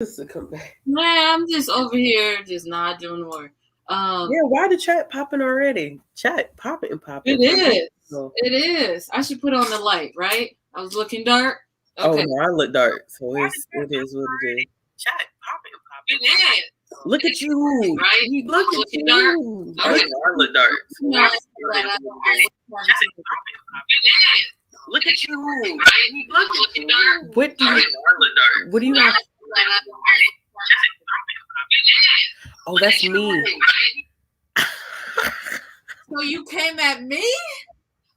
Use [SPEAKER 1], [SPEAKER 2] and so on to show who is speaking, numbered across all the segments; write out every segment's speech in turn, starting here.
[SPEAKER 1] To come back.
[SPEAKER 2] Man, I'm just over here, just not doing work.
[SPEAKER 1] Yeah, why the chat popping already? Chat popping and popping.
[SPEAKER 2] It is. It is. I should put on the light, right? I was looking dark.
[SPEAKER 1] Oh
[SPEAKER 2] Okay.
[SPEAKER 1] no, I look dark, so it is what it is. Chat popping and popping.
[SPEAKER 2] It is.
[SPEAKER 1] Look at you,
[SPEAKER 2] right?
[SPEAKER 1] Look at
[SPEAKER 2] Looking
[SPEAKER 1] you.
[SPEAKER 2] dark. Okay.
[SPEAKER 1] I look dark. So
[SPEAKER 2] No,
[SPEAKER 1] it is what it is. Look at you,
[SPEAKER 2] right? Looking dark.
[SPEAKER 1] What do you? What do you have? Oh, that's me.
[SPEAKER 2] So you came at me?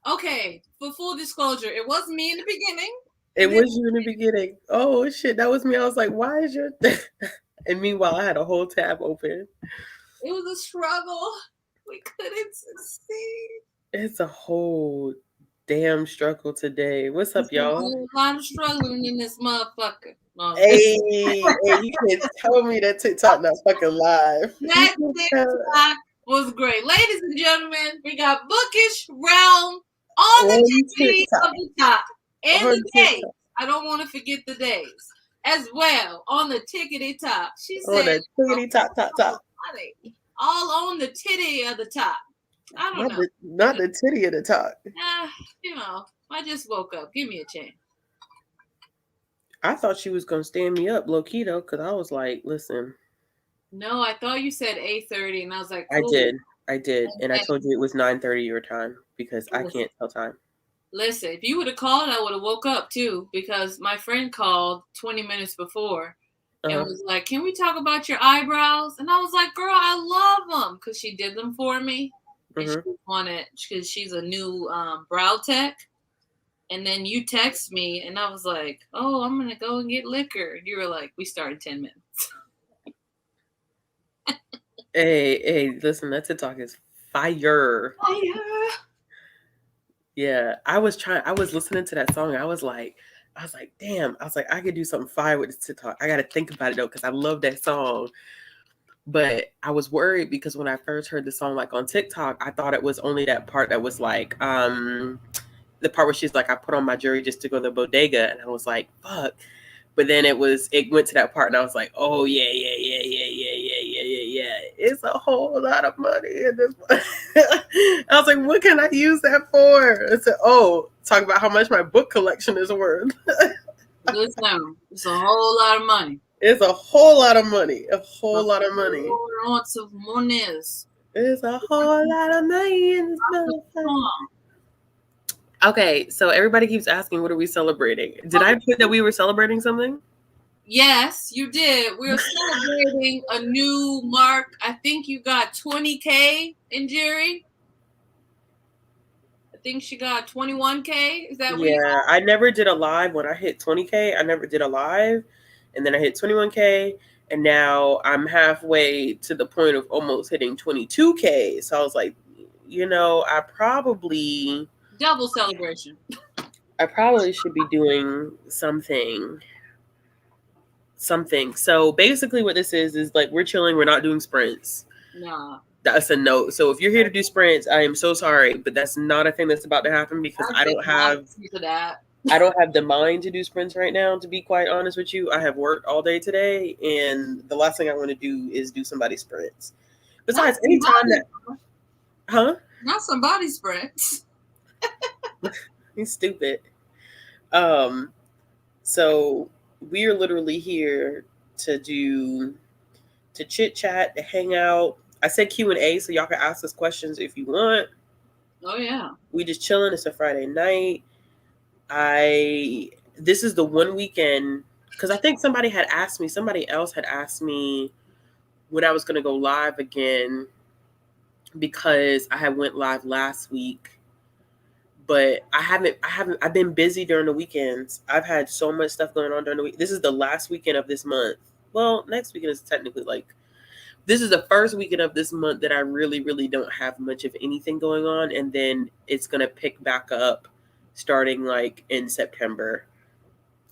[SPEAKER 2] Okay, for full disclosure, it was me in the beginning.
[SPEAKER 1] It was you in the beginning. Oh shit, that was me. I was like, why is your? And meanwhile, I had a whole tab open.
[SPEAKER 2] It was a struggle. We couldn't succeed.
[SPEAKER 1] It's a whole damn struggle today. What's up, y'all?
[SPEAKER 2] A lot of struggling in this motherfucker. No.
[SPEAKER 1] Hey, you can't tell me that TikTok not fucking live.
[SPEAKER 2] That TikTok was great. Ladies and gentlemen, we got Bookish Realm on the TikTok of the top. And the days. I don't want to forget the days. As well, on the tickety top. She said,
[SPEAKER 1] on the tickety top.
[SPEAKER 2] All on the titty of the top. I don't know.
[SPEAKER 1] Not the titty of the top.
[SPEAKER 2] I just woke up. Give me a chance.
[SPEAKER 1] I thought she was going to stand me up low key, though, because I was like, listen.
[SPEAKER 2] No, I thought you said 8:30, and I was like,
[SPEAKER 1] cool. I did. And I told you it was 9:30 your time, because I can't tell time.
[SPEAKER 2] Listen, if you would have called, I would have woke up, too, because my friend called 20 minutes before and was like, can we talk about your eyebrows? And I was like, girl, I love them, because she did them for me. And she wanted, because she's a new brow tech. And then you text me, and I was like, oh, I'm going to go and get liquor. And you were like, we start in 10 minutes.
[SPEAKER 1] Hey, listen, that TikTok is fire.
[SPEAKER 2] Fire.
[SPEAKER 1] Yeah, I was listening to that song. I was like, damn. I was like, I could do something fire with this TikTok. I got to think about it, though, because I love that song. But I was worried because when I first heard the song, like on TikTok, I thought it was only that part that was like, the part where she's like, I put on my jewelry just to go to the bodega. And I was like, fuck. But then it went to that part and I was like, oh, yeah. It's a whole lot of money in this one. I was like, what can I use that for? I said, talk about how much my book collection is worth.
[SPEAKER 2] Listen, it's a whole lot of money.
[SPEAKER 1] It's a whole lot of money. A whole lot of money.
[SPEAKER 2] Lots of monies.
[SPEAKER 1] It's a whole lot of money in this motherfucker. Okay, so everybody keeps asking, what are we celebrating? Did I put that we were celebrating something?
[SPEAKER 2] Yes, you did. We're celebrating a new mark. I think you got 20K in Jerry. I think she got 21K. Is that what you got?
[SPEAKER 1] I never did a live when I hit 20K. I never did a live. And then I hit 21K. And now I'm halfway to the point of almost hitting 22K. So I was like, I probably...
[SPEAKER 2] Double celebration.
[SPEAKER 1] I probably should be doing something. So basically what this is like we're chilling. We're not doing sprints.
[SPEAKER 2] Nah.
[SPEAKER 1] That's a note. So if you're here to do sprints, I am so sorry, but that's not a thing that's about to happen because I don't have the mind to do sprints right now, to be quite honest with you. I have worked all day today, and the last thing I want to do is do somebody's sprints. Besides, anytime that... Huh?
[SPEAKER 2] Not somebody's sprints.
[SPEAKER 1] He's stupid. So we are literally here to chit chat, to hang out. I said Q&A, so y'all can ask us questions if you want.
[SPEAKER 2] Oh yeah.
[SPEAKER 1] We just chilling. It's a Friday night. This is the one weekend because I think somebody else had asked me when I was gonna go live again because I had went live last week. But I've been busy during the weekends. I've had so much stuff going on during the week. This is the last weekend of this month. Well, next weekend is technically this is the first weekend of this month that I really, really don't have much of anything going on. And then it's going to pick back up starting in September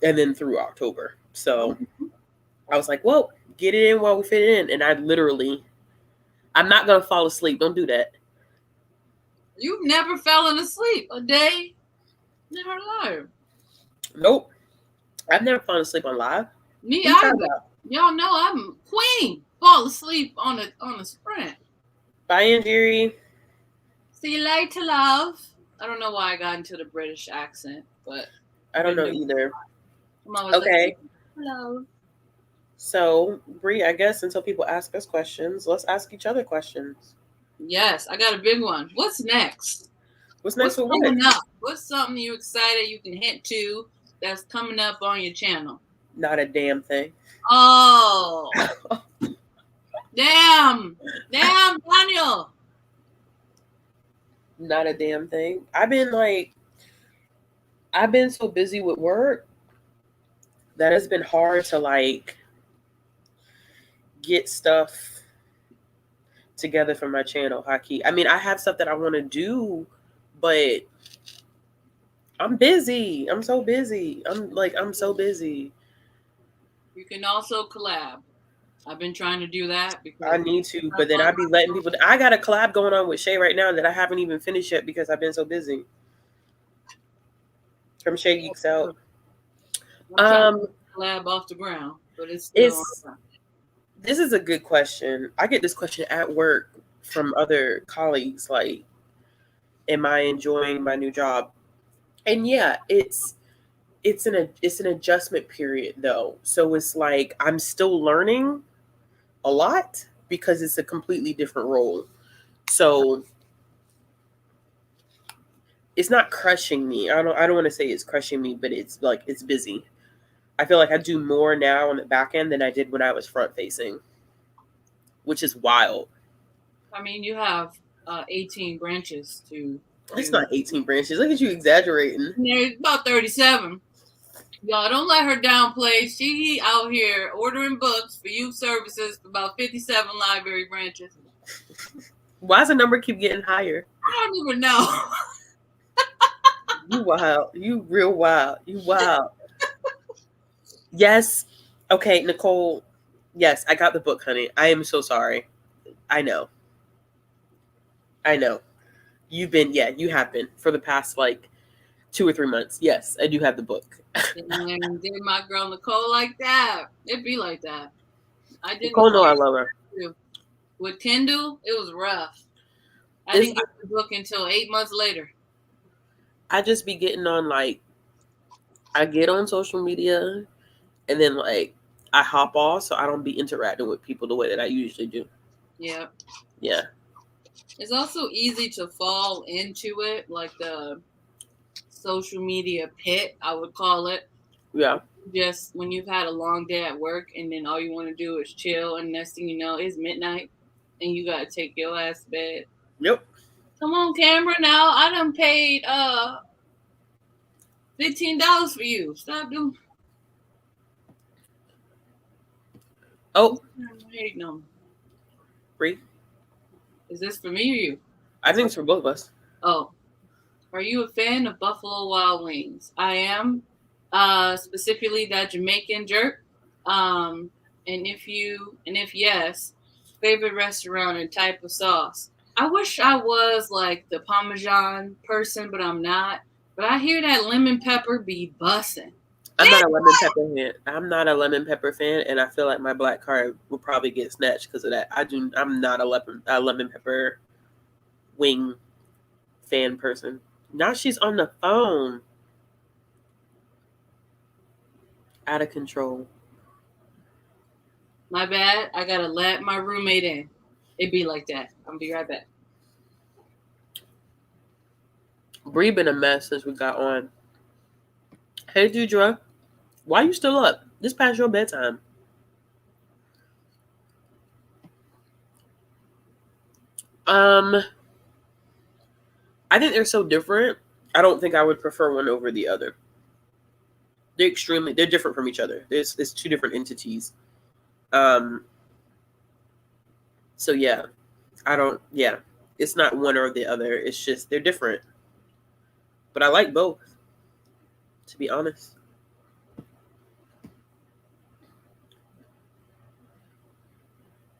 [SPEAKER 1] and then through October. So I was like, well, get it in while we fit it in. And I'm not going to fall asleep. Don't do that.
[SPEAKER 2] You've never fallen asleep a day? Never live.
[SPEAKER 1] Nope. I've never fallen asleep on live.
[SPEAKER 2] Me either. Y'all know I'm queen. Fall asleep on a sprint.
[SPEAKER 1] Bye, Anjiri.
[SPEAKER 2] See you later, love. I don't know why I got into the British accent, but
[SPEAKER 1] I
[SPEAKER 2] I've
[SPEAKER 1] don't
[SPEAKER 2] been
[SPEAKER 1] know
[SPEAKER 2] doing.
[SPEAKER 1] either.
[SPEAKER 2] I'm always like,
[SPEAKER 1] Okay.
[SPEAKER 2] hello.
[SPEAKER 1] So, Bree, I guess until people ask us questions, let's ask each other questions.
[SPEAKER 2] Yes, I got a big one. What's next?
[SPEAKER 1] What's next
[SPEAKER 2] What's
[SPEAKER 1] with what?
[SPEAKER 2] coming up? What's something you excited you can hint to that's coming up on your channel?
[SPEAKER 1] Not a damn thing.
[SPEAKER 2] Oh, damn, Daniel.
[SPEAKER 1] Not a damn thing. I've been so busy with work that it's been hard to get stuff together for my channel, Haki. I mean, I have stuff that I want to do, but I'm busy. I'm so busy. I'm so busy.
[SPEAKER 2] You can also collab. I've been trying to do that
[SPEAKER 1] I
[SPEAKER 2] because
[SPEAKER 1] need to, but then I'd be letting people. I got a collab going on with Shay right now that I haven't even finished yet because I've been so busy. From Shay Geeks Out.
[SPEAKER 2] I'm trying to collab off the ground, but it's still.
[SPEAKER 1] This is a good question. I get this question at work from other colleagues. Like, am I enjoying my new job? And yeah, it's an adjustment period though. So it's like I'm still learning a lot because it's a completely different role. So it's not crushing me. I don't want to say it's crushing me, but it's like it's busy. I feel like I do more now on the back end than I did when I was front facing, which is wild.
[SPEAKER 2] I mean, you have 18 branches to.
[SPEAKER 1] It's not 18 branches. Look at you exaggerating.
[SPEAKER 2] There's about 37. Y'all don't let her downplay. She out here ordering books for youth services for about 57 library branches.
[SPEAKER 1] Why does the number keep getting higher?
[SPEAKER 2] I don't even know.
[SPEAKER 1] You wild. You real wild. You wild. Yes. Okay, Nicole. Yes, I got the book, honey. I am so sorry. I know. You have been for the past like 2 or 3 months. Yes, I do have the book.
[SPEAKER 2] And did my girl Nicole like that? It'd be like that. I didn't.
[SPEAKER 1] Nicole, know I love her.
[SPEAKER 2] With Kindle, it was rough. I didn't get the book until 8 months later.
[SPEAKER 1] I just be getting on I get on social media and then I hop off so I don't be interacting with people the way that I usually do.
[SPEAKER 2] Yeah.
[SPEAKER 1] Yeah.
[SPEAKER 2] It's also easy to fall into it, like the social media pit, I would call it.
[SPEAKER 1] Yeah.
[SPEAKER 2] Just when you've had a long day at work and then all you want to do is chill, and next thing you know, it's midnight and you got to take your ass to bed.
[SPEAKER 1] Yep.
[SPEAKER 2] Come on, camera, now. I done paid $15 for you. Stop doing.
[SPEAKER 1] Oh.
[SPEAKER 2] No.
[SPEAKER 1] Free.
[SPEAKER 2] Is this for me or you?
[SPEAKER 1] I think it's for both of us.
[SPEAKER 2] Oh. Are you a fan of Buffalo Wild Wings? I am. Specifically that Jamaican jerk. And if yes, favorite restaurant and type of sauce. I wish I was like the Parmesan person, but I'm not. But I hear that lemon pepper be bussin'.
[SPEAKER 1] I'm not a lemon pepper fan. I'm not a lemon pepper fan, and I feel like my black card will probably get snatched because of that. I'm not a lemon pepper wing fan person. Now she's on the phone. Out of control.
[SPEAKER 2] My bad. I gotta let my roommate in. It be like that. I'm gonna be right back.
[SPEAKER 1] Bree been a mess since we got on. Hey, Dudra. Why you still up? This past your bedtime. I think they're so different. I don't think I would prefer one over the other. They're different from each other. There's two different entities. So yeah. It's not one or the other. It's just they're different. But I like both, to be honest.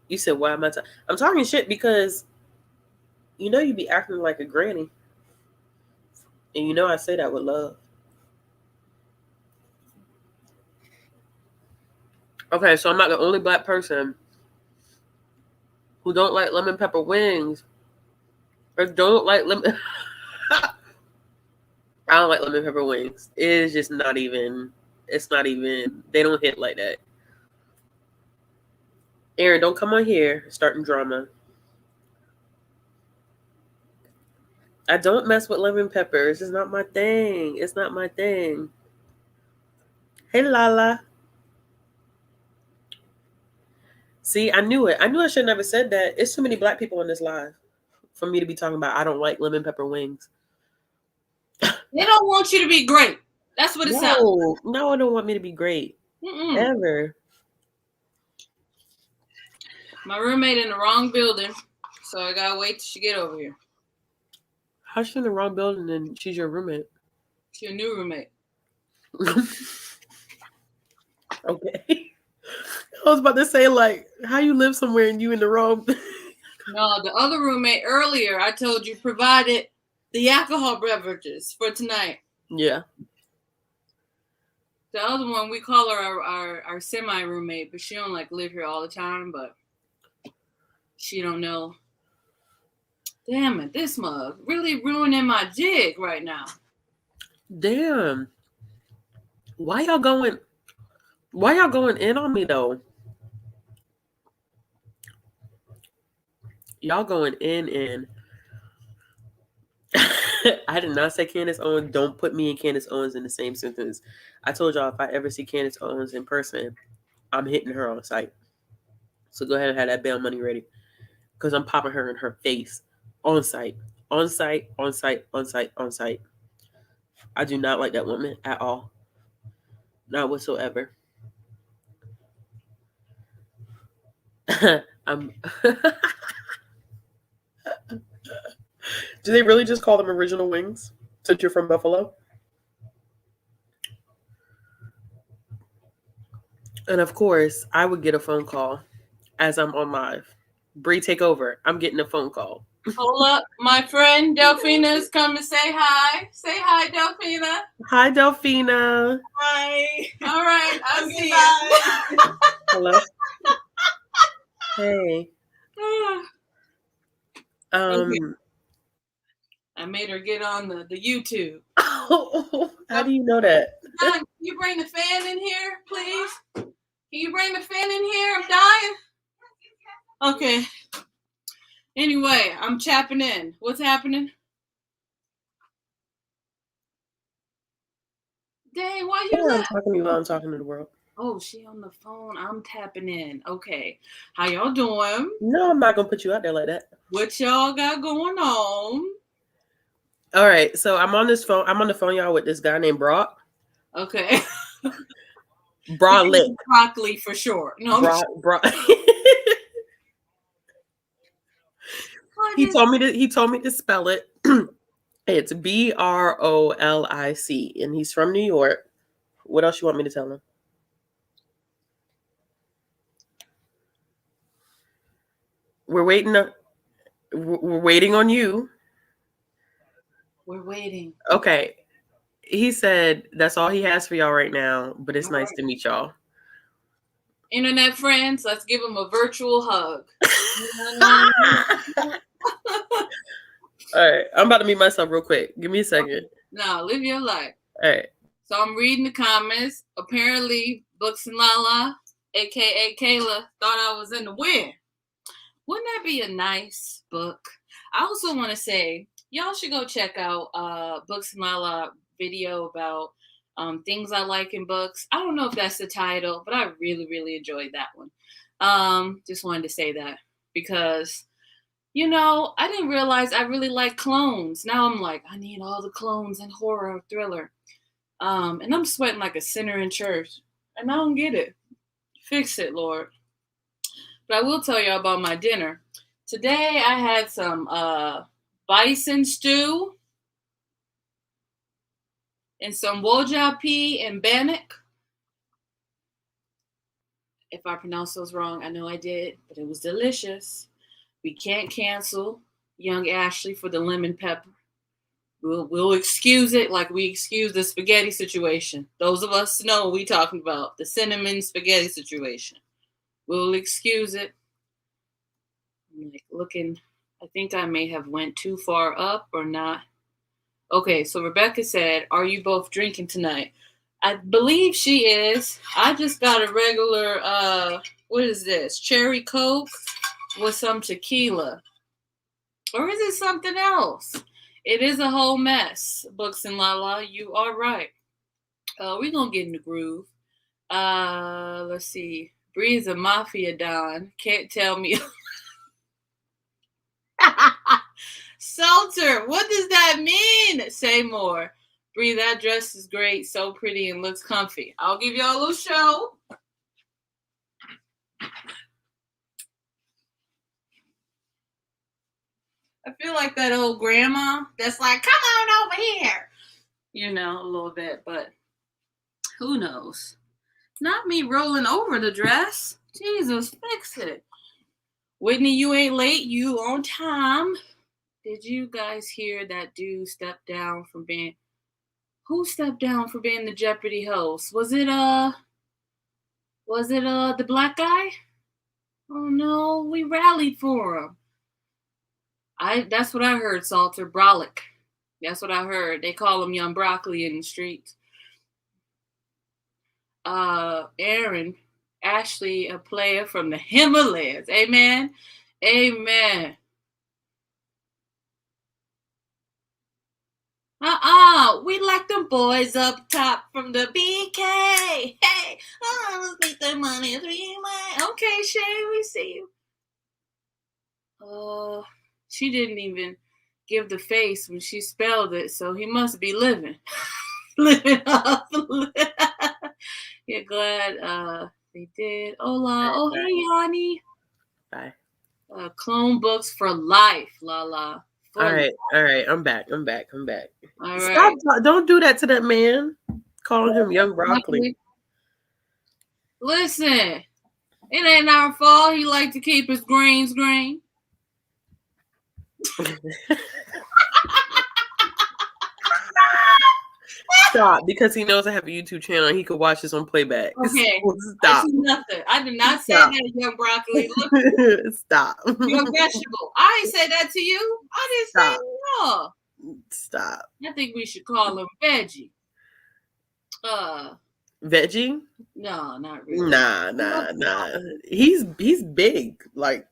[SPEAKER 1] You said, why am I talking? I'm talking shit because you be acting like a granny. And I say that with love. Okay, so I'm not the only black person who don't like lemon pepper wings or don't like lemon. I don't like lemon pepper wings. It's just not even. It's not even. They don't hit like that. Aaron, don't come on here starting drama. I don't mess with lemon peppers. It's not my thing. It's not my thing. Hey, Lala. See, I knew it. I knew I should never said that. It's too many black people in this live for me to be talking about I don't like lemon pepper wings.
[SPEAKER 2] They don't want you to be great. That's what it sounds like.
[SPEAKER 1] No, I don't want me to be great. Ever.
[SPEAKER 2] My roommate in the wrong building, so I gotta wait till she get over here.
[SPEAKER 1] How's she in the wrong building and she's your roommate?
[SPEAKER 2] She's a new roommate.
[SPEAKER 1] Okay. I was about to say, like, how you live somewhere and you in the wrong.
[SPEAKER 2] No, the other roommate earlier, I told you, provided the alcohol beverages for tonight.
[SPEAKER 1] Yeah.
[SPEAKER 2] The other one, we call her our semi-roommate, but she don't like live here all the time, but she don't know. Damn it, this mug really ruining my jig right now.
[SPEAKER 1] Damn. Why y'all going in on me though? Y'all going in. I did not say Candace Owens. Don't put me and Candace Owens in the same sentence. I told y'all if I ever see Candace Owens in person, I'm hitting her on site. So go ahead and have that bail money ready. Because I'm popping her in her face. On site. On site. On site. On site. On site. I do not like that woman at all. Not whatsoever. I'm Do they really just call them original wings since you're from Buffalo? And of course, I would get a phone call as I'm on live. Bree, take over. I'm getting a phone call.
[SPEAKER 2] Hold up, my friend Delphina's come to say hi. Say hi, Delphina.
[SPEAKER 1] Hi, Delphina.
[SPEAKER 2] Hi. All right, I'll see
[SPEAKER 1] you. Hello. Hey.
[SPEAKER 2] Okay. I made her get on the YouTube.
[SPEAKER 1] How do you know that?
[SPEAKER 2] Can you bring the fan in here, please? Can you bring the fan in here? I'm dying. Okay. Anyway, I'm chapping in. What's happening? Dang, why you left?
[SPEAKER 1] I'm talking to you while I'm talking to the world.
[SPEAKER 2] Oh, she on the phone. I'm tapping in. Okay. How y'all doing?
[SPEAKER 1] No, I'm not going to put you out there like that.
[SPEAKER 2] What y'all got going on?
[SPEAKER 1] All right. So I'm on this phone. I'm on the phone, y'all, with this guy named Brock.
[SPEAKER 2] Okay.
[SPEAKER 1] Brock.
[SPEAKER 2] Broccoli for sure. No,
[SPEAKER 1] Brock. He told me to spell it. It's Brolic, and he's from New York. What else you want me to tell him? We're waiting on you.
[SPEAKER 2] We're waiting.
[SPEAKER 1] Okay. He said that's all he has for y'all right now, but it's nice to meet y'all.
[SPEAKER 2] Internet friends, let's give him a virtual hug.
[SPEAKER 1] All right. I'm about to meet myself real quick. Give me a second.
[SPEAKER 2] No, live your life.
[SPEAKER 1] All right.
[SPEAKER 2] So I'm reading the comments. Apparently, Books and Lala, a.k.a. Kayla, thought I was in the wind. Wouldn't that be a nice book? I also want to say, y'all should go check out Books and Lala video about things I like in books. I don't know if that's the title, but I really, really enjoyed that one. Just wanted to say that because, you know, I didn't realize I really like clones. Now I'm like, I need all the clones in horror thriller. And I'm sweating like a sinner in church. And I don't get it. Fix it, Lord. But I will tell you about my dinner. Today I had some bison stew and some wojapi and bannock. If I pronounced those wrong, I know I did, but it was delicious. We can't cancel young Ashley for the lemon pepper. We'll excuse it like we excuse the spaghetti situation. Those of us know what we talking about, the cinnamon spaghetti situation. We'll excuse it. I'm like looking, I think I may have went too far up or not. Okay, so Rebecca said, "Are you both drinking tonight?" I believe she is. I just got a regular, what is this? Cherry Coke with some tequila. Or is it something else? It is a whole mess. Books and Lala, you are right. We're going to get in the groove. Let's see. Bree's a mafia don. Can't tell me. Salter, what does that mean? Say more. Bree, that dress is great. So pretty and looks comfy. I'll give y'all a little show. I feel like that old grandma that's like, come on over here. You know, a little bit, but who knows? Not me rolling over the dress. Jesus, fix it. Whitney, you ain't late. You on time. Did you guys hear that dude step down from being... Who stepped down for being the Jeopardy host? Was it the black guy? Oh no, we rallied for him. That's what I heard, Salter. Brolic. That's what I heard. They call him Young Broccoli in the streets. Aaron, Ashley, a player from the Himalayas. Amen. Amen. We like them boys up top from the BK. Hey, let's make that money 3 way. Okay, Shay, we see you. She didn't even give the face when she spelled it, so he must be living. Living up. Yeah, glad they did. Hola. Oh, hey, Yanni.
[SPEAKER 1] Bye.
[SPEAKER 2] Clone books for life, Lala.
[SPEAKER 1] All right. I'm back.
[SPEAKER 2] All right.
[SPEAKER 1] Stop! Don't do that to that man. Calling him Young Broccoli.
[SPEAKER 2] Listen, it ain't our fault. He like to keep his greens green.
[SPEAKER 1] Stop, because he knows I have a YouTube channel and he could watch this on playback.
[SPEAKER 2] Okay,
[SPEAKER 1] stop.
[SPEAKER 2] Nothing. I did not say that, Young Broccoli.
[SPEAKER 1] Look, stop.
[SPEAKER 2] Young vegetable. I ain't say that to you. I didn't say no.
[SPEAKER 1] Stop.
[SPEAKER 2] I think we should call him Veggie.
[SPEAKER 1] Veggie?
[SPEAKER 2] No, not really.
[SPEAKER 1] Nah. He's big. Like.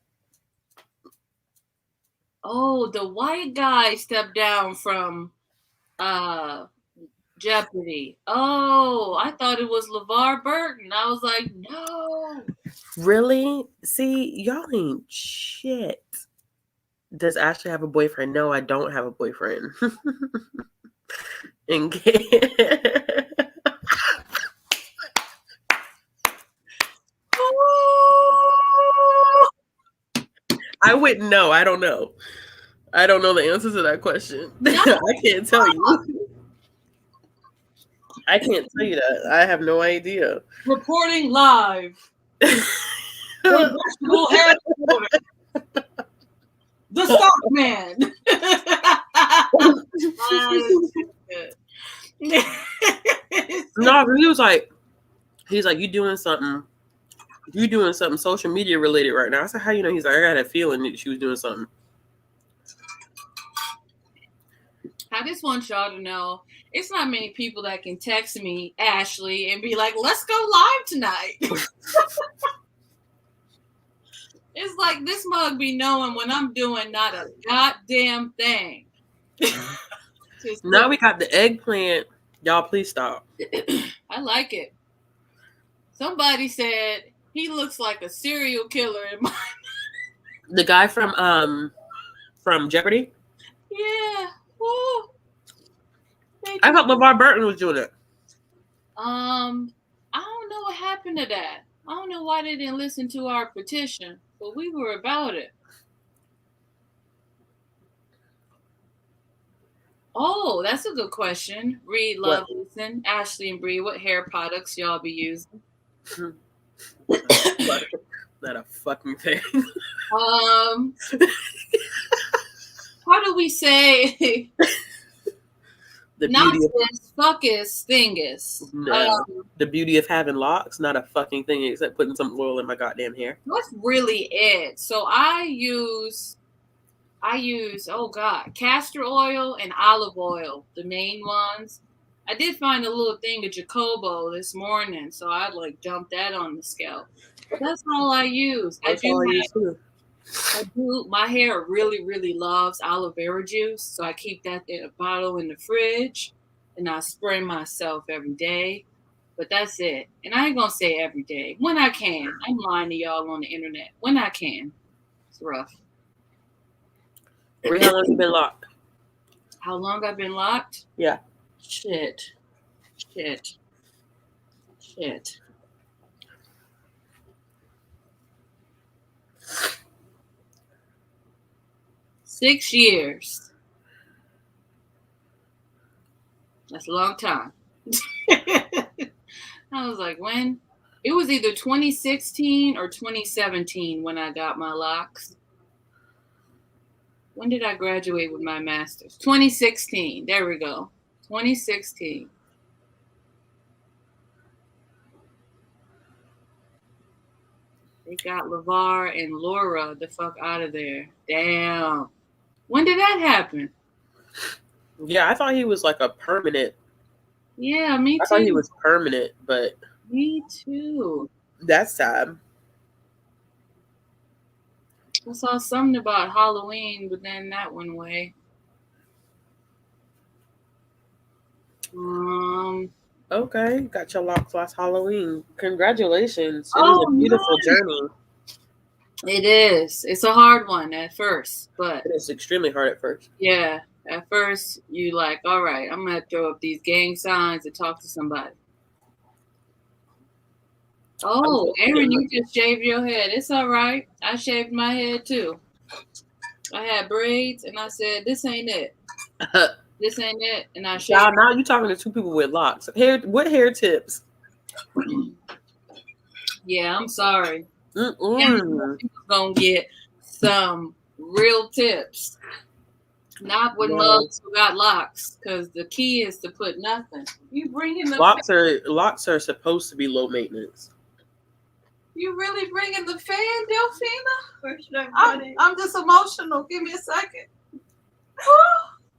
[SPEAKER 2] Oh, the white guy stepped down from Jeopardy. Oh, I thought it was LeVar Burton. I was like, no.
[SPEAKER 1] Really? See, y'all ain't shit. Does Ashley have a boyfriend? No, I don't have a boyfriend. I wouldn't know. I don't know. I don't know the answer to that question. No. I can't tell you. I can't tell you that. I have no idea.
[SPEAKER 2] Reporting live. The stock man.
[SPEAKER 1] No, he's like, you doing something social media related right now. I said, how you know? He's like, I got a feeling that she was doing something.
[SPEAKER 2] I just want y'all to know, it's not many people that can text me, Ashley, and be like, let's go live tonight. It's like this mug be knowing when I'm doing not a goddamn thing.
[SPEAKER 1] Now we got the eggplant. Y'all, please stop.
[SPEAKER 2] I like it. Somebody said he looks like a serial killer in my...
[SPEAKER 1] The guy from Jeopardy?
[SPEAKER 2] Yeah. Woo.
[SPEAKER 1] I thought LeVar Burton was doing it.
[SPEAKER 2] I don't know what happened to that. I don't know why they didn't listen to our petition, but we were about it. Oh, that's a good question. Reed, love, listen. Ashley and Bree, what hair products y'all be using?
[SPEAKER 1] Not a fucking thing.
[SPEAKER 2] How do we say Not this fuckus thingus.
[SPEAKER 1] No. The beauty of having locks, not a fucking thing except putting some oil in my goddamn hair.
[SPEAKER 2] That's really it. So I use castor oil and olive oil, the main ones. I did find a little thing of Jacobo this morning, so I'd like dump that on the scalp. But that's all I use.
[SPEAKER 1] That's all I use too.
[SPEAKER 2] My hair really, really loves aloe vera juice, so I keep that in a bottle in the fridge, and I spray myself every day. But that's it. And I ain't gonna say every day. When I can. I'm lying to y'all on the internet. When I can. It's rough.
[SPEAKER 1] How long have you been locked?
[SPEAKER 2] How long I've been locked?
[SPEAKER 1] Yeah.
[SPEAKER 2] Shit. 6 years. That's a long time. I was like, when? It was either 2016 or 2017 when I got my locks. When did I graduate with my master's? 2016. There we go. 2016. They got LeVar and Laura the fuck out of there. Damn. When did that happen?
[SPEAKER 1] Yeah, I thought he was like a permanent.
[SPEAKER 2] Yeah, me too.
[SPEAKER 1] I thought he was permanent, but.
[SPEAKER 2] Me too.
[SPEAKER 1] That's sad.
[SPEAKER 2] I saw something about Halloween, but then that went away.
[SPEAKER 1] Okay, got your locks last Halloween. Congratulations. It is a beautiful journey.
[SPEAKER 2] It is. It's a hard one at first, but
[SPEAKER 1] it is extremely hard at first.
[SPEAKER 2] Yeah. At first, you like, all right, I'm going to throw up these gang signs and talk to somebody. Oh, Aaron, you just shaved your head. It's all right. I shaved my head too. I had braids, and I said, this ain't it. This ain't it. And I shaved.
[SPEAKER 1] Now you're talking to two people with locks. What hair tips?
[SPEAKER 2] Yeah, I'm sorry. You're going to get some real tips. Not with mugs who got locks, because the key is to put nothing. You bringing the
[SPEAKER 1] locks are supposed to be low maintenance.
[SPEAKER 2] You really bringing the fan, Delphina? I'm just emotional. Give me a second.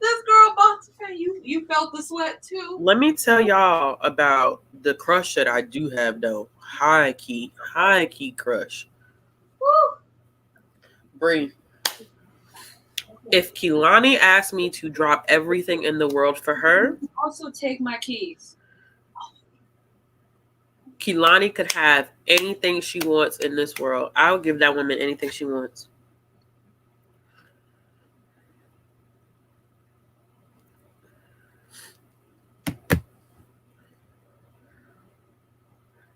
[SPEAKER 2] This girl bought the fan. You felt the sweat too.
[SPEAKER 1] Let me tell y'all about the crush that I do have though. High key crush.
[SPEAKER 2] Woo.
[SPEAKER 1] Bree. If Kehlani asked me to drop everything in the world for her,
[SPEAKER 2] also take my keys.
[SPEAKER 1] Kehlani could have anything she wants in this world. I'll give that woman anything she wants.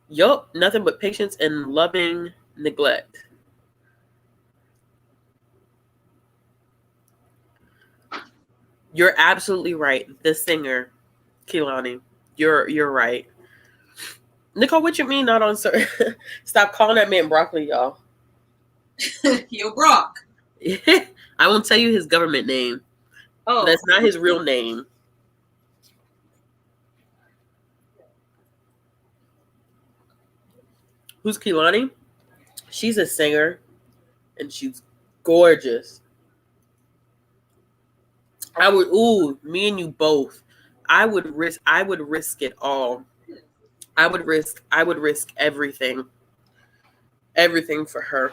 [SPEAKER 1] Yup, nothing but patience and loving neglect. You're absolutely right. The singer, Kehlani. You're right. Nicole, what you mean not on sir? Stop calling that man broccoli, y'all.
[SPEAKER 2] Yo, Brock.
[SPEAKER 1] I won't tell you his government name.
[SPEAKER 2] Oh.
[SPEAKER 1] That's not his real name. Who's Kehlani? She's a singer and she's gorgeous. Me and you both. I would risk it all. I would risk everything. Everything for her.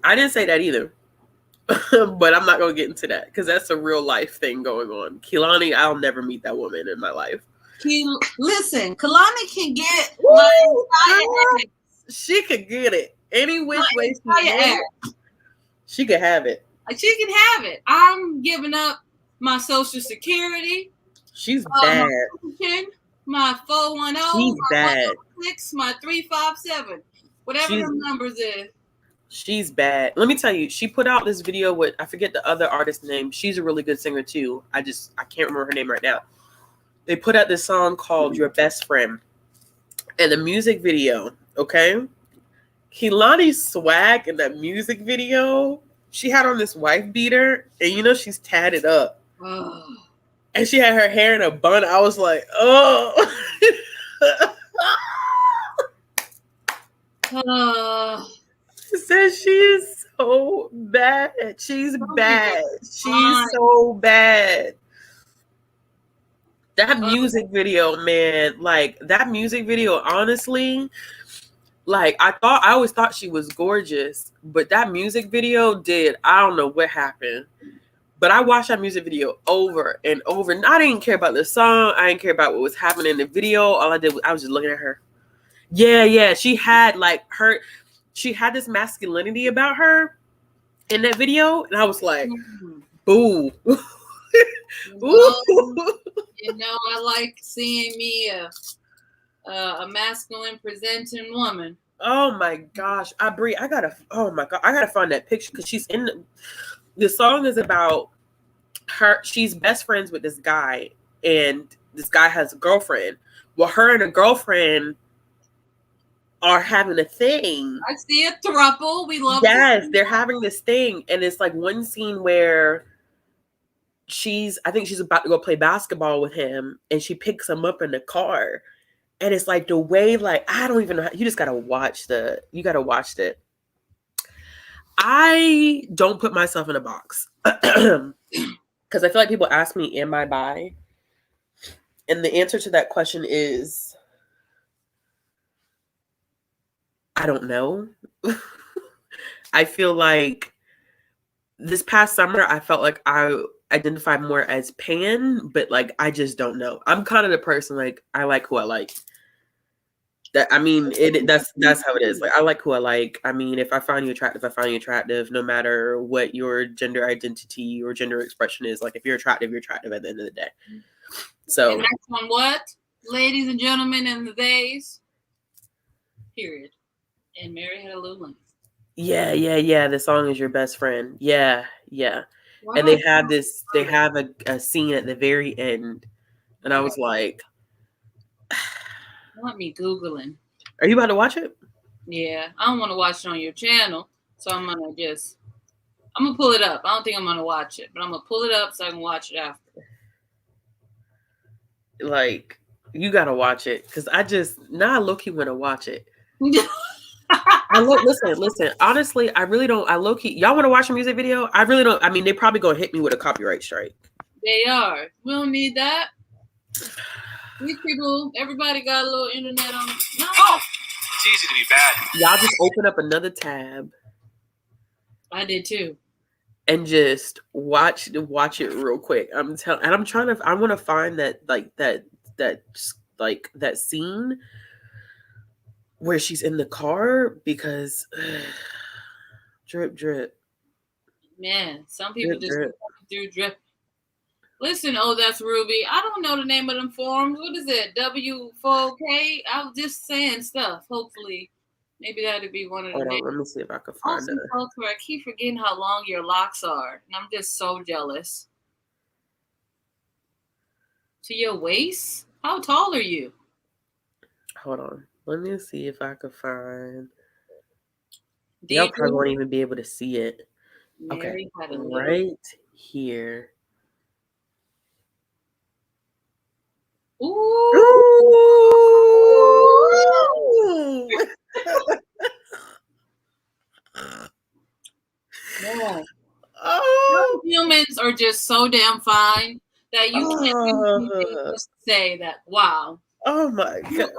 [SPEAKER 1] I didn't say that either. But I'm not going to get into that because that's a real life thing going on. Kehlani, I'll never meet that woman in my life.
[SPEAKER 2] Listen, Kehlani can get
[SPEAKER 1] she could get it any which way she could have it.
[SPEAKER 2] She can have it. I'm giving up my social security.
[SPEAKER 1] She's bad.
[SPEAKER 2] My 410.
[SPEAKER 1] She's
[SPEAKER 2] my
[SPEAKER 1] bad.
[SPEAKER 2] 106, my 357. Whatever the numbers is.
[SPEAKER 1] She's bad. Let me tell you, she put out this video with, I forget the other artist's name. She's a really good singer too. I can't remember her name right now. They put out this song called Your Best Friend. And the music video, okay? Kehlani's swag in that music video, she had on this wife beater, and you know she's tatted up.
[SPEAKER 2] Oh.
[SPEAKER 1] And she had her hair in a bun. I was like, oh. She says she is so bad. She's bad. She's so bad. That music video, man, like that music video, honestly, like I always thought she was gorgeous, but that music video I don't know what happened. But I watched that music video over and over. And I didn't care about the song. I didn't care about what was happening in the video. All I did was I was just looking at her. Yeah. She had this masculinity about her in that video. And I was like, boo.
[SPEAKER 2] Well, I like seeing me a masculine presenting woman.
[SPEAKER 1] Oh my gosh. I gotta find that picture because she's in the song is about her. She's best friends with this guy, and this guy has a girlfriend. Well, her and a girlfriend are having a thing.
[SPEAKER 2] I see a throuple. We love.
[SPEAKER 1] Yes, they're having this thing, and it's like one scene where I think she's about to go play basketball with him, and she picks him up in the car, and it's like the way, like I don't even know. You just gotta watch it. I don't put myself in a box because I feel like people ask me, am I bi? And the answer to that question is, I don't know. I feel like this past summer, I felt like I identified more as pan, but like, I just don't know. I'm kind of the person, like, I like who I like. That's how it is. Like, I like who I like. I mean, if I find you attractive, I find you attractive, no matter what your gender identity or gender expression is. Like, if you're attractive at the end of the day. So,
[SPEAKER 2] and that's on what, ladies and gentlemen, in the days. Period. And Mary had a little length.
[SPEAKER 1] Yeah. The song is Your Best Friend. Yeah. Wow. And they have a scene at the very end, and I was like,
[SPEAKER 2] want me Googling.
[SPEAKER 1] Are you about to watch it?
[SPEAKER 2] Yeah, I don't want to watch it on your channel, so I'm gonna pull it up. I don't think I'm gonna watch it, but I'm gonna pull it up so I can watch it after.
[SPEAKER 1] Like, you gotta watch it because I low-key want to watch it. Listen. Honestly, I really don't. I low-key. Y'all want to watch a music video? I really don't. I mean, they probably gonna hit me with a copyright strike.
[SPEAKER 2] They are. We don't need that. These people, everybody got a little internet on. No.
[SPEAKER 3] Oh, it's easy to be bad.
[SPEAKER 1] Y'all just open up another tab.
[SPEAKER 2] I did too.
[SPEAKER 1] And just watch it real quick. I want to find that scene where she's in the car because drip.
[SPEAKER 2] Man, some people do drip. Listen, that's Ruby. I don't know the name of them forums. What is it? W4K? I was just saying stuff. Hopefully, maybe that'd be one of the names.
[SPEAKER 1] Let me see if I can find it.
[SPEAKER 2] I keep forgetting how long your locks are, and I'm just so jealous. To your waist? How tall are you?
[SPEAKER 1] Hold on. Let me see if I can find. Y'all probably won't even be able to see it.
[SPEAKER 2] Mary
[SPEAKER 1] okay, right here.
[SPEAKER 2] Ooh. Yeah.
[SPEAKER 1] Oh.
[SPEAKER 2] Humans are just so damn fine that you can't just say that. Wow.
[SPEAKER 1] Oh my God!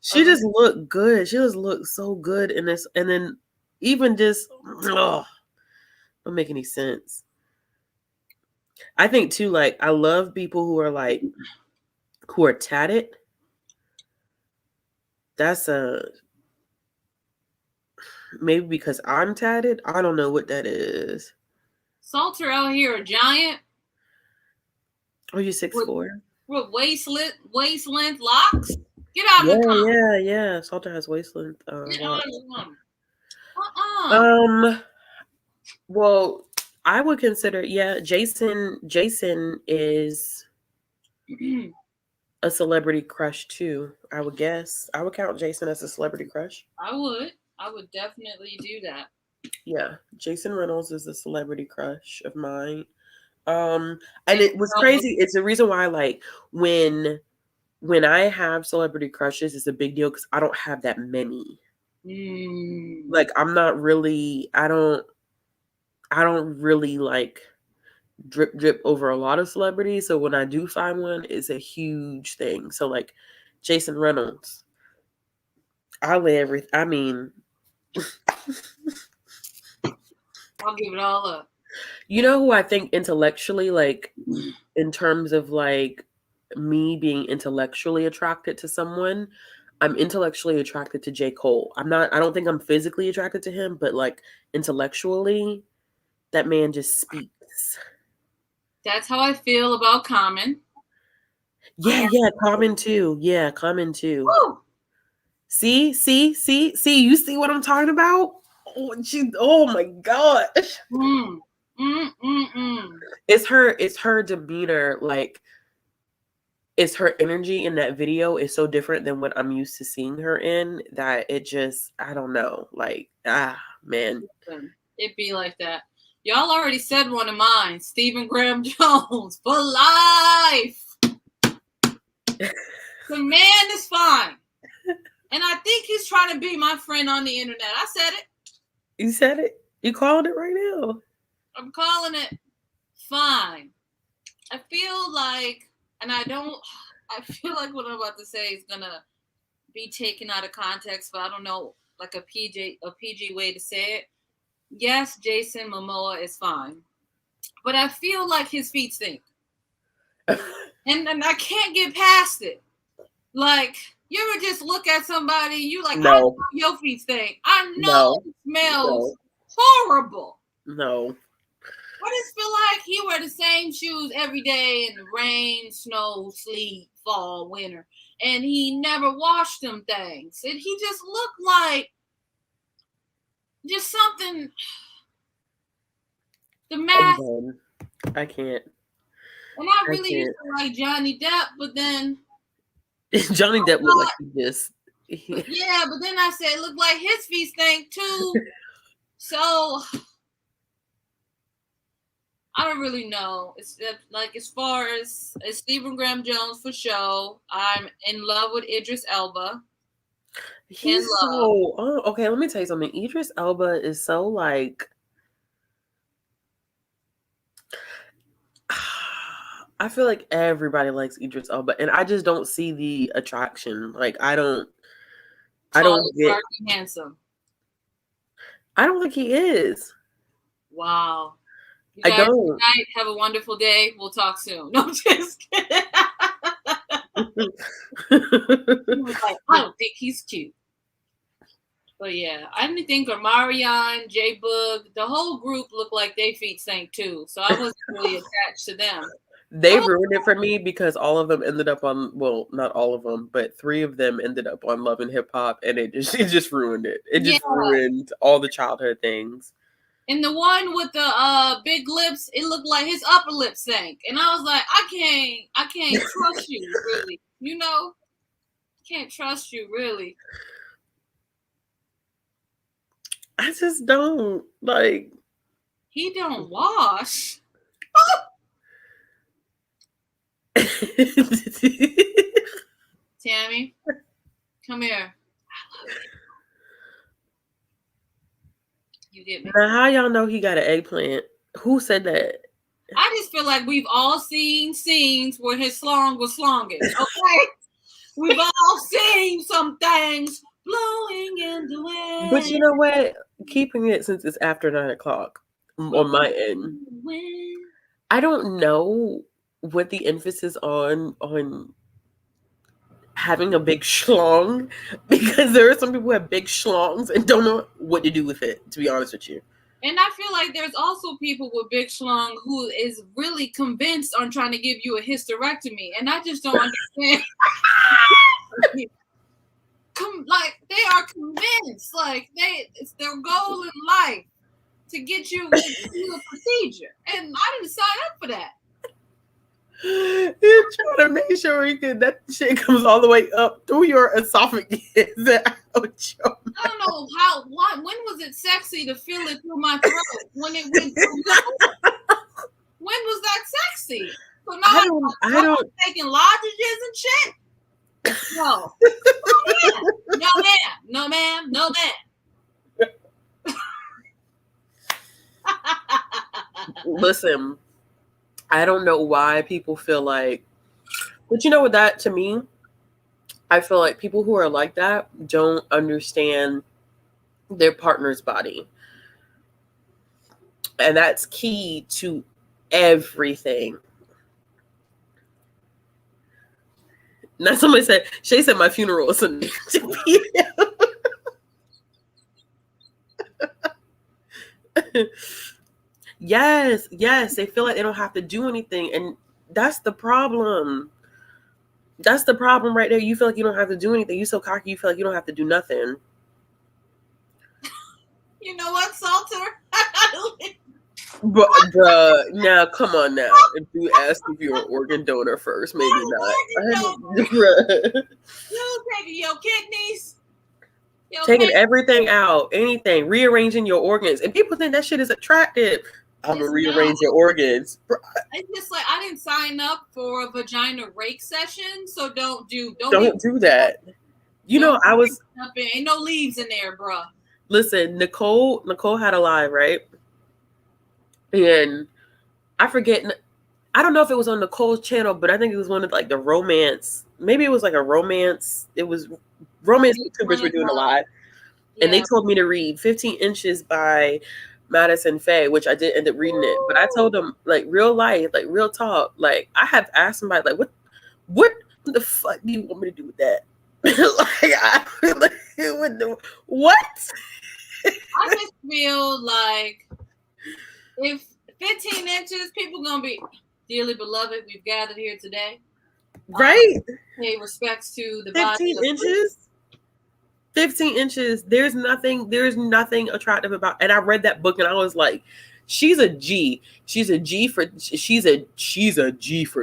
[SPEAKER 1] She just looked good. She just looked so good in this, and then even just don't make any sense. I think too, like I love people who are tatted. That's maybe because I'm tatted. I don't know what that is.
[SPEAKER 2] Salter out here a giant.
[SPEAKER 1] Oh, you're 6'4".
[SPEAKER 2] With waist length locks. Get out of the car.
[SPEAKER 1] Yeah. Salter has waist length. Well, I would consider, Jason is a celebrity crush too, I would guess. I would count Jason as a celebrity crush.
[SPEAKER 2] I would definitely do that.
[SPEAKER 1] Yeah, Jason Reynolds is a celebrity crush of mine. And it was crazy. It's the reason why, like, when I have celebrity crushes, it's a big deal because I don't have that many. Like, I'm not really. I don't really like drip over a lot of celebrities. So when I do find one, it's a huge thing. So like Jason Reynolds, I mean,
[SPEAKER 2] I'll give it all up.
[SPEAKER 1] You know who I think intellectually, like in terms of like me being intellectually attracted to someone, I'm intellectually attracted to J. Cole. I don't think I'm physically attracted to him, but like intellectually, that man just speaks.
[SPEAKER 2] That's how I feel about Common.
[SPEAKER 1] Yeah, Common too. Yeah, Common too.
[SPEAKER 2] Woo!
[SPEAKER 1] See, you see what I'm talking about? Oh my gosh. It's her demeanor, like it's her energy in that video is so different than what I'm used to seeing her in that it just, I don't know, like, man.
[SPEAKER 2] It'd be like that. Y'all already said one of mine, Stephen Graham Jones, for life. The man is fine. And I think he's trying to be my friend on the internet. I said it.
[SPEAKER 1] You said it? You called it right now.
[SPEAKER 2] I'm calling it fine. I feel like, I feel like what I'm about to say is going to be taken out of context, but I don't know, like a PG way to say it. Yes, Jason Momoa is fine. But I feel like his feet stink. and I can't get past it. Like, you ever just look at somebody, you like,
[SPEAKER 1] no.
[SPEAKER 2] I know your feet stink. I know it smells horrible.
[SPEAKER 1] No.
[SPEAKER 2] I just feel like he wear the same shoes every day in the rain, snow, sleet, fall, winter. And he never washed them things. And he just looked like just something. The mask.
[SPEAKER 1] I can't.
[SPEAKER 2] And I really used to like Johnny Depp, but then
[SPEAKER 1] Johnny Depp looked like he just.
[SPEAKER 2] Yeah, but then I said, look like his feet stink too. So I don't really know. It's like as far as Stephen Graham Jones for sure. I'm in love with Idris Elba.
[SPEAKER 1] He's so okay. Let me tell you something. Idris Elba is so like. I feel like everybody likes Idris Elba, and I just don't see the attraction. Like I don't get
[SPEAKER 2] handsome.
[SPEAKER 1] I don't think he is.
[SPEAKER 2] Wow. You guys, good night. Have a wonderful day. We'll talk soon. No, I'm just kidding. He was like, I don't think he's cute. But yeah, I didn't think Omarion, J-Boog, the whole group looked like their feet stank too. So I wasn't really attached to them.
[SPEAKER 1] They ruined it for me because all of them ended up on, well, not all of them, but 3 of them ended up on Love and Hip Hop, and it just ruined it. It just ruined all the childhood things.
[SPEAKER 2] And the one with the big lips, it looked like his upper lip sank. And I was like, I can't trust you, really. You know? Can't trust you, really.
[SPEAKER 1] I just don't, like.
[SPEAKER 2] He don't wash. Tammy, come here. I love you. You get me?
[SPEAKER 1] Now, how y'all know he got an eggplant? Who said that?
[SPEAKER 2] I just feel like we've all seen scenes where his slong was slonging. Okay, we've all seen some things blowing in the wind.
[SPEAKER 1] But you know what? Keeping it since it's after 9:00 on my end, I don't know what the emphasis on having a big schlong, because there are some people who have big schlongs and don't know what to do with it, to be honest with you.
[SPEAKER 2] And I feel like there's also people with big schlong who is really convinced on trying to give you a hysterectomy, and I just don't understand. Like they are convinced, like it's their goal in life to get you to do a procedure, and I didn't sign up for that.
[SPEAKER 1] You're trying to make sure that shit comes all the way up through your esophagus.
[SPEAKER 2] I don't know when was it sexy to feel it through my throat? When it went through when was that sexy? So now I don't taking lozenges and shit. No. No ma'am. No ma'am. No ma'am.
[SPEAKER 1] Listen, I don't know why people feel like, but you know what, that to me, I feel like people who are like that don't understand their partner's body. And that's key to everything. Now somebody said, Shay said my funeral is a Yes, they feel like they don't have to do anything, and that's the problem. That's the problem right there. You feel like you don't have to do anything. You so cocky, you feel like you don't have to do nothing.
[SPEAKER 2] You know what, Salter?
[SPEAKER 1] Bruh, now come on now. If you ask if you're an organ donor first, maybe not.
[SPEAKER 2] You taking your kidneys.
[SPEAKER 1] Taking everything out, anything, rearranging your organs. And people think that shit is attractive. I'm going to rearrange your organs.
[SPEAKER 2] It's just like, I didn't sign up for a vagina rake session, so don't do
[SPEAKER 1] that. You know, I was...
[SPEAKER 2] Ain't no leaves in there, bruh.
[SPEAKER 1] Listen, Nicole had a live, right? And I forget, I don't know if it was on Nicole's channel, but I think it was one of like the romance. Maybe it was like a romance. It was romance YouTubers were doing a live. Yeah. And they told me to read 15 Inches by Madison Faye, which I did end up reading it. But I told them, like, real life, like real talk. Like, I have asked somebody, like, what the fuck do you want me to do with that? What?
[SPEAKER 2] I just feel like if 15 inches, people gonna be, dearly beloved, we've gathered here today.
[SPEAKER 1] Right.
[SPEAKER 2] Pay respects to the
[SPEAKER 1] 15
[SPEAKER 2] body.
[SPEAKER 1] 15 inches. There's nothing attractive about. And I read that book and I was like, she's a G. She's a G for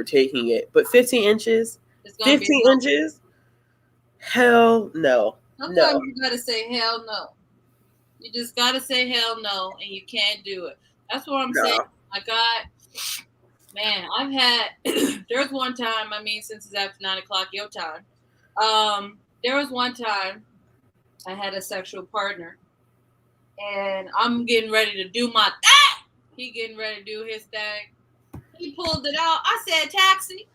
[SPEAKER 1] taking it. But 15 inches, 15 inches, hell no.
[SPEAKER 2] Sometimes you gotta say hell no. You just gotta say hell no, and you can't do it. That's what I'm saying. I got, man, I've had, there's one time, I mean, since it's after 9 o'clock your time, there was one time I had a sexual partner, and I'm getting ready to do my thing. He getting ready to do his thing. He pulled it out. I said, taxi.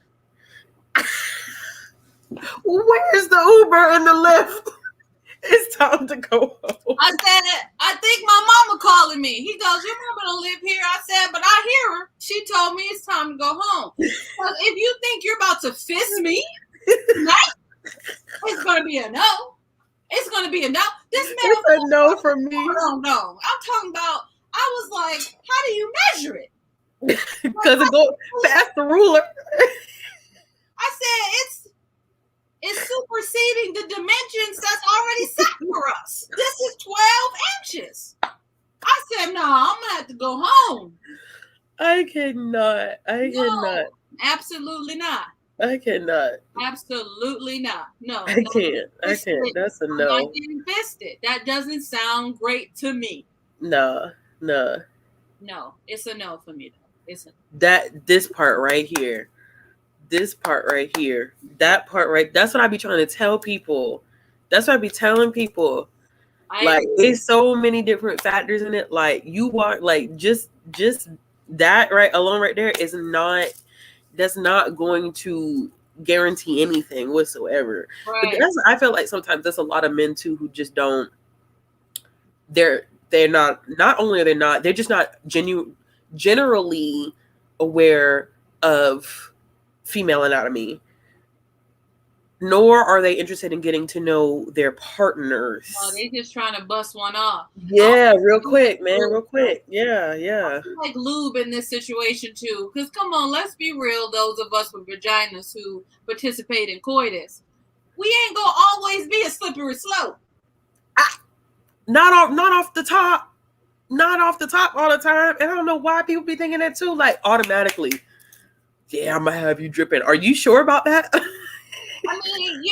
[SPEAKER 1] Where's the Uber and the Lyft? It's time to go home.
[SPEAKER 2] I said, I think my mama calling me. He goes, your mama don't live here. I said, but I hear her. She told me it's time to go home. Because if you think you're about to fist me tonight, it's going to be a no. It's going to be a no. This man,
[SPEAKER 1] it's a no for me.
[SPEAKER 2] No. I'm talking about, I was like, how do you measure it?
[SPEAKER 1] Because it goes past the ruler.
[SPEAKER 2] I said, it's superseding the dimensions that's already set for us. This is 12 inches. I said, no, I'm going to have to go home.
[SPEAKER 1] I cannot.
[SPEAKER 2] Absolutely not.
[SPEAKER 1] I cannot.
[SPEAKER 2] Absolutely not. No.
[SPEAKER 1] I can't. That's a no.
[SPEAKER 2] I'm not getting fisted. That doesn't sound great to me.
[SPEAKER 1] No.
[SPEAKER 2] No, it's a no for me, though. It's
[SPEAKER 1] this part right here. That part right. That's what I be trying to tell people. That's what I be telling people. There's so many different factors in it. Like, you want, like, just that right alone right there is not. That's not going to guarantee anything whatsoever. Right. But I feel like sometimes there's a lot of men too who just don't. They're not. Not only are they not. They're just not generally aware of female anatomy, nor are they interested in getting to know their partners.
[SPEAKER 2] Oh, they just trying to bust one off.
[SPEAKER 1] Yeah, real quick, man. Real quick. Yeah.
[SPEAKER 2] I feel like lube in this situation too. Because come on, let's be real. Those of us with vaginas who participate in coitus, we ain't gonna always be a slippery slope.
[SPEAKER 1] Not off the top. Not off the top all the time. And I don't know why people be thinking that too. Like, automatically. Yeah, I'm gonna have you dripping. Are you sure about that?
[SPEAKER 2] I mean,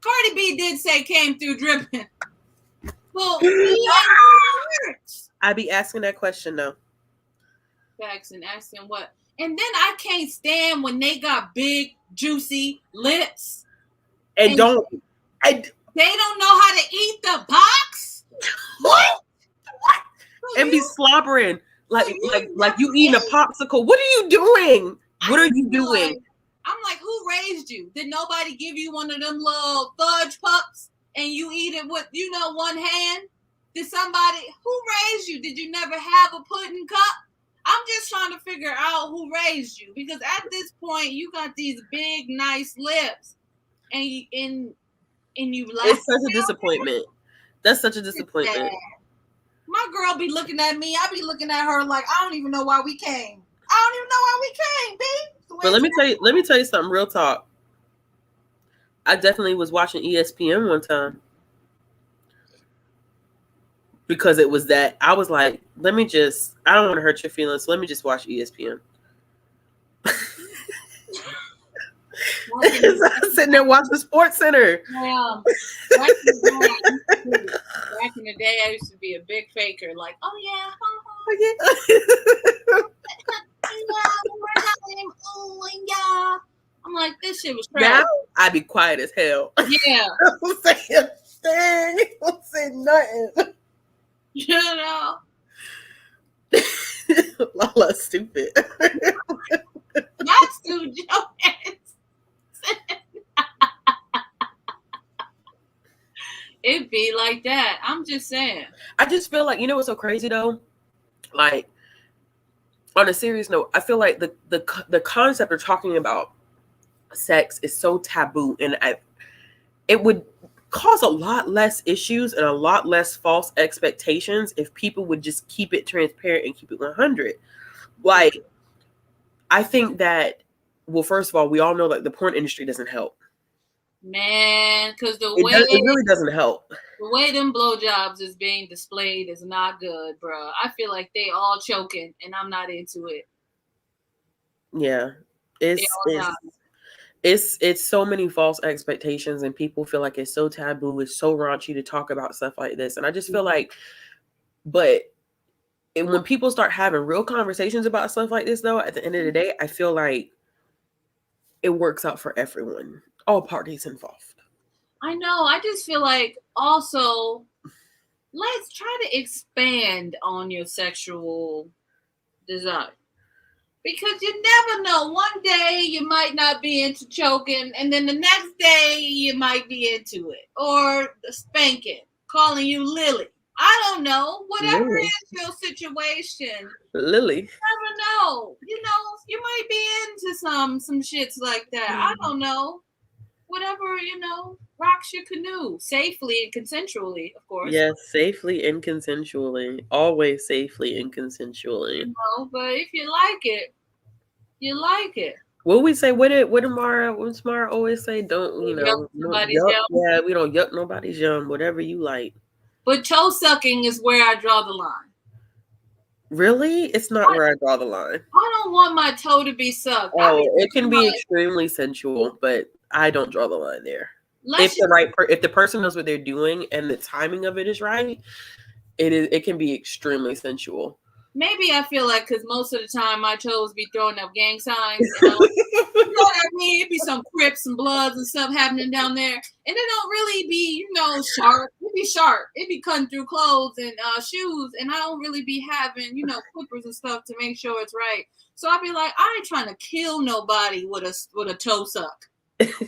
[SPEAKER 2] Cardi B did say came through dripping. Well,
[SPEAKER 1] I be asking that question though.
[SPEAKER 2] Facts and asking what. And then I can't stand when they got big, juicy lips.
[SPEAKER 1] And they don't
[SPEAKER 2] know how to eat the box.
[SPEAKER 1] What? And be slobbering like you eating a popsicle. What are you doing? What are you doing?
[SPEAKER 2] I'm like, who raised you? Did nobody give you one of them little fudge pups and you eat it with, one hand? Did somebody, who raised you? Did you never have a pudding cup? I'm just trying to figure out who raised you, because at this point you got these big, nice lips, and you like.
[SPEAKER 1] It's such a disappointment. That's such a disappointment.
[SPEAKER 2] My girl be looking at me. I be looking at her like, I don't even know why we came. B.
[SPEAKER 1] But let me tell you something. Real talk. I definitely was watching ESPN one time because it was that. I was like, I don't want to hurt your feelings, so let me just watch ESPN. I was sitting there watching the Sports Center.
[SPEAKER 2] Back in the day, I used to be a big faker. Like, oh yeah. I'm like, this shit was crazy.
[SPEAKER 1] Now I be quiet as hell.
[SPEAKER 2] Yeah.
[SPEAKER 1] I don't say a thing. I don't say nothing. Lala's stupid.
[SPEAKER 2] Not Stu Jones. It be like that. I'm just saying.
[SPEAKER 1] I just feel like, what's so crazy though? Like, on a serious note, I feel like the concept of talking about sex is so taboo, and it would cause a lot less issues and a lot less false expectations if people would just keep it transparent and keep it 100. Like, I think that, well, first of all, we all know that the porn industry doesn't help.
[SPEAKER 2] Man, because it
[SPEAKER 1] really doesn't help.
[SPEAKER 2] The way them blowjobs is being displayed is not good, bro. I feel like they all choking, and I'm not into it.
[SPEAKER 1] Yeah, it's so many false expectations, and people feel like it's so taboo, it's so raunchy to talk about stuff like this. And I just feel like, when people start having real conversations about stuff like this, though, at the end of the day, I feel like it works out for everyone, all parties involved.
[SPEAKER 2] I know. I just feel like also, let's try to expand on your sexual desire. Because you never know. One day you might not be into choking, and then the next day you might be into it. Or spanking, calling you Lily. I don't know. Whatever is your situation.
[SPEAKER 1] Lily.
[SPEAKER 2] You never know. You might be into some shits like that. I don't know. Whatever, rocks your canoe safely and consensually, of course.
[SPEAKER 1] Yes, safely and consensually. Always safely and consensually.
[SPEAKER 2] But if you like it, you like it.
[SPEAKER 1] What we say? What Mara always say? Don't we don't yuck nobody's yum. Whatever you like.
[SPEAKER 2] But toe sucking is where I draw the line.
[SPEAKER 1] Really? It's not where I draw the line.
[SPEAKER 2] I don't want my toe to be sucked.
[SPEAKER 1] Oh, it can be extremely sensual, but I don't draw the line there. If the person knows what they're doing and the timing of it is right, it can be extremely sensual.
[SPEAKER 2] Maybe I feel like because most of the time my toes be throwing up gang signs. You know what I mean? It be some Crips and Bloods and stuff happening down there. And it don't really be, sharp. It be sharp. It be cutting through clothes and shoes. And I don't really be having, clippers and stuff to make sure it's right. So I be like, I ain't trying to kill nobody with a toe suck.
[SPEAKER 1] Because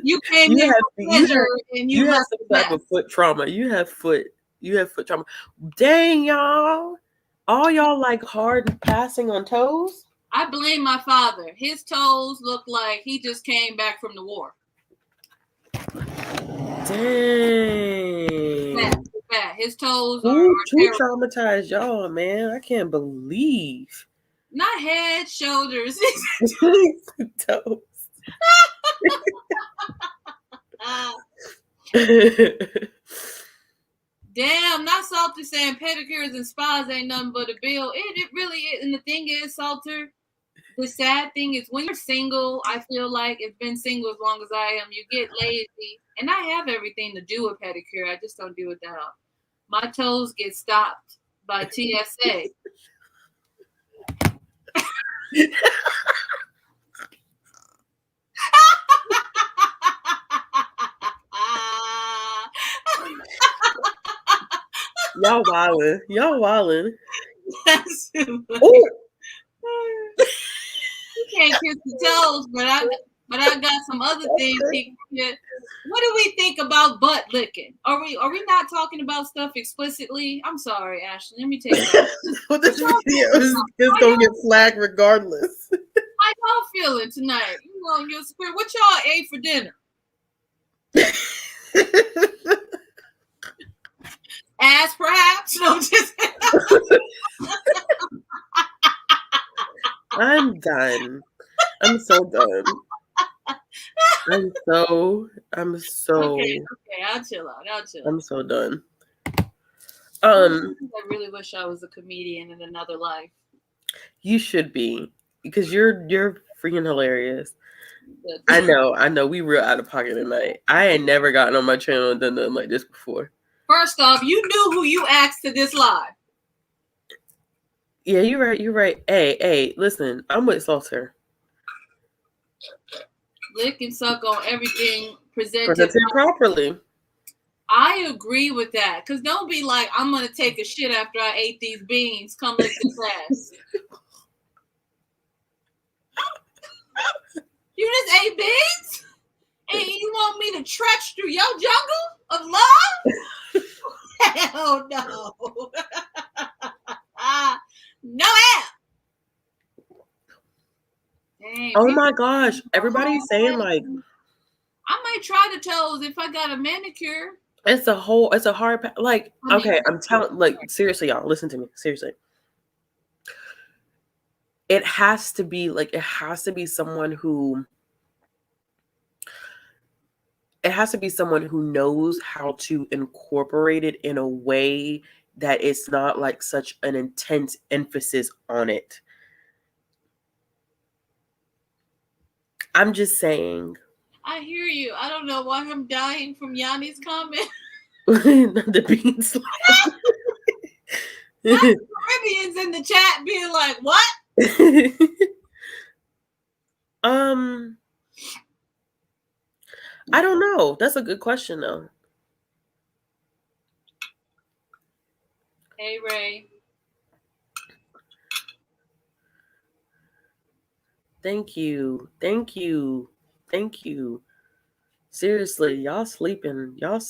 [SPEAKER 2] you came here for pleasure and
[SPEAKER 1] you have some type of foot trauma. You have foot trauma. Dang, y'all. All y'all like hard passing on toes?
[SPEAKER 2] I blame my father. His toes look like he just came back from the war.
[SPEAKER 1] Dang.
[SPEAKER 2] Bad. His toes
[SPEAKER 1] are too traumatized, y'all, man. I can't believe.
[SPEAKER 2] Not head, shoulders.
[SPEAKER 1] Toes.
[SPEAKER 2] Damn, not Salter saying pedicures and spas ain't nothing but a bill. It really is. And the thing is, Salter, the sad thing is when you're single, I feel like it's been single as long as I am, you get lazy. And I have everything to do a pedicure. I just don't do it that often. My toes get stopped by TSA.
[SPEAKER 1] Y'all wildin'. Y'all wildin'.
[SPEAKER 2] You can't kiss the toes, but I got some other things. What do we think about butt licking? Are we not talking about stuff explicitly? I'm sorry, Ashley. Let me take it.
[SPEAKER 1] Well, this video is gonna get flagged regardless.
[SPEAKER 2] How y'all feeling tonight? You know, your spirit. What y'all ate for dinner? Ass, perhaps? No, just.
[SPEAKER 1] I'm done. I'm so done. I'm so.
[SPEAKER 2] Okay, I'll chill out.
[SPEAKER 1] I'm so done.
[SPEAKER 2] I really wish I was a comedian in another life.
[SPEAKER 1] You should be, because you're freaking hilarious. I know. We real out of pocket tonight. I ain't never gotten on my channel and done nothing like this before.
[SPEAKER 2] First off, you knew who you asked to this live.
[SPEAKER 1] Yeah, you're right. Hey, listen, I'm with Salter.
[SPEAKER 2] Lick and suck on everything presented
[SPEAKER 1] properly.
[SPEAKER 2] I agree with that. Because don't be like, I'm going to take a shit after I ate these beans. Come lick this ass. You just ate beans? And you want me to trudge through your jungle of love? Hell no. No app. Dang,
[SPEAKER 1] oh my gosh. Everybody's saying like,
[SPEAKER 2] I might try the toes if I got a manicure.
[SPEAKER 1] It's a hard, like, okay, I'm telling, like, seriously, y'all, listen to me, seriously. It has to be someone who knows how to incorporate it in a way that it's not like such an intense emphasis on it. I'm just saying.
[SPEAKER 2] I hear you. I don't know why I'm dying from Yanni's comment.
[SPEAKER 1] The beans.
[SPEAKER 2] Caribbeans in the chat being like, what?
[SPEAKER 1] I don't know. That's a good question though.
[SPEAKER 2] Hey Ray.
[SPEAKER 1] Thank you. Seriously, y'all sleeping.
[SPEAKER 2] I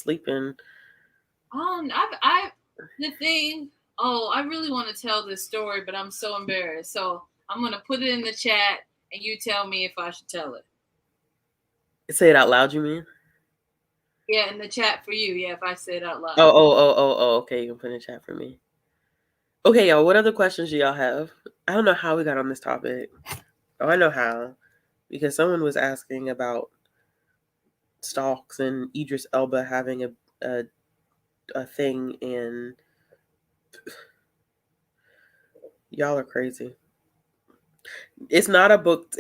[SPEAKER 2] really want to tell this story, but I'm so embarrassed. So I'm going to put it in the chat and you tell me if I should tell it.
[SPEAKER 1] Say it out loud, you mean?
[SPEAKER 2] Yeah, in the chat for you. Yeah, if I say it out loud.
[SPEAKER 1] Oh, okay. You can put it in the chat for me. Okay, y'all, what other questions do y'all have? I don't know how we got on this topic. Oh, I know how. Because someone was asking about stalks and Idris Elba having a thing, and y'all are crazy. It's not a book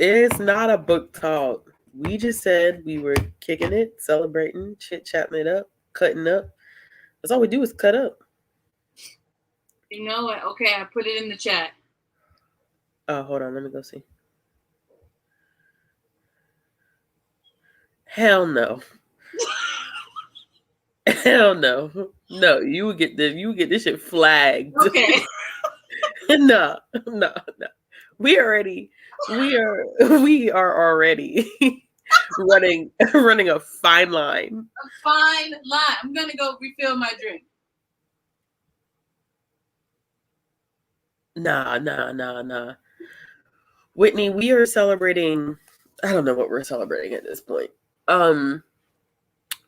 [SPEAKER 1] talk. We just said we were kicking it, celebrating, chit-chatting it up, cutting up. That's all we do is cut up.
[SPEAKER 2] You know what? Okay, I put it in the chat.
[SPEAKER 1] Oh, hold on. Let me go see. Hell no. Hell no. No, you would get this shit flagged.
[SPEAKER 2] Okay.
[SPEAKER 1] No. We are already running a fine line.
[SPEAKER 2] A fine line. I'm gonna go refill my drink.
[SPEAKER 1] Nah. Whitney, we are celebrating. I don't know what we're celebrating at this point.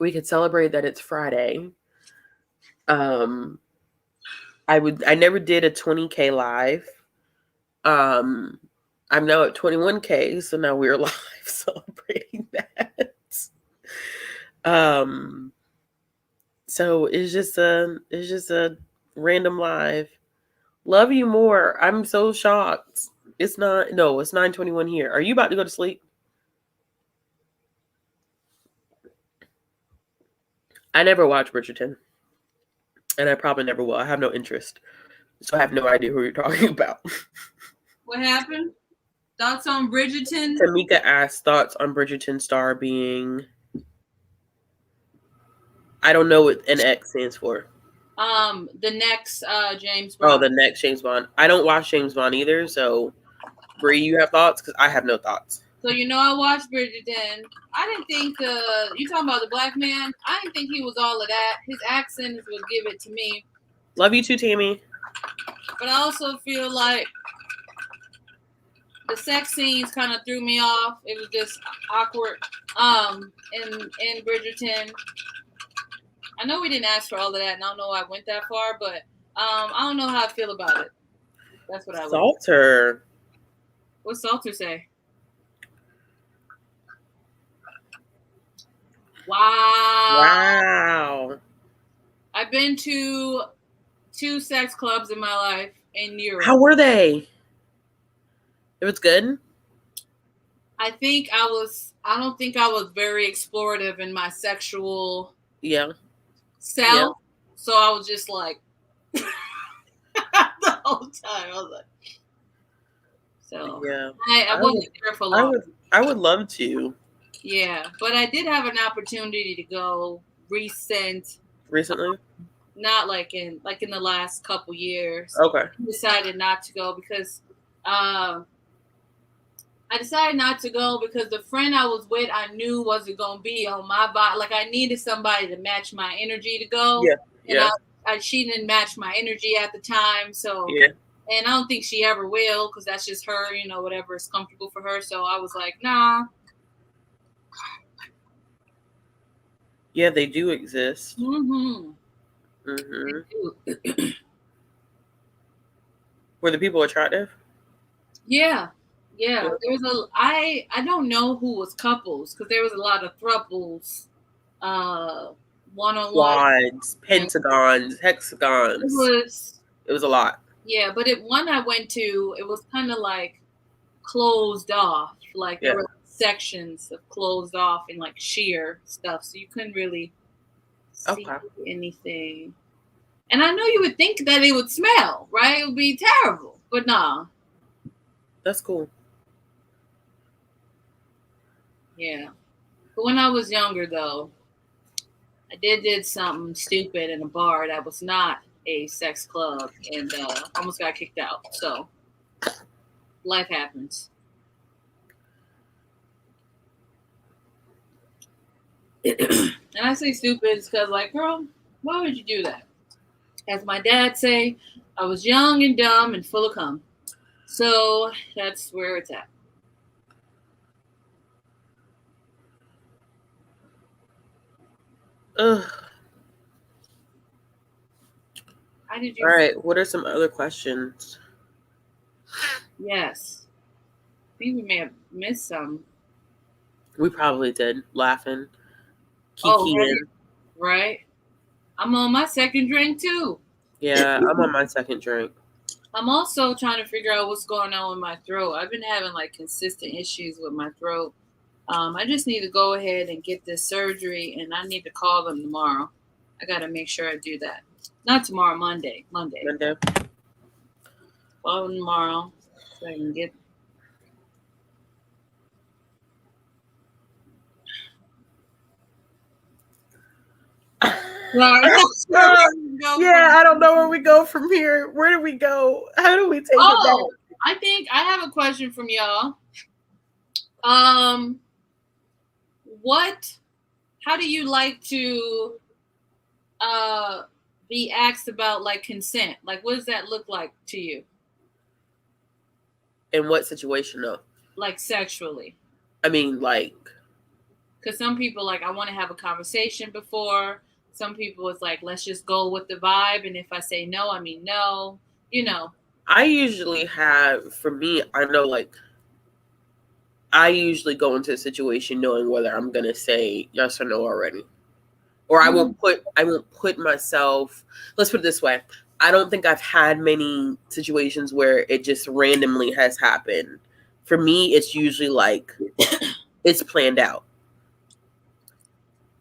[SPEAKER 1] We could celebrate that it's Friday. I never did a 20K live. I'm now at 21K, so now we're live celebrating that. So it's just a random live. Love you more. I'm so shocked. It's not. No, it's 9:21 here. Are you about to go to sleep? I never watched Bridgerton, and I probably never will. I have no interest, so I have no idea who you're talking about.
[SPEAKER 2] What happened? Thoughts on Bridgerton?
[SPEAKER 1] Tamika asked thoughts on Bridgerton star being. I don't know what an X stands for.
[SPEAKER 2] The next James Bond.
[SPEAKER 1] Oh, the next James Bond. I don't watch James Bond either, so Bree, you have thoughts? Because I have no thoughts.
[SPEAKER 2] So I watched Bridgerton. I didn't think you talking about the black man. I didn't think he was all of that. His accent would give it to me.
[SPEAKER 1] Love you too, Tammy.
[SPEAKER 2] But I also feel like the sex scenes kind of threw me off. It was just awkward. In Bridgerton. I know we didn't ask for all of that, and I don't know why I went that far, but I don't know how I feel about it. That's what I would.
[SPEAKER 1] Salter.
[SPEAKER 2] What's Salter say? Wow. I've been to 2 sex clubs in my life in Europe.
[SPEAKER 1] How were they? It was good?
[SPEAKER 2] I don't think I was very explorative in my sexual self. Yeah. So I was just like the whole time. I was like, so
[SPEAKER 1] yeah.
[SPEAKER 2] I wasn't there for long.
[SPEAKER 1] I would love to.
[SPEAKER 2] Yeah, but I did have an opportunity to go recently. Not like in the last couple years.
[SPEAKER 1] Okay.
[SPEAKER 2] I decided not to go because I decided not to go because the friend I was with I knew wasn't gonna be on my body. Like I needed somebody to match my energy to go. Yeah. And she didn't match my energy at the time, so yeah. And I don't think she ever will because that's just her, whatever is comfortable for her. So I was like, nah.
[SPEAKER 1] Yeah, they do exist.
[SPEAKER 2] Mm-hmm.
[SPEAKER 1] Mm-hmm. Were the people attractive?
[SPEAKER 2] Yeah. There was I don't know who was couples because there was a lot of thruples, one-on-one,
[SPEAKER 1] quads, pentagons, hexagons. It was a lot.
[SPEAKER 2] Yeah, but one I went to, it was kind of like closed off. Like there were sections of closed off and like sheer stuff, so you couldn't really see anything. And I know you would think that it would smell, right? It would be terrible, but nah.
[SPEAKER 1] That's cool.
[SPEAKER 2] Yeah. But when I was younger, though, I did something stupid in a bar that was not a sex club and almost got kicked out. So life happens. And I say stupid because, like, girl, why would you do that? As my dad say, I was young and dumb and full of cum. So that's where it's at.
[SPEAKER 1] Ugh.
[SPEAKER 2] How did you?
[SPEAKER 1] All right. What are some other questions?
[SPEAKER 2] Yes. I think we may have missed some.
[SPEAKER 1] We probably did. Laughing.
[SPEAKER 2] Kikiing. Right. I'm on my second drink too.
[SPEAKER 1] Yeah, I'm on my second drink.
[SPEAKER 2] I'm also trying to figure out what's going on with my throat. I've been having like consistent issues with my throat. I just need to go ahead and get this surgery, and I need to call them tomorrow. I got to make sure I do that. Not tomorrow, Monday. Monday. Call them tomorrow so I can get.
[SPEAKER 1] Yeah, I don't know where we go from here. Where do we go? How do we take it back?
[SPEAKER 2] I think I have a question from y'all. How do you like to be asked about like consent? Like, what does that look like to you?
[SPEAKER 1] In what situation though?
[SPEAKER 2] Like sexually.
[SPEAKER 1] I mean, like.
[SPEAKER 2] Because some people like, I want to have a conversation before. Some people it's like, let's just go with the vibe. And if I say no, I mean no. I
[SPEAKER 1] usually have, for me, I know like, I usually go into a situation knowing whether I'm gonna say yes or no already, or I won't put myself. Let's put it this way: I don't think I've had many situations where it just randomly has happened. For me, it's usually like it's planned out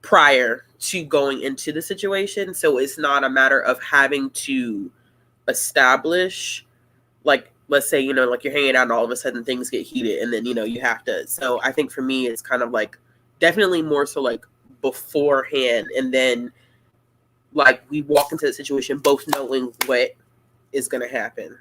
[SPEAKER 1] prior to going into the situation. So it's not a matter of having to establish, like, let's say, like you're hanging out and all of a sudden things get heated and then, you have to. So I think for me, it's kind of like definitely more so like beforehand. And then like we walk into the situation both knowing what is going to happen.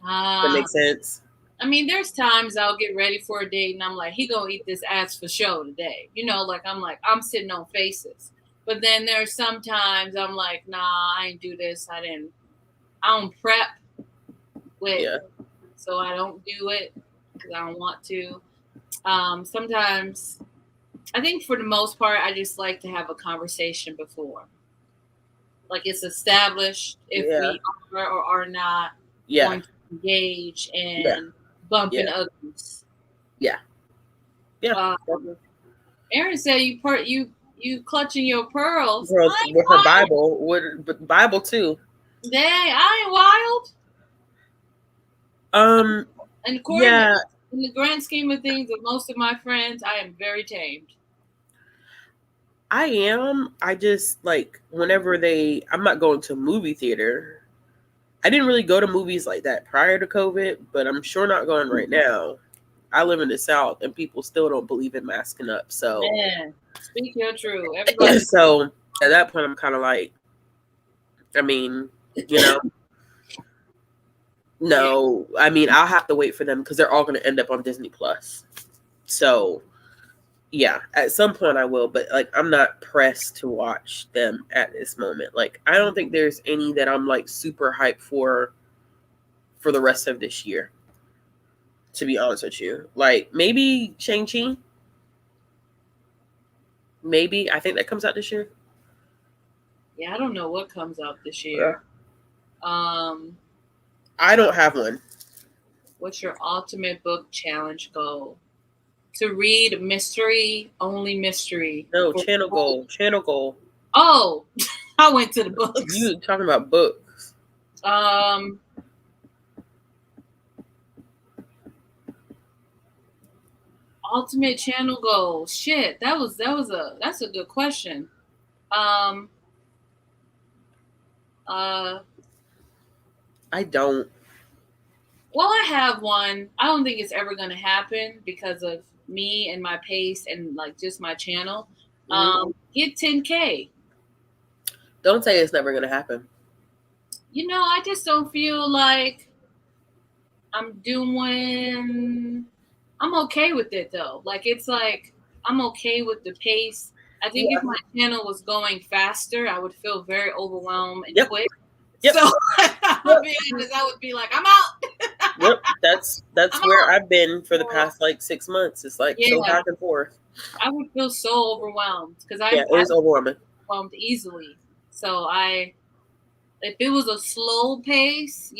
[SPEAKER 1] That makes sense.
[SPEAKER 2] I mean, there's times I'll get ready for a date and I'm like, he gonna eat this ass for show today. Like I'm sitting on faces. But then there's sometimes I'm like, nah, I ain't do this. I don't prep with, so I don't do it because I don't want to. Sometimes, I think for the most part, I just like to have a conversation before. Like it's established if we are or are not going to engage and bumping others.
[SPEAKER 1] Yeah.
[SPEAKER 2] Aaron said you clutching your pearls.
[SPEAKER 1] With her Bible, with Bible too.
[SPEAKER 2] Dang, I ain't wild. And according in the grand scheme of things of most of my friends, I am very tamed.
[SPEAKER 1] I am. I just like whenever I'm not going to a movie theater. I didn't really go to movies like that prior to COVID, but I'm sure not going right now. I live in the South and people still don't believe in masking up. So,
[SPEAKER 2] man, speak your truth. Everybody.
[SPEAKER 1] So at that point, I'm kind of like, I mean, no, I mean, I'll have to wait for them because they're all going to end up on Disney Plus. So, yeah, at some point I will, but like, I'm not pressed to watch them at this moment. Like, I don't think there's any that I'm like super hyped for the rest of this year. To be honest with you, like maybe Shang-Chi. Maybe I think that comes out this year.
[SPEAKER 2] Yeah, I don't know what comes out this year.
[SPEAKER 1] I don't have one.
[SPEAKER 2] What's your ultimate book challenge goal? To read only mystery.
[SPEAKER 1] No, channel goal.
[SPEAKER 2] Oh, I went to the books.
[SPEAKER 1] You talking about books?
[SPEAKER 2] Ultimate channel goal. Shit, that's a good question.
[SPEAKER 1] I don't.
[SPEAKER 2] Well, I have one. I don't think it's ever going to happen because of me and my pace and like just my channel. Get 10K.
[SPEAKER 1] Don't say it's never going to happen.
[SPEAKER 2] I just don't feel like I'm okay with it though. Like it's like I'm okay with the pace. I think if my channel was going faster, I would feel very overwhelmed and quick. Yep. So I'll be honest, I would be like, I'm out.
[SPEAKER 1] Yep, that's where I've been for the past like 6 months. It's like so back and forth.
[SPEAKER 2] I would feel so overwhelmed because
[SPEAKER 1] it is overwhelming.
[SPEAKER 2] Overwhelmed easily. So if it was a slow pace,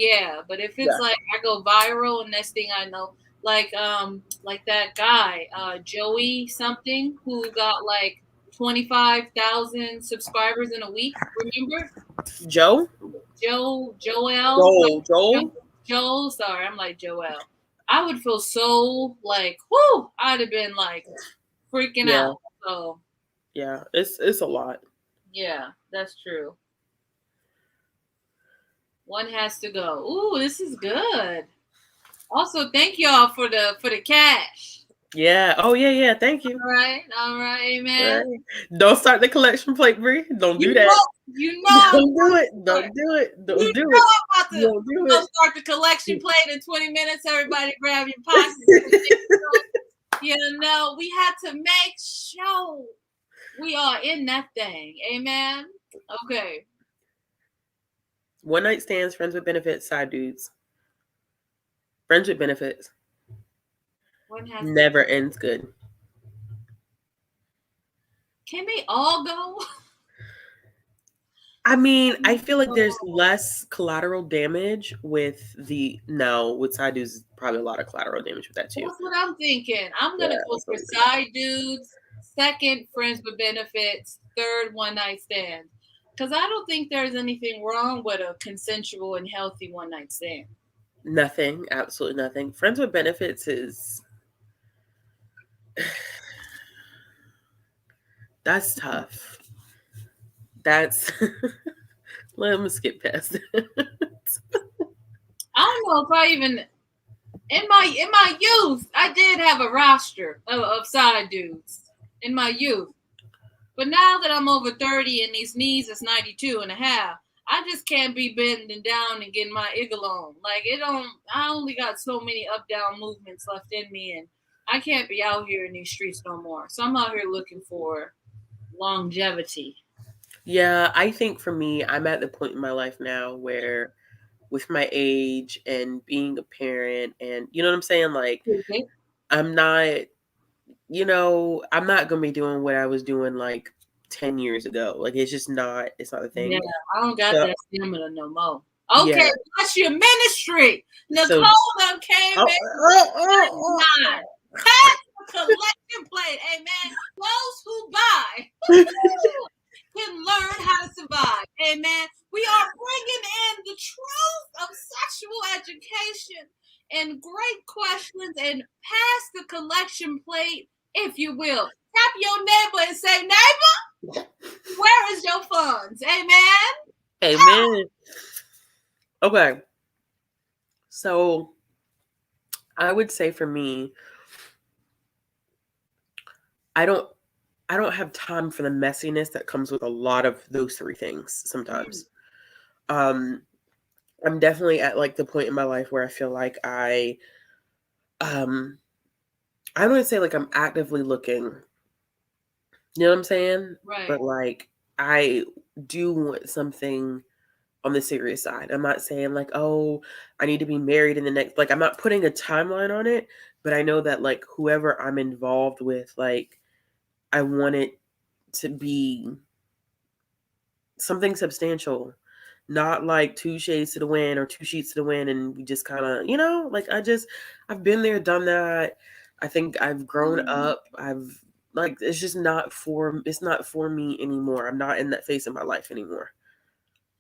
[SPEAKER 2] but if it's like I go viral and next thing I know, like that guy, Joey something, who got like 25,000 subscribers in a week. Remember?
[SPEAKER 1] Joel.
[SPEAKER 2] Sorry, I'm like Joel. I would feel so like, whoo! I'd have been like freaking out. So
[SPEAKER 1] yeah, it's a lot.
[SPEAKER 2] Yeah, that's true. One has to go. Ooh, this is good. Also, thank y'all for the cash.
[SPEAKER 1] Yeah. Oh, yeah. Thank you.
[SPEAKER 2] All right. Amen.
[SPEAKER 1] Right. Don't start the collection plate, Bree. Don't do that. Don't do it. Don't do it. Don't do it.
[SPEAKER 2] Don't start the collection plate in 20 minutes. Everybody grab your pockets. We had to make sure we are in that thing. Amen. Okay.
[SPEAKER 1] One night stands, friends with benefits, side dudes. Friends with benefits. Never ends good.
[SPEAKER 2] Can they all go?
[SPEAKER 1] I mean, I feel like there's less collateral damage with side dudes. Is probably a lot of collateral damage with that too.
[SPEAKER 2] That's what I'm thinking. I'm gonna go for side dudes. Second, friends with benefits. Third, one night stand. Because I don't think there's anything wrong with a consensual and healthy one night stand.
[SPEAKER 1] Nothing, absolutely nothing. Friends with benefits is that's tough. That's let me skip past it.
[SPEAKER 2] I don't know if I even in my youth I did have a roster of side dudes in my youth. But now that I'm over 30 and these knees is 92 and a half, I just can't be bending down and getting my eagle on. Like I only got so many up down movements left in me, and I can't be out here in these streets no more. So I'm out here looking for longevity.
[SPEAKER 1] Yeah, I think for me, I'm at the point in my life now where with my age and being a parent and you know what I'm saying? Like
[SPEAKER 2] Okay.
[SPEAKER 1] I'm not, I'm not gonna be doing what I was doing like 10 years ago. Like it's not the
[SPEAKER 2] Yeah,
[SPEAKER 1] thing.
[SPEAKER 2] I don't got
[SPEAKER 1] So
[SPEAKER 2] that stamina no more.
[SPEAKER 1] yeah.
[SPEAKER 2] Okay, what's your ministry?
[SPEAKER 1] So
[SPEAKER 2] Nicole done came
[SPEAKER 1] oh,
[SPEAKER 2] in. Nine. Pass the collection plate. Amen. Those who buy can learn how to survive. Amen. We are bringing in the truth of sexual education and great questions and pass the collection plate, if you will. Tap your neighbor and say, neighbor, where is your funds? Amen.
[SPEAKER 1] Amen. Okay. So I would say for me, I don't have time for the messiness that comes with a lot of those three things sometimes. I'm definitely at like the point in my life where I feel like um I don't want to say like I'm actively looking. You know what I'm saying?
[SPEAKER 2] Right.
[SPEAKER 1] But like I do want something on the serious side. I'm not saying like, oh, I need to be married in the next like I'm not putting a timeline on it, but I know that like whoever I'm involved with, like I want it to be something substantial, not like two shades to the wind or two sheets to the wind and we just kind of, like I've been there, done that. I think I've grown up. I've like it's not for me anymore. I'm not in that phase of my life anymore.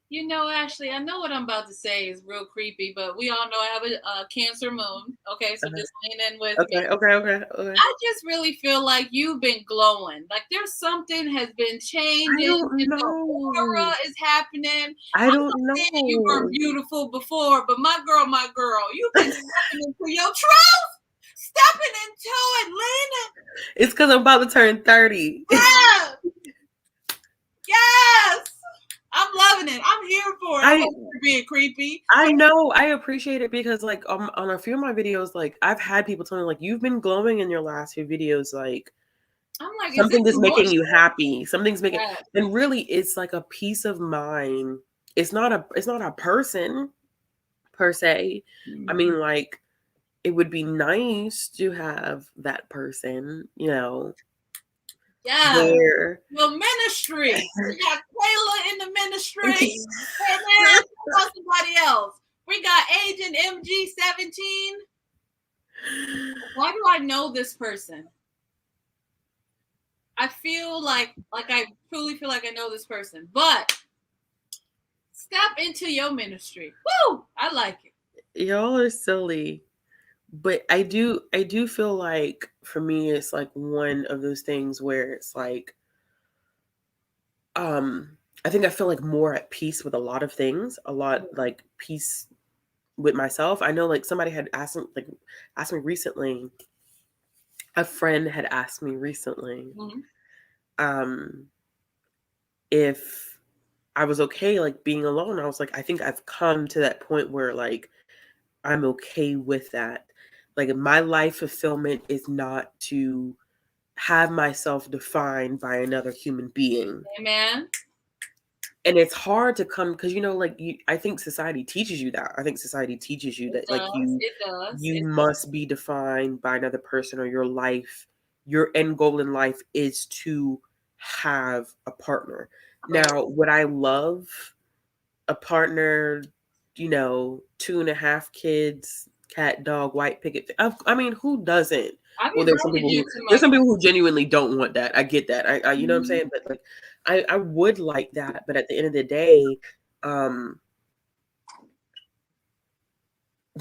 [SPEAKER 2] You know, Ashley, I know what I'm about to say is real creepy, but we all know I have a Cancer moon. Okay, so just lean in with me.
[SPEAKER 1] Okay.
[SPEAKER 2] I just really feel like you've been glowing. Like there's something has been changing.
[SPEAKER 1] I don't
[SPEAKER 2] And the
[SPEAKER 1] know.
[SPEAKER 2] aura is happening.
[SPEAKER 1] I
[SPEAKER 2] I'm
[SPEAKER 1] don't
[SPEAKER 2] not saying that you
[SPEAKER 1] know.
[SPEAKER 2] weren't beautiful before, but my girl, you've been stepping into your truth, stepping into it, leaning.
[SPEAKER 1] It's because I'm about to turn 30.
[SPEAKER 2] Yes. Yes. I'm loving it. I'm here for it. I'm being creepy.
[SPEAKER 1] I know. I appreciate it because, like, on a few of my videos, like, I've had people tell me, like, you've been glowing in your last few videos. Like,
[SPEAKER 2] I'm like,
[SPEAKER 1] something is making you happy. Something's making,
[SPEAKER 2] yeah.
[SPEAKER 1] and really, it's like a peace of mind. It's not a person per se. I mean, like, it would be nice to have that person,
[SPEAKER 2] Yeah.
[SPEAKER 1] Where
[SPEAKER 2] your ministry. We got Kayla in the ministry. Hey man, about somebody else. We got Agent MG17. Why do I know this person? I feel like I truly feel like I know this person. But step into your ministry. Woo! I like it.
[SPEAKER 1] Y'all are silly. But I do feel like for me it's like one of those things where it's like I think I feel like more at peace with a lot of things, a lot like peace with myself. I know like somebody had asked me recently, a friend had asked me recently, if I was okay like being alone. I was like, I think I've come to that point where like I'm okay with that. Like my life fulfillment is not to have myself defined by another human being.
[SPEAKER 2] Amen.
[SPEAKER 1] And it's hard to come because I think society teaches you that. I think society teaches you that like you must be defined by another person, or your life, your end goal in life is to have a partner. Now, would I love a partner, 2.5 kids, cat, dog, white picket? I mean, who doesn't? Well, there's some people who genuinely don't want that. I get that. I you know what I'm saying? But like, I would like that. But at the end of the day,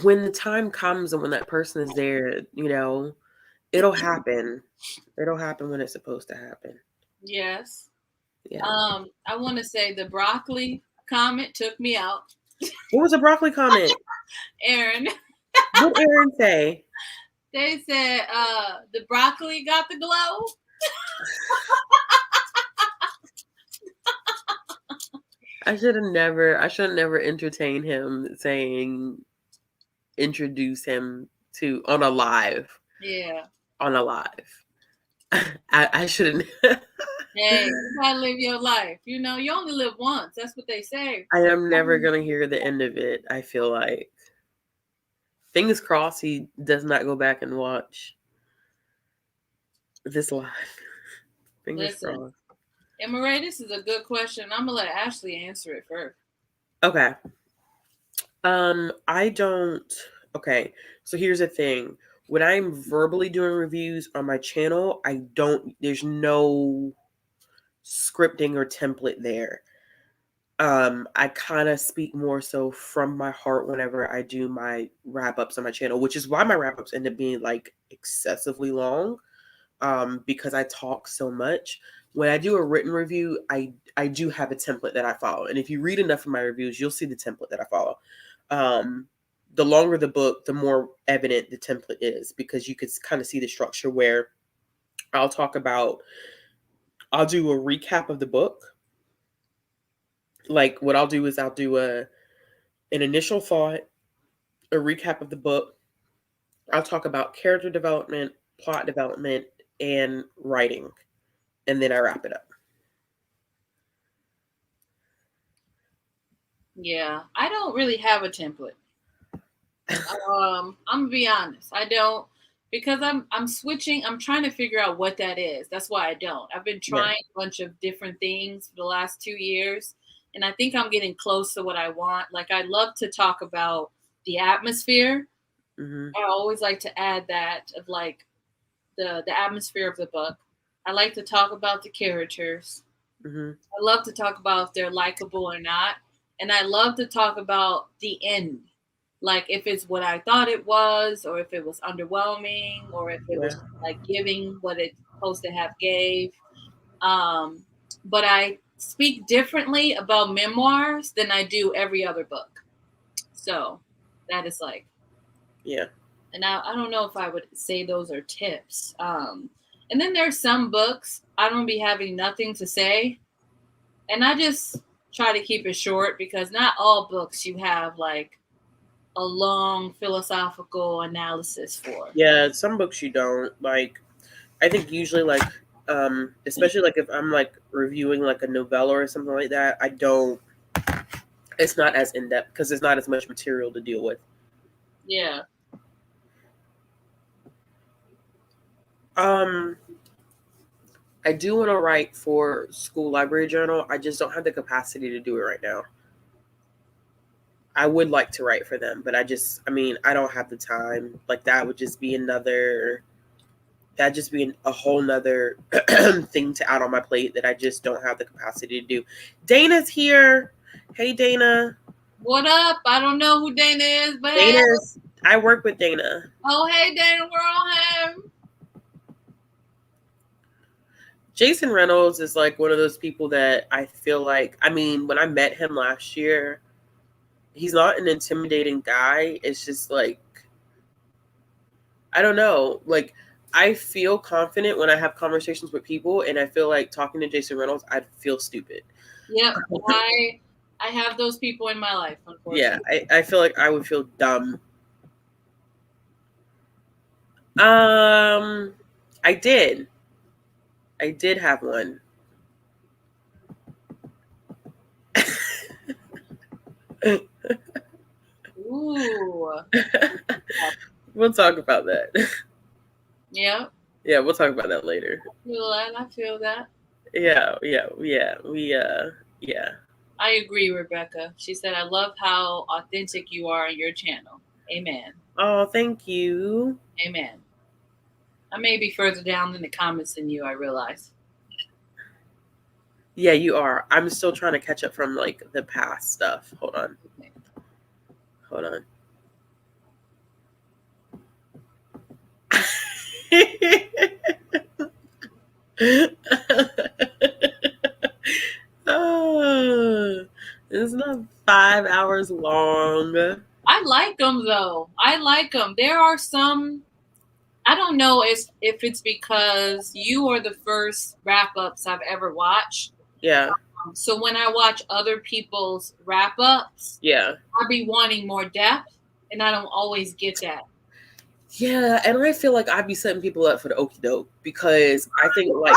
[SPEAKER 1] when the time comes and when that person is there, you know, it'll happen. It'll happen when it's supposed to happen.
[SPEAKER 2] Yes.
[SPEAKER 1] Yeah.
[SPEAKER 2] I want to say the broccoli comment took me out.
[SPEAKER 1] What was the broccoli comment?
[SPEAKER 2] Aaron.
[SPEAKER 1] What did Aaron say?
[SPEAKER 2] They said the broccoli got the glow.
[SPEAKER 1] I should have never entertained him saying introduce him to on a live.
[SPEAKER 2] Yeah.
[SPEAKER 1] On a live. I shouldn't.
[SPEAKER 2] Hey, you gotta live your life. You know, you only live once. That's what they say.
[SPEAKER 1] I am never gonna hear the end of it, I feel like. Fingers crossed he does not go back and watch this live. Fingers crossed.
[SPEAKER 2] And Murray, this is a good question. I'm gonna let Ashley answer it first.
[SPEAKER 1] Okay. I don't. Okay, so here's the thing. When I'm verbally doing reviews on my channel, there's no scripting or template there. I kind of speak more so from my heart whenever I do my wrap-ups on my channel, which is why my wrap-ups end up being like excessively long, because I talk so much. When I do a written review, I do have a template that I follow. And if you read enough of my reviews, you'll see the template that I follow. The longer the book, the more evident the template is, because you could kind of see the structure where I'll do a recap of the book. Like what I'll do is I'll do an initial thought, a recap of the book. I'll talk about character development, plot development, and writing. And then I wrap it up.
[SPEAKER 2] Yeah, I don't really have a template. I'm gonna be honest. I don't, because I'm switching. I'm trying to figure out what that is. That's why I don't. I've been trying a bunch of different things for the last 2 years, and I think I'm getting close to what I want. Like, I love to talk about the atmosphere.
[SPEAKER 1] Mm-hmm.
[SPEAKER 2] I always like to add that of like the atmosphere of the book. I like to talk about the characters.
[SPEAKER 1] Mm-hmm.
[SPEAKER 2] I love to talk about if they're likable or not. And I love to talk about the end. Like if it's what I thought it was, or if it was underwhelming, or if it was like giving what it's supposed to have gave. But I speak differently about memoirs than I do every other book. So that is like,
[SPEAKER 1] yeah.
[SPEAKER 2] And I don't know if I would say those are tips. And then there's some books I don't be having nothing to say. And I just try to keep it short, because not all books you have like a long philosophical analysis for.
[SPEAKER 1] Yeah, some books you don't. Like, I think usually like, especially like if I'm like reviewing like a novella or something like that, it's not as in-depth because there's not as much material to deal with.
[SPEAKER 2] Yeah.
[SPEAKER 1] I do want to write for school library journal. I just don't have the capacity to do it right now. I would like to write for them, but I don't have the time. Like that would just be a whole nother thing to add on my plate that I just don't have the capacity to do. Dana's here. Hey, Dana.
[SPEAKER 2] What up? I don't know who Dana is, but
[SPEAKER 1] I work with Dana.
[SPEAKER 2] Oh, hey, Dana, we're on him.
[SPEAKER 1] Jason Reynolds is like one of those people that I feel like, when I met him last year, he's not an intimidating guy. It's just like, I don't know. Like, I feel confident when I have conversations with people, and I feel like talking to Jason Reynolds, I'd feel stupid.
[SPEAKER 2] Yep. I have those people in my life, unfortunately.
[SPEAKER 1] Yeah, I feel like I would feel dumb. I did have one.
[SPEAKER 2] Ooh.
[SPEAKER 1] We'll talk about that.
[SPEAKER 2] Yeah.
[SPEAKER 1] Yeah, we'll talk about that later.
[SPEAKER 2] I feel that.
[SPEAKER 1] Yeah.
[SPEAKER 2] I agree, Rebecca. She said, I love how authentic you are on your channel. Amen.
[SPEAKER 1] Oh, thank you.
[SPEAKER 2] Amen. I may be further down in the comments than you, I realize.
[SPEAKER 1] Yeah, you are. I'm still trying to catch up from like the past stuff. Hold on.
[SPEAKER 2] Okay.
[SPEAKER 1] Hold on. Oh, it's not 5 hours long.
[SPEAKER 2] I like them though. I like them. There are some. I don't know if it's because you are the first wrap ups I've ever watched.
[SPEAKER 1] Yeah.
[SPEAKER 2] So when I watch other people's wrap ups,
[SPEAKER 1] Yeah.
[SPEAKER 2] I'll be wanting more depth, and I don't always get that.
[SPEAKER 1] Yeah, and I feel like I'd be setting people up for the okie doke because I think like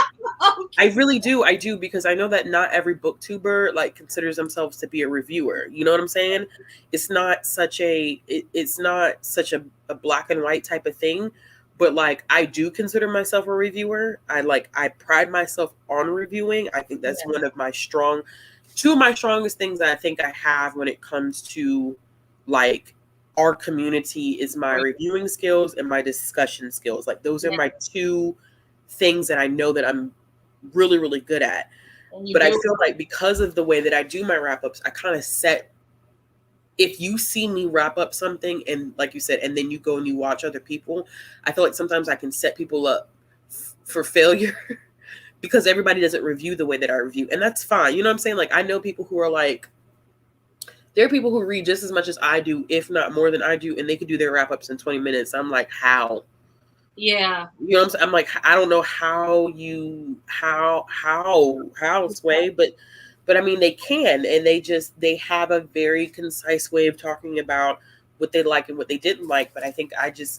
[SPEAKER 1] I really do. I do because I know that not every booktuber like considers themselves to be a reviewer. You know what I'm saying? It's not such it's not such a black and white type of thing. But like I do consider myself a reviewer. I pride myself on reviewing. I think that's one of my two of my strongest things that I think I have when it comes to like our community is my reviewing skills and my discussion skills. Like those are my two things that I know that I'm really, really good at. But I feel like because of the way that I do my wrap ups, I kind of set, if you see me wrap up something and like you said, and then you go and you watch other people, I feel like sometimes I can set people up for failure because everybody doesn't review the way that I review. And that's fine. You know what I'm saying? Like I know people who are like, there are people who read just as much as I do, if not more than I do, and they could do their wrap ups in 20 minutes. I'm like, how?
[SPEAKER 2] Yeah.
[SPEAKER 1] You know what I'm saying? I'm like, I don't know how Sway, but I mean they can, and they have a very concise way of talking about what they like and what they didn't like. But I think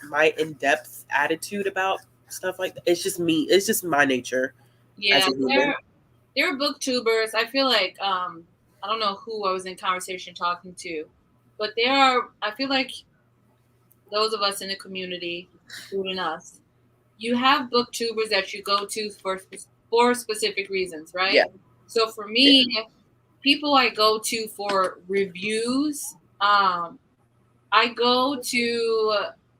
[SPEAKER 1] my in-depth attitude about stuff like that, it's just me. It's just my nature.
[SPEAKER 2] Yeah, they're booktubers. I feel like I don't know who I was in conversation talking to, but I feel like those of us in the community, including us, you have booktubers that you go to for specific reasons, right?
[SPEAKER 1] Yeah.
[SPEAKER 2] So for me, people I go to for reviews, I go to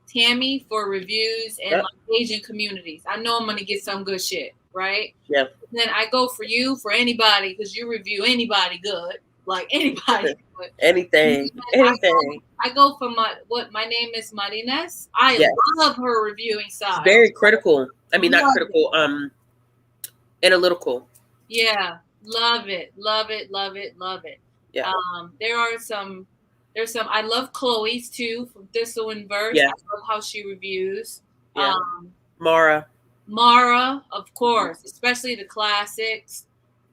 [SPEAKER 2] Tammy for reviews and like Asian communities. I know I'm gonna get some good shit, right?
[SPEAKER 1] Yeah.
[SPEAKER 2] Then I go for you for anybody because you review anybody good, like anybody. Good.
[SPEAKER 1] Anything.
[SPEAKER 2] I go for my name is Marines. I love her reviewing style.
[SPEAKER 1] Very critical. I mean, not critical. Analytical.
[SPEAKER 2] Yeah, love it. Yeah. There's some. I love Chloe's too from Thistle and Verse.
[SPEAKER 1] Yeah.
[SPEAKER 2] I love how she reviews.
[SPEAKER 1] Yeah. Mara,
[SPEAKER 2] of course, especially the classics.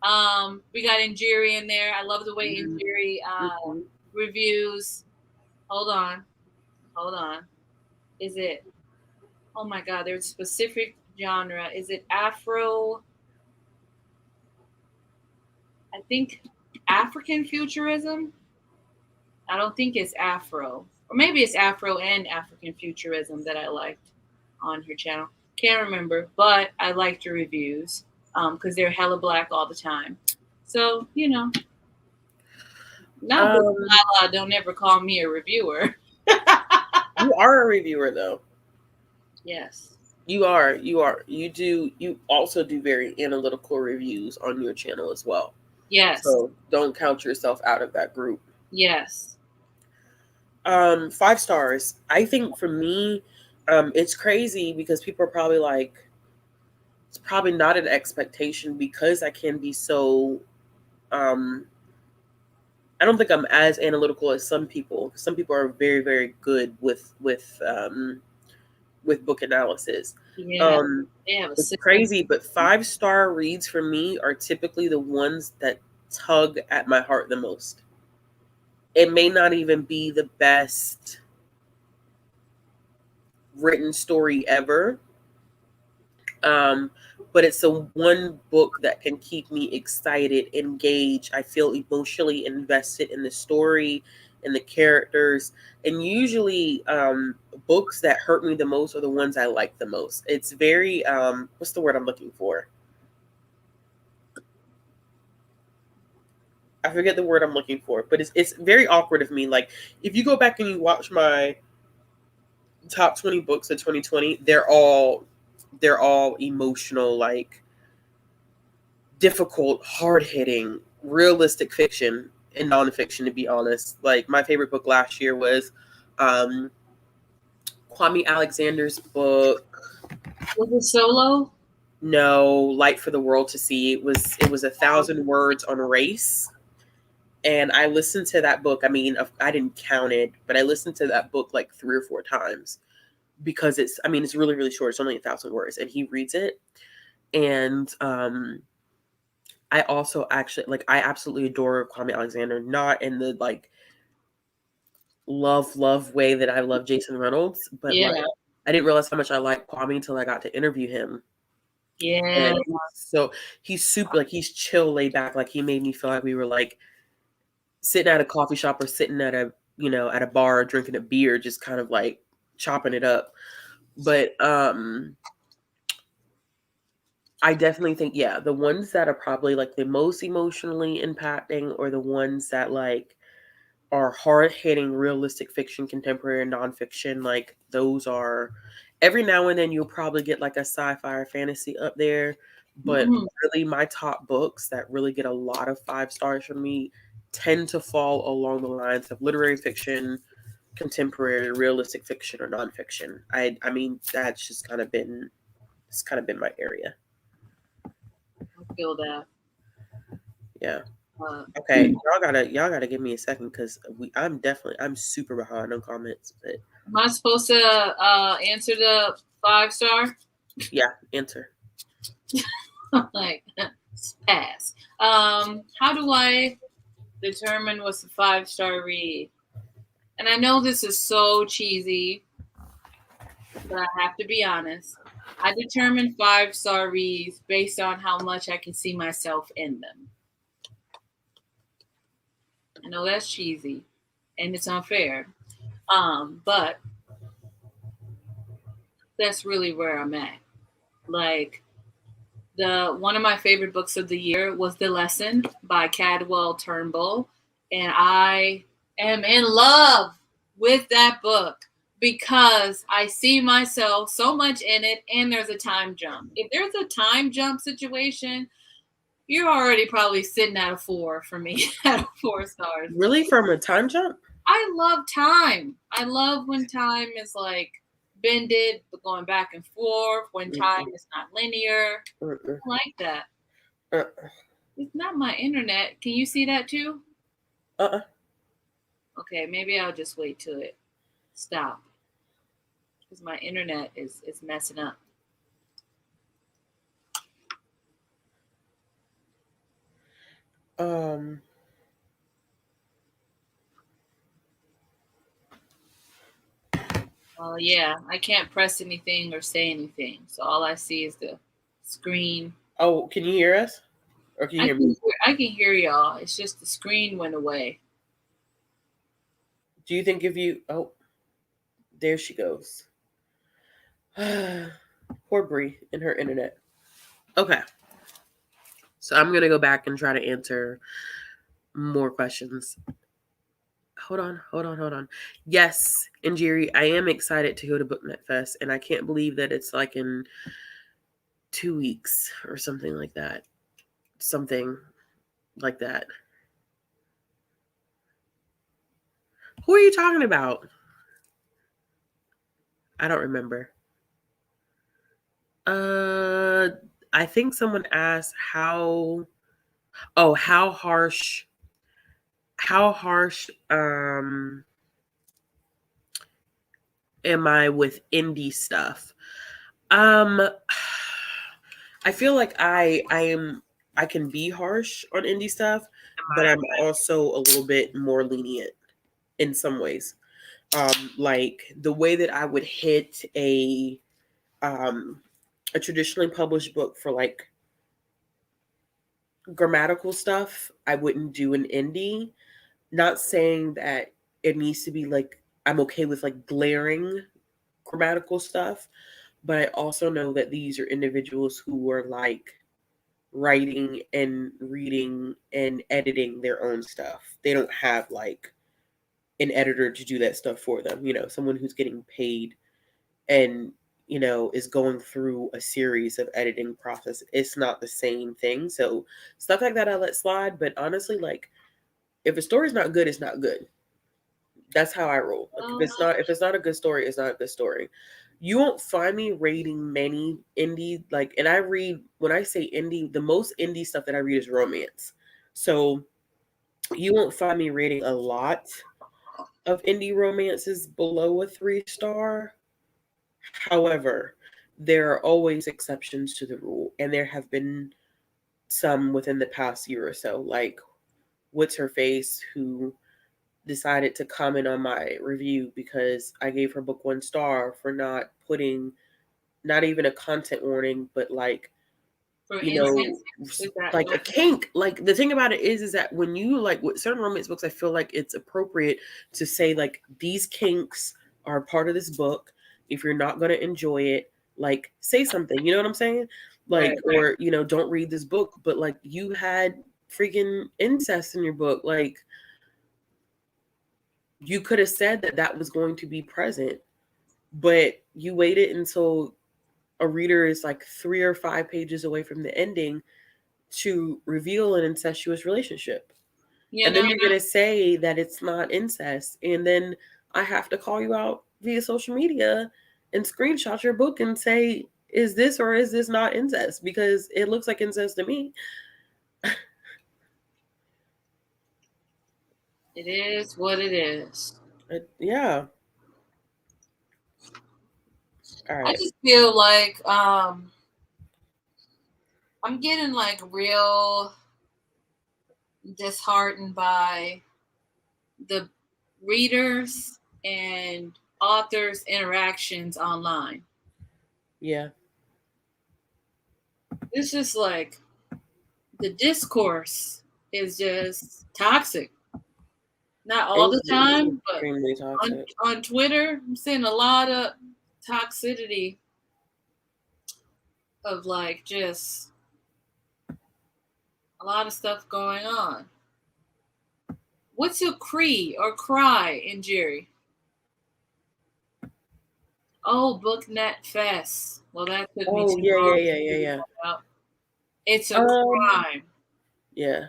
[SPEAKER 2] We got Injiri in there. I love the way Injiri reviews. Hold on. Is it? Oh my God! There's a specific genre. Is it Afro? I think African futurism. I don't think it's Afro, or maybe it's Afro and African futurism that I liked on her channel. Can't remember, but I liked her reviews because they're hella black all the time. So don't ever call me a reviewer.
[SPEAKER 1] You are a reviewer, though.
[SPEAKER 2] Yes.
[SPEAKER 1] You are. You also do very analytical reviews on your channel as well.
[SPEAKER 2] Yes.
[SPEAKER 1] So don't count yourself out of that group.
[SPEAKER 2] Yes.
[SPEAKER 1] 5 stars. I think for me, it's crazy because people are probably like, it's probably not an expectation because I can be so, I don't think I'm as analytical as some people. Some people are very, very good with book analysis.
[SPEAKER 2] Yeah.
[SPEAKER 1] It's crazy, but 5-star reads for me are typically the ones that tug at my heart the most. It may not even be the best written story ever, but it's the one book that can keep me excited, engaged. I feel emotionally invested in the story and the characters. And usually books that hurt me the most are the ones I like the most. It's very, what's the word I'm looking for? I forget the word I'm looking for, but it's very awkward of me. Like, if you go back and you watch my top 20 books of 2020, they're all they're all emotional, like difficult, hard-hitting, realistic fiction and nonfiction, to be honest. Like my favorite book last year was Kwame Alexander's book.
[SPEAKER 2] Was it solo?
[SPEAKER 1] No, Light for the World to See. It was 1,000 words on race. And I listened to that book. I mean, I didn't count it, but I listened to that book like 3 or 4 times because it's really, really short. It's only 1,000 words, and he reads it. And I also actually I absolutely adore Kwame Alexander, not in the like love way that I love Jason Reynolds, but
[SPEAKER 2] Yeah.
[SPEAKER 1] like I didn't realize how much I liked Kwame until I got to interview him.
[SPEAKER 2] Yeah.
[SPEAKER 1] And so he's super, like he's chill, laid back. Like he made me feel like we were like sitting at a coffee shop or sitting at a at a bar drinking a beer, just kind of like chopping it up. But I definitely think, yeah, the ones that are probably like the most emotionally impacting, or the ones that like are hard-hitting realistic fiction, contemporary and nonfiction, like those are, every now and then you'll probably get like a sci-fi or fantasy up there, but really my top books that really get a lot of 5 stars from me tend to fall along the lines of literary fiction, contemporary, realistic fiction, or nonfiction. I mean that's just kind of been my area.
[SPEAKER 2] I feel that.
[SPEAKER 1] Yeah. Okay, y'all gotta give me a second because I'm super behind on comments. But
[SPEAKER 2] am I supposed to answer the 5-star?
[SPEAKER 1] Yeah, answer.
[SPEAKER 2] Like pass. How do I determine what's a 5-star read? And I know this is so cheesy, but I have to be honest. I determine 5-star reads based on how much I can see myself in them. I know that's cheesy and it's unfair. But that's really where I'm at. Like one of my favorite books of the year was The Lesson by Cadwell Turnbull, and I am in love with that book because I see myself so much in it, and there's a time jump. If there's a time jump situation, you're already probably sitting at a 4 for me, at 4 stars.
[SPEAKER 1] Really, from a time jump?
[SPEAKER 2] I love time. I love when time is like bended, but going back and forth, when time is not linear. I like that. It's not my internet. Can you see that too? Okay, maybe I'll just wait till it stop. Because my internet is messing up. Well, yeah, I can't press anything or say anything, so all I see is the screen.
[SPEAKER 1] Oh, can you hear us? Or can you hear me?
[SPEAKER 2] I can hear y'all. It's just the screen went away.
[SPEAKER 1] Do you think if you... Oh, there she goes. Poor Bree and her internet. Okay. So I'm going to go back and try to answer more questions. Hold on. Yes, and Jerry, I am excited to go to BookNet Fest, and I can't believe that it's like in 2 weeks or something like that. Something like that. Who are you talking about? I don't remember. I think someone asked how harsh am I with indie stuff? I feel like I can be harsh on indie stuff, but I'm also a little bit more lenient in some ways. Like the way that I would hit a traditionally published book for like grammatical stuff, I wouldn't do an indie. Not saying that it needs to be like, I'm okay with like glaring grammatical stuff, but I also know that these are individuals who are like writing and reading and editing their own stuff. They don't have like an editor to do that stuff for them, someone who's getting paid and is going through a series of editing process. It's not the same thing. So stuff like that I let slide. But honestly, like if a story's not good, it's not good. That's how I roll. Like if it's not a good story, it's not a good story. You won't find me rating many indie and I read, when I say indie, the most indie stuff that I read is romance. So you won't find me rating a lot of indie romances below a 3-star. However, there are always exceptions to the rule, and there have been some within the past year or so. Like what's her face, who decided to comment on my review because I gave her book 1 star for not putting not even a content warning, but like like a kink. Like the thing about it is that when you like with certain romance books, I feel like it's appropriate to say like these kinks are part of this book. If you're not going to enjoy it, like say something, you know what I'm saying? Like, or, don't read this book, but like you had freaking incest in your book. Like you could have said that that was going to be present, but you waited until a reader is like 3 or 5 pages away from the ending to reveal an incestuous relationship. And then you're going to say that it's not incest. And then I have to call you out via social media and screenshot your book and say, is this or is this not incest? Because it looks like incest to me.
[SPEAKER 2] It is what it is.
[SPEAKER 1] Yeah. All right.
[SPEAKER 2] I just feel like I'm getting like real disheartened by the readers and authors' interactions online.
[SPEAKER 1] Yeah.
[SPEAKER 2] It's just like the discourse is just toxic. Not all the time, but on Twitter, I'm seeing a lot of toxicity of like just a lot of stuff going on. What's your cree or cry in Jerry? Oh, BookNet Fest. Well, that took me too long.
[SPEAKER 1] Yeah.
[SPEAKER 2] It's a crime.
[SPEAKER 1] Yeah.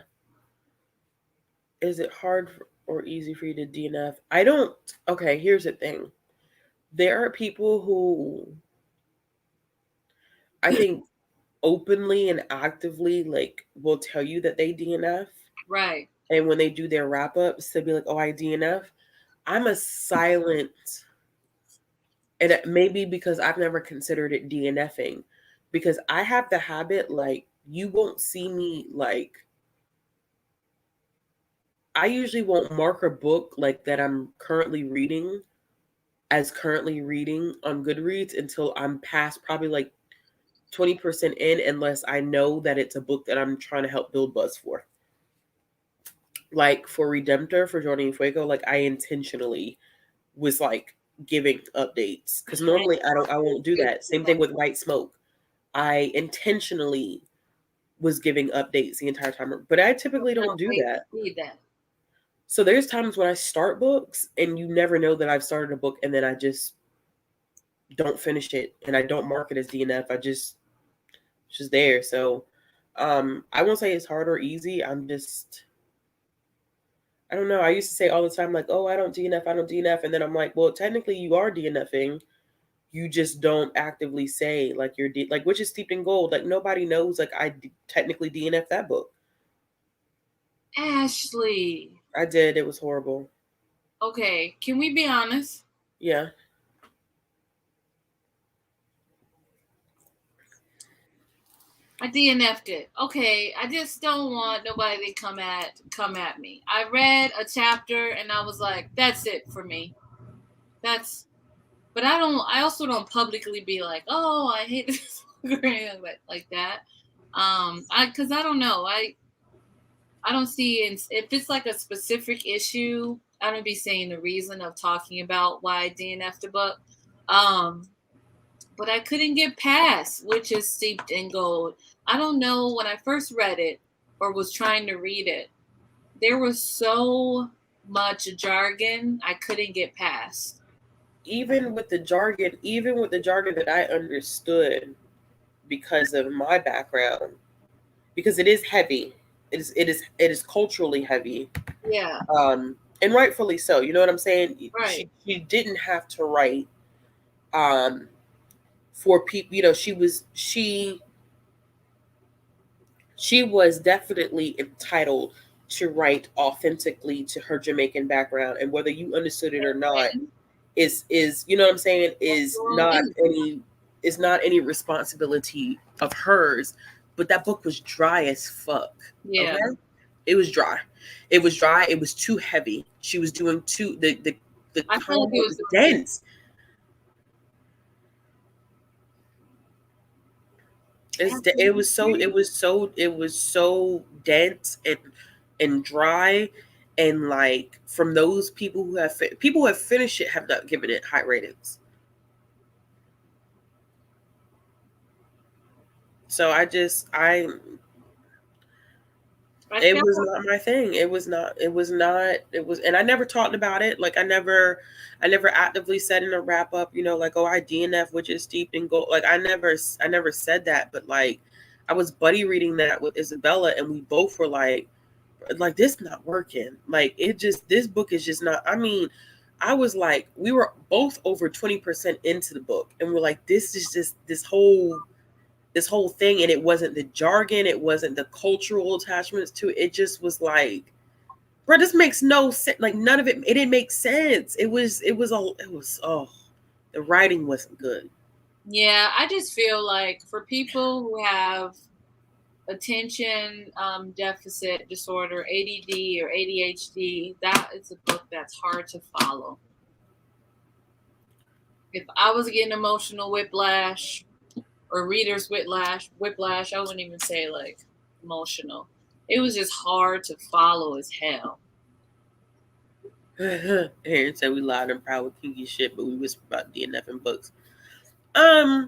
[SPEAKER 1] Is it hard or easy for you to DNF? I don't. Okay, here's the thing. There are people who I think openly and actively like will tell you that they DNF.
[SPEAKER 2] Right.
[SPEAKER 1] And when they do their wrap ups, they'll be like, oh, I DNF. I'm a silent, and it may be because I've never considered it DNFing, because I have the habit, like, you won't see me, like, I usually won't mark a book like that I'm currently reading as currently reading on Goodreads until I'm past probably like 20% in, unless I know that it's a book that I'm trying to help build buzz for. Like for Redemptor, for Jordan Fuego, like I intentionally was like giving updates because normally I won't do that. Same thing with White Smoke. I intentionally was giving updates the entire time, but I typically don't do that. So there's times when I start books and you never know that I've started a book and then I just don't finish it and I don't mark it as DNF. It's just there. So I won't say it's hard or easy. I don't know. I used to say all the time, like, oh, I don't DNF. And then I'm like, well, technically you are DNFing. You just don't actively say like you're like, which is Steeped in Gold. Like nobody knows, like I technically DNF that book.
[SPEAKER 2] Ashley.
[SPEAKER 1] I did. It was horrible.
[SPEAKER 2] Okay. Can we be honest?
[SPEAKER 1] Yeah.
[SPEAKER 2] I DNF'd it. Okay, I just don't want nobody to come at me. I read a chapter and I was like, that's it for me. But I also don't publicly be like, oh, I hate this or anything like that. Cause I don't know. I don't see if it's like a specific issue, I don't be saying the reason of talking about why I DNF'd the book. But I couldn't get past, which is Steeped in Gold. I don't know, when I first read it or was trying to read it, there was so much jargon I couldn't get past.
[SPEAKER 1] even with the jargon that I understood because of my background, because it is heavy. It is culturally heavy.
[SPEAKER 2] Yeah.
[SPEAKER 1] And rightfully so. You know what I'm saying?
[SPEAKER 2] Right.
[SPEAKER 1] She didn't have to write for people. She was definitely entitled to write authentically to her Jamaican background, and whether you understood it or not is you know what I'm saying, is not any responsibility of hers. But that book was dry as fuck.
[SPEAKER 2] Yeah.
[SPEAKER 1] Okay, it was dry. It was dry. It was too heavy. She was doing too the
[SPEAKER 2] I feel like
[SPEAKER 1] combo
[SPEAKER 2] it
[SPEAKER 1] was
[SPEAKER 2] was
[SPEAKER 1] dense. It was so dense and dry, and like from those people who have finished it have not given it high ratings. So it was not my thing. It was not. And I never talked about it. Like I never actively said in a wrap up, like, oh, I DNF, which is steeped in gold. Like I never said that. But like, I was buddy reading that with Isabella, and we both were like, this not working. Like this book is just not. I mean, I was like, we were both over 20% into the book, and we're like, this is just this whole thing, and it wasn't the jargon, it wasn't the cultural attachments to it. It just was like, bro, this makes no sense. Like none of it didn't make sense. It was the writing wasn't good.
[SPEAKER 2] Yeah, I just feel like for people who have attention deficit disorder, ADD or ADHD, that is a book that's hard to follow. If I was getting emotional whiplash or reader's whiplash, I wouldn't even say like emotional. It was just hard to follow as hell.
[SPEAKER 1] Aaron said we loud and proud with kinky shit, but we whisper about DNF in books.
[SPEAKER 2] I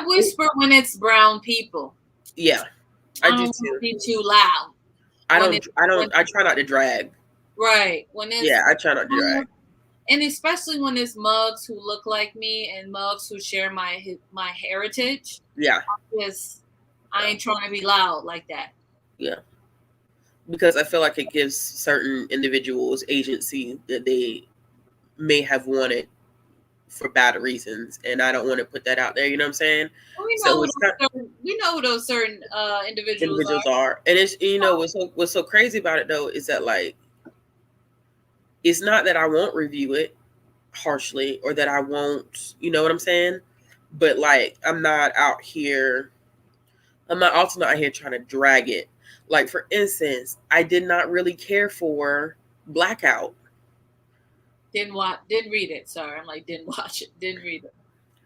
[SPEAKER 2] whisper when it's brown people.
[SPEAKER 1] Yeah, I do too.
[SPEAKER 2] Be too loud.
[SPEAKER 1] I try not to drag.
[SPEAKER 2] Right. When it's
[SPEAKER 1] I try not to drag.
[SPEAKER 2] And especially when it's mugs who look like me and mugs who share my heritage.
[SPEAKER 1] Yeah.
[SPEAKER 2] Yes, I ain't trying to be loud like that.
[SPEAKER 1] Yeah. Because I feel like it gives certain individuals agency that they may have wanted for bad reasons, and I don't want to put that out there. You know what I'm saying?
[SPEAKER 2] We know who those certain individuals
[SPEAKER 1] are. And it's what's so crazy about it though is that like it's not that I won't review it harshly or that I won't, you know what I'm saying? But like I'm not also not out here trying to drag it. Like for instance, I did not really care for Blackout.
[SPEAKER 2] Didn't read it. Sorry, I'm like didn't watch it. Didn't read it.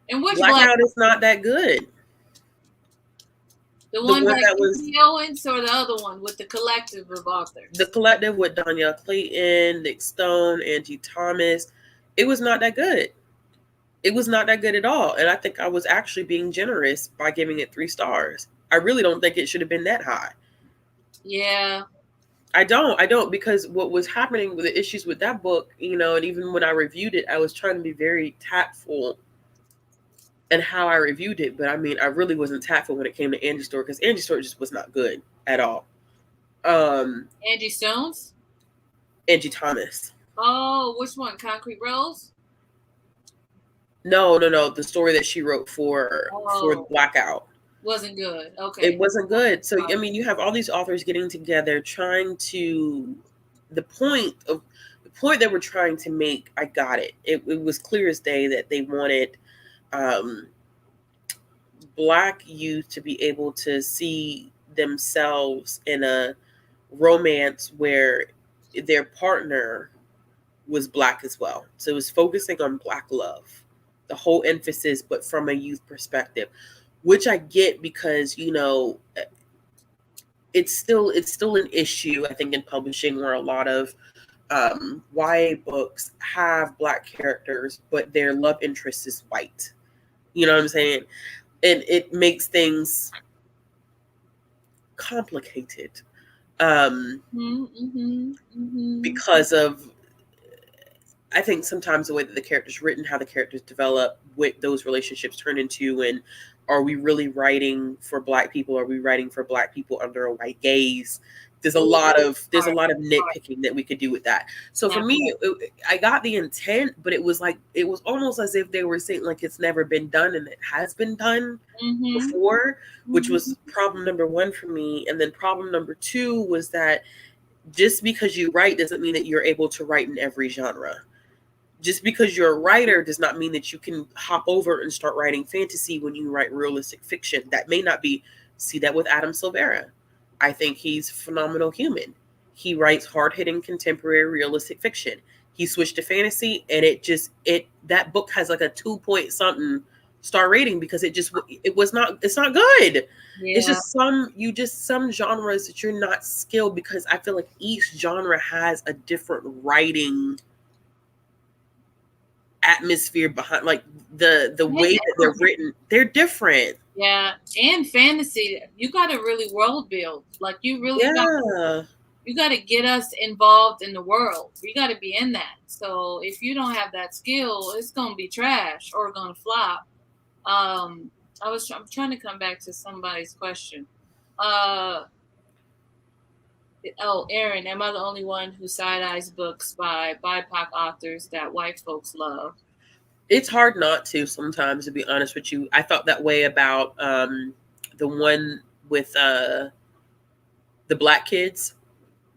[SPEAKER 1] And which Blackout is not that good.
[SPEAKER 2] The one that was Owens or the other one with the collective of authors?
[SPEAKER 1] The collective with Danielle Clayton, Nick Stone, Angie Thomas. It was not that good. It was not that good at all. And I think I was actually being generous by giving it 3 stars. I really don't think it should have been that high.
[SPEAKER 2] Yeah.
[SPEAKER 1] I don't, because what was happening with the issues with that book, and even when I reviewed it, I was trying to be very tactful in how I reviewed it. But I mean, I really wasn't tactful when it came to Angie's Story, because Angie's Story just was not good at all.
[SPEAKER 2] Angie Stones?
[SPEAKER 1] Angie Thomas.
[SPEAKER 2] Oh, which one? Concrete Rose?
[SPEAKER 1] No. The story that she wrote for Blackout.
[SPEAKER 2] Wasn't good. Okay.
[SPEAKER 1] It wasn't good. So I mean, you have all these authors getting together trying to the point they were trying to make. I got it. It was clear as day that they wanted Black youth to be able to see themselves in a romance where their partner was Black as well. So it was focusing on Black love, the whole emphasis, but from a youth perspective, which I get because, it's still an issue, I think, in publishing where a lot of YA books have Black characters, but their love interest is white. You know what I'm saying? And it makes things complicated because of I think sometimes the way that the character's written, how the characters develop, what those relationships turn into, and are we really writing for Black people? Are we writing for Black people under a white gaze? There's a lot of nitpicking that we could do with that. So for me, I got the intent, but it was almost as if they were saying like it's never been done and it has been done before, which was problem number one for me. And then problem number two was that just because you write doesn't mean that you're able to write in every genre. Just because you're a writer does not mean that you can hop over and start writing fantasy when you write realistic fiction. That may not be. See that with Adam Silvera. I think he's a phenomenal human. He writes hard-hitting contemporary realistic fiction. He switched to fantasy, and that book has like a 2 something star rating because it's not good. Yeah. It's just some genres that you're not skilled, because I feel like each genre has a different writing atmosphere behind, like the way that they're written, they're different.
[SPEAKER 2] Yeah, and fantasy, you got to really world build. Like you really got to get us involved in the world. You got to be in that. So if you don't have that skill, it's gonna be trash or gonna flop. I'm trying to come back to somebody's question. Aaron, am I the only one who side-eyes books by BIPOC authors that white folks love?
[SPEAKER 1] It's hard not to sometimes, to be honest with you. I thought that way about the one with the Black kids.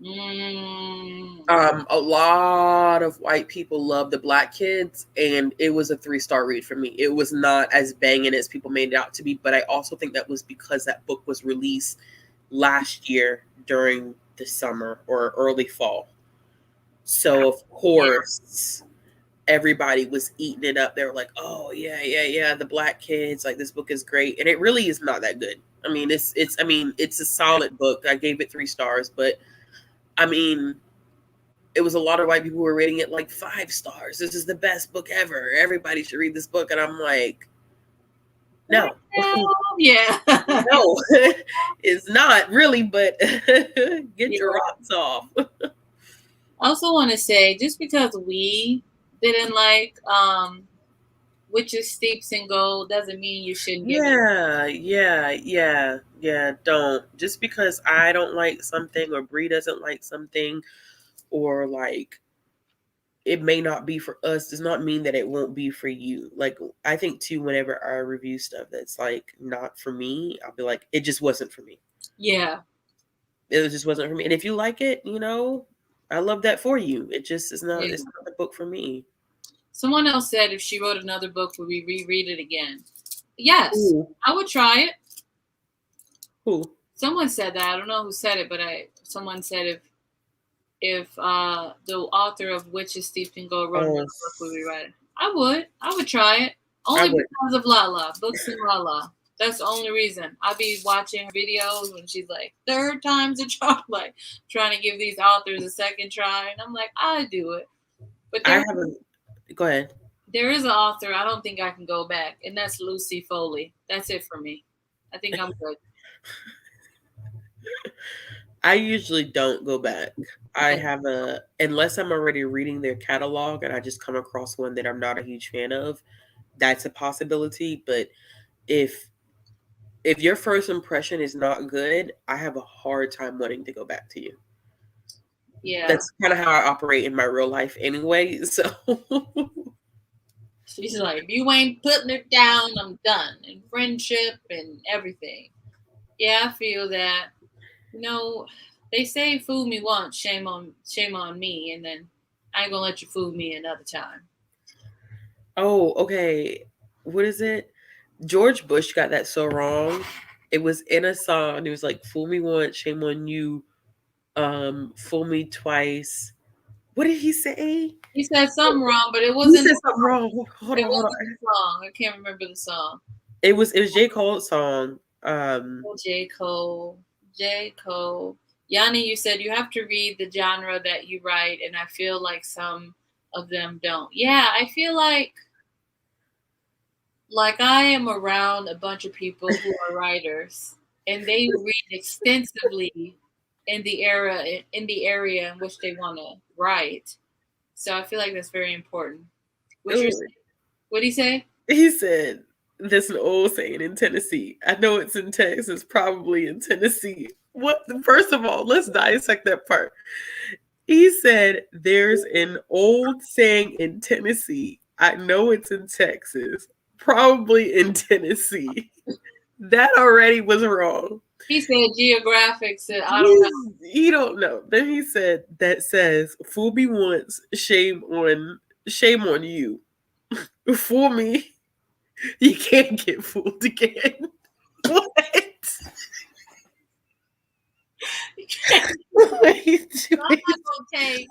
[SPEAKER 1] A lot of white people love the Black kids, and it was a 3-star read for me. It was not as banging as people made it out to be, but I also think that was because that book was released last year during the summer or early fall. So of course everybody was eating it up. They were like, oh yeah, the Black kids, like this book is great. And it really is not that good. I mean, it's a solid book. I gave it 3 stars, but I mean, it was a lot of white people who were rating it like 5 stars. This is the best book ever. Everybody should read this book. And I'm like, no.
[SPEAKER 2] Yeah.
[SPEAKER 1] No, it's not really, but get your rocks off.
[SPEAKER 2] I also want to say, just because we didn't like Witches, Steeps, and Gold doesn't mean you shouldn't give it.
[SPEAKER 1] Yeah. Don't. Just because I don't like something or Bree doesn't like something, or like it may not be for us, does not mean that it won't be for you. Like, I think too, whenever I review stuff that's like not for me, I'll be like, it just wasn't for me.
[SPEAKER 2] Yeah.
[SPEAKER 1] It just wasn't for me. And if you like it, I love that for you. It just is not, it's not the book for me.
[SPEAKER 2] Someone else said if she wrote another book, would we reread it again? Yes. Ooh. I would try it.
[SPEAKER 1] Who?
[SPEAKER 2] Someone said that. I don't know who said it, but someone said if the author of Witches, Steeped in Gold wrote another book, would we write it? I would try it. Only because of Lala. Books and Lala. That's the only reason. I'll be watching videos when she's like, 3rd time's a charm, like trying to give these authors a second try. And I'm like, I do it. But
[SPEAKER 1] go ahead.
[SPEAKER 2] There is an author I don't think I can go back, and that's Lucy Foley. That's it for me. I think I'm good.
[SPEAKER 1] I usually don't go back. I have unless I'm already reading their catalog and I just come across one that I'm not a huge fan of, that's a possibility. But if your first impression is not good, I have a hard time wanting to go back to you.
[SPEAKER 2] Yeah.
[SPEAKER 1] That's kind of how I operate in my real life anyway. So
[SPEAKER 2] she's like, if you ain't putting it down, I'm done. And friendship and everything. Yeah, I feel that. They say fool me once, shame on me, and then I ain't gonna let you fool me another time.
[SPEAKER 1] Oh, okay. What is it? George Bush got that so wrong. It was in a song. It was like, fool me once, shame on you. Fool me twice. What did he say?
[SPEAKER 2] He said something wrong, but it wasn't.
[SPEAKER 1] He said something wrong. Hold on.
[SPEAKER 2] The song. I can't remember the song.
[SPEAKER 1] It was J. Cole's song.
[SPEAKER 2] J. Cole. Yanni, you said you have to read the genre that you write, and I feel like some of them don't. Yeah, I feel like I am around a bunch of people who are writers, and they read extensively in the area in which they want to write. So I feel like that's very important. What'd he say?
[SPEAKER 1] He said, there's an old saying in Tennessee. I know it's in Texas, probably in Tennessee. What? First of all, let's dissect that part. He said, there's an old saying in Tennessee. I know it's in Texas, probably in Tennessee. That already was wrong.
[SPEAKER 2] He said geographics. I don't know.
[SPEAKER 1] He don't know. Then he said, that says, fool me once, shame on you. Fool me, you can't get fooled again. What?
[SPEAKER 2] I'm not gonna take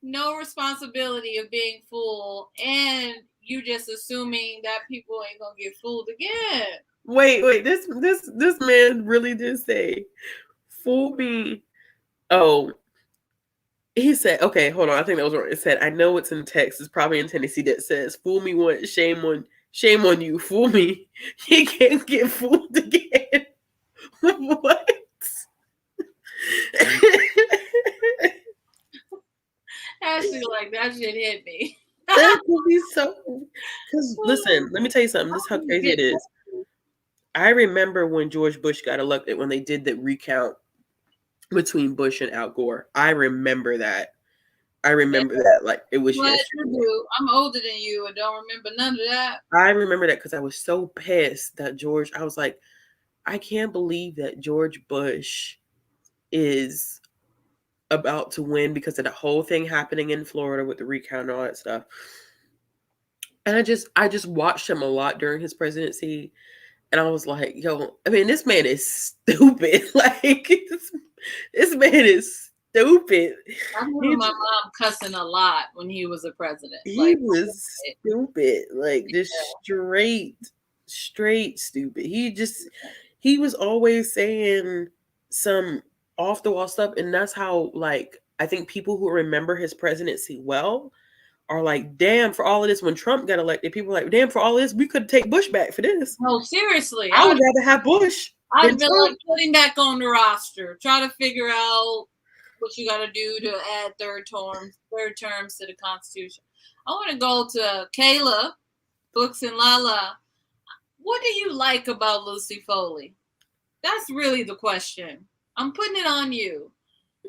[SPEAKER 2] no responsibility of being fooled, and you just assuming that people ain't gonna get fooled again.
[SPEAKER 1] Wait. This man really did say, "Fool me." Oh, he said, "Okay, hold on. I think that was wrong." It said, "I know it's in Texas, probably in Tennessee." That says, "Fool me once, shame on you. Fool me, you can't get fooled again." What?
[SPEAKER 2] Actually, like that shit hit me.
[SPEAKER 1] That would be so. Because listen, let me tell you something. This is how crazy it is. I remember when George Bush got elected, when they did the recount between Bush and Al Gore. I remember that. Like it was yesterday.
[SPEAKER 2] I'm older than you and don't remember none of that.
[SPEAKER 1] I remember that because I was so pissed that I was like, I can't believe that George Bush is about to win because of the whole thing happening in Florida with the recount and all that stuff. And I just watched him a lot during his presidency. And I was like, yo, I mean, this man is stupid. Like, this man is stupid.
[SPEAKER 2] I remember my mom cussing a lot when he was a president.
[SPEAKER 1] He was stupid. Like, just straight stupid. He was always saying some off the wall stuff. And that's how, like, I think people who remember his presidency well are like, damn, for all of this, when Trump got elected, people were like, damn, for all of this, we could take Bush back for this.
[SPEAKER 2] No, seriously.
[SPEAKER 1] I would rather have Bush.
[SPEAKER 2] I'd be like, putting back on the roster. Try to figure out what you got to do to add third terms to the Constitution. I want to go to Kayla, Books and Lala. What do you like about Lucy Foley? That's really the question. I'm putting it on you.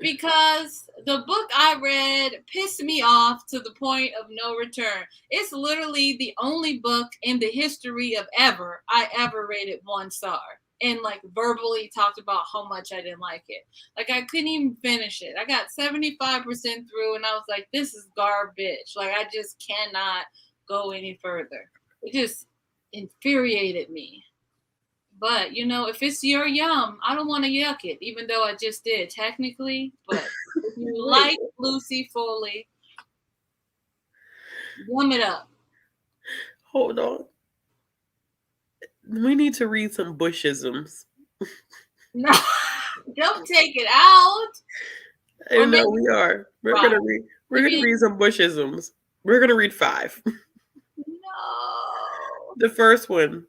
[SPEAKER 2] Because the book I read pissed me off to the point of no return. It's literally the only book in the history of I ever rated 1 star and like verbally talked about how much I didn't like it. Like I couldn't even finish it. I got 75% through and I was like, this is garbage. Like I just cannot go any further. It just infuriated me. But, you know, if it's your yum, I don't want to yuck it, even though I just did technically. But if you like Lucy Foley, yum it up.
[SPEAKER 1] Hold on. We need to read some Bushisms.
[SPEAKER 2] No, don't take it out.
[SPEAKER 1] I know we are. We're gonna read some Bushisms. We're gonna read 5.
[SPEAKER 2] No.
[SPEAKER 1] The first one.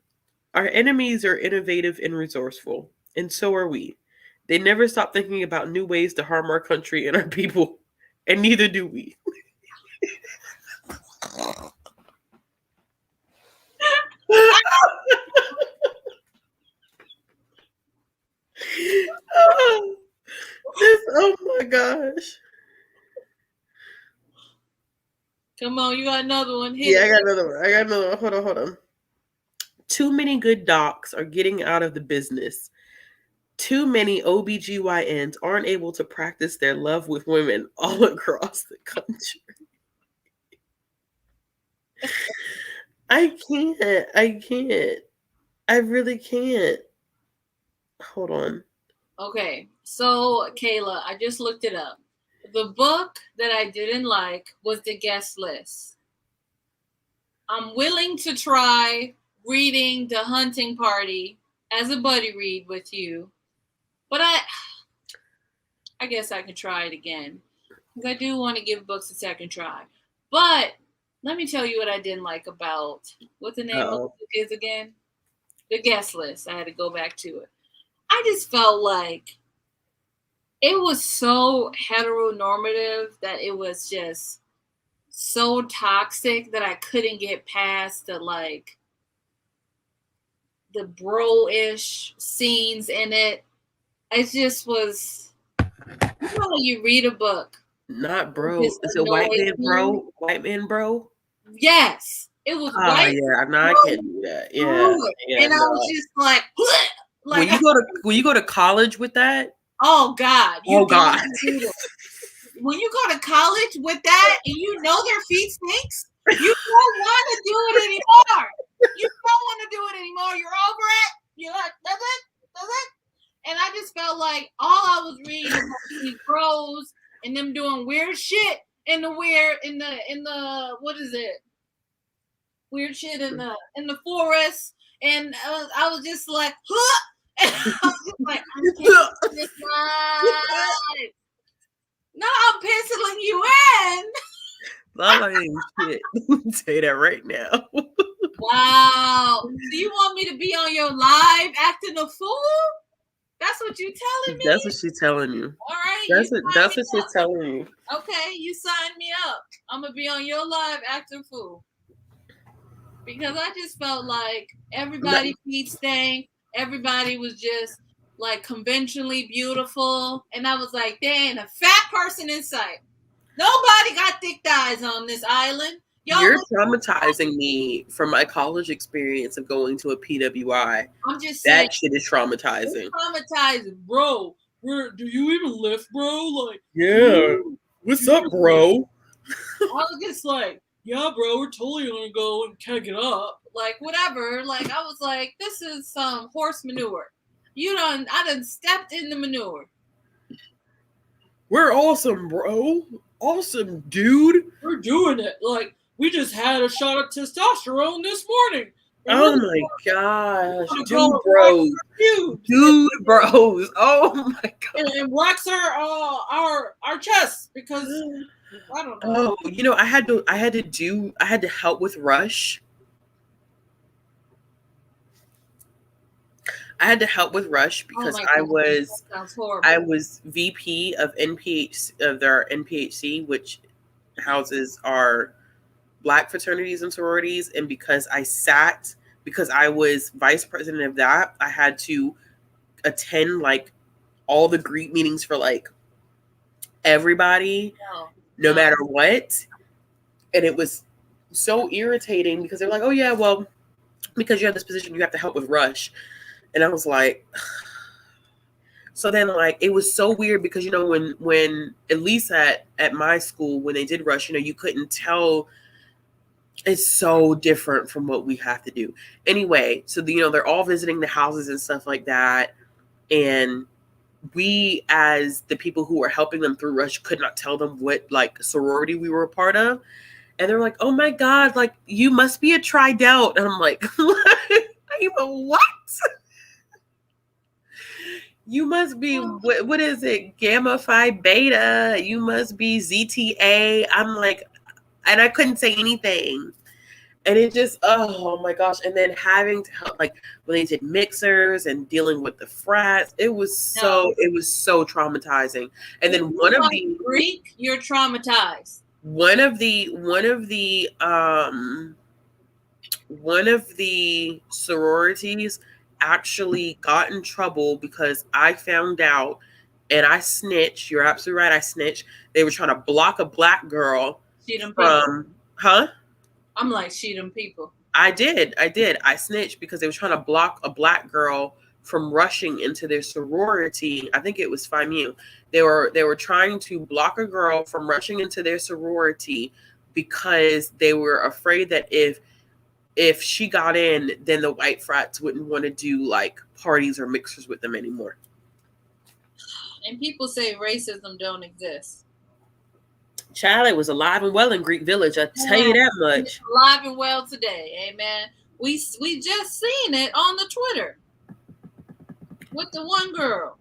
[SPEAKER 1] Our enemies are innovative and resourceful, and so are we. They never stop thinking about new ways to harm our country and our people, and neither do we. Oh my gosh.
[SPEAKER 2] Come on, you got another one.
[SPEAKER 1] I got another one. Hold on. Too many good docs are getting out of the business. Too many OBGYNs aren't able to practice their love with women all across the country. I can't. I really can't. Hold on.
[SPEAKER 2] Okay, so Kayla, I just looked it up. The book that I didn't like was The Guest List. I'm willing to try reading The Hunting Party as a buddy read with you, but I guess I can try it again because I do want to give books a second try. But let me tell you what I didn't like about what the name of the book is again. The Guest List. I had to go back to it. I just felt like it was so heteronormative that it was just so toxic that I couldn't get past the like the bro-ish scenes in it. It just was, you know, when you read a book.
[SPEAKER 1] Not bro.
[SPEAKER 2] Just
[SPEAKER 1] Is it white
[SPEAKER 2] annoys
[SPEAKER 1] man
[SPEAKER 2] me.
[SPEAKER 1] bro? White man bro?
[SPEAKER 2] Yes. It was
[SPEAKER 1] Oh
[SPEAKER 2] white.
[SPEAKER 1] yeah, no, I
[SPEAKER 2] bro
[SPEAKER 1] can't do that. Yeah,
[SPEAKER 2] through it.
[SPEAKER 1] yeah.
[SPEAKER 2] And I
[SPEAKER 1] No.
[SPEAKER 2] was just like
[SPEAKER 1] When you go to college with that,
[SPEAKER 2] oh God, you
[SPEAKER 1] oh
[SPEAKER 2] don't
[SPEAKER 1] God.
[SPEAKER 2] do this. When you go to college with that and you know their feet stinks, you don't want to do it anymore. You don't want to do it anymore. You're over it. You're like, that's it. And I just felt like all I was reading was these bros and them doing weird shit in the what is it? Weird shit in the forest. And I was just like, huh! And I was just like, I can't do this live. No, I'm penciling you in.
[SPEAKER 1] Lala ain't shit. Say that right now.
[SPEAKER 2] Wow. So you want me to be on your live acting a fool? That's what you telling me?
[SPEAKER 1] That's what she's telling you.
[SPEAKER 2] All right.
[SPEAKER 1] That's what she's telling you.
[SPEAKER 2] Okay, you signed me up. I'm gonna be on your live acting a fool. Because I just felt like everybody feet stank. Everybody was just like conventionally beautiful. And I was like, dang, a fat person in sight. Nobody got thick thighs on this island.
[SPEAKER 1] You're traumatizing me from my college experience of going to a PWI.
[SPEAKER 2] I'm just saying.
[SPEAKER 1] That shit is traumatizing.
[SPEAKER 2] It's traumatizing, bro. Do you even lift, bro? Like,
[SPEAKER 1] yeah. What's up, bro?
[SPEAKER 2] I was just like, yeah, bro, we're totally gonna go and keg it up. Like, whatever. Like, I was like, this is some horse manure. I done stepped in the manure.
[SPEAKER 1] We're awesome, bro. Awesome, dude.
[SPEAKER 2] We're doing it. Like, we just had a shot of testosterone this morning.
[SPEAKER 1] Oh my gosh. Dude bros. Dude bros. Oh my god.
[SPEAKER 2] And wax our chests because I don't know.
[SPEAKER 1] Oh, you know, I had to help with Rush. I had to help with Rush because I was VP of NPH of their NPHC, which houses our Black fraternities and sororities, and because I was vice president of that, I had to attend like all the Greek meetings for like everybody, no matter what. And it was so irritating because they're like, oh yeah, well, because you have this position, you have to help with Rush. And I was like, so then like, it was so weird because, you know, when at least at my school, when they did Rush, you know, you couldn't tell. It's so different from what we have to do. Anyway, so you know, they're all visiting the houses and stuff like that. And we, as the people who were helping them through Rush, could not tell them what like sorority we were a part of. And they're like, oh my God, like you must be a Tri-Delt. And I'm like, I'm a what? You must be, what is it? Gamma Phi Beta. You must be ZTA. I'm like, and I couldn't say anything. And it just, oh my gosh. And then having to help, like when they did mixers and dealing with the frats, it was so traumatizing. And then one of the
[SPEAKER 2] Greek, you're traumatized.
[SPEAKER 1] One of the sororities actually got in trouble because I found out and I snitched. You're absolutely right. I snitched. They were trying to block a Black girl from, huh?
[SPEAKER 2] I'm like, she them people.
[SPEAKER 1] I did. I snitched because they were trying to block a Black girl from rushing into their sorority. I think it was Phi Mu. They were trying to block a girl from rushing into their sorority because they were afraid that if she got in, then the white frats wouldn't want to do like parties or mixers with them anymore.
[SPEAKER 2] And people say racism don't exist.
[SPEAKER 1] Child, it was alive and well in Greek Village. I tell you that much.
[SPEAKER 2] It's alive and well today, amen. We just seen it on the Twitter with the one girl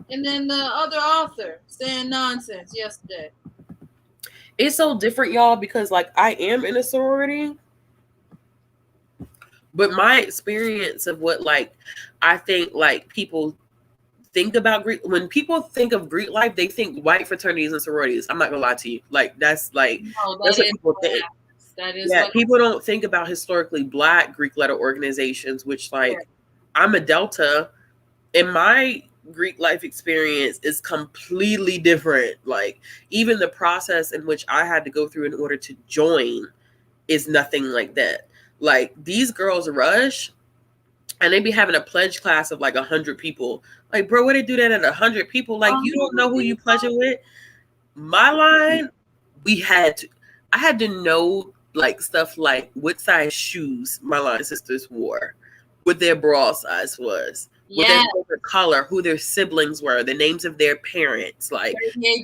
[SPEAKER 2] and then the other author saying nonsense yesterday.
[SPEAKER 1] It's so different, y'all, because like I am in a sorority, but my experience of what like I think like people think about Greek, when people think of Greek life, they think white fraternities and sororities. I'm not gonna lie to you. Like that's what people think.
[SPEAKER 2] That is
[SPEAKER 1] Yeah,
[SPEAKER 2] what
[SPEAKER 1] people don't think about historically Black Greek letter organizations, which like I'm a Delta, and my Greek life experience is completely different. Like even the process in which I had to go through in order to join is nothing like that. Like these girls rush and they be having a pledge class of like 100 people. Like, bro, what they do that at 100 people? Like, you don't know who you pledging with. My line, I had to know like stuff like what size shoes my line sisters wore, what their bra size was, what their favorite color, who their siblings were, the names of their parents, like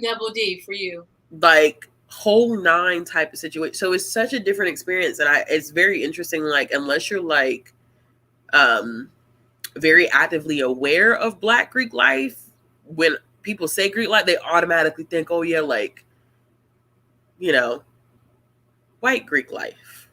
[SPEAKER 2] double D for you,
[SPEAKER 1] like whole 9 type of situation. So it's such a different experience, and it's very interesting. Like unless you're like very actively aware of Black Greek life, when people say Greek life, they automatically think, oh yeah, like, you know, white Greek life.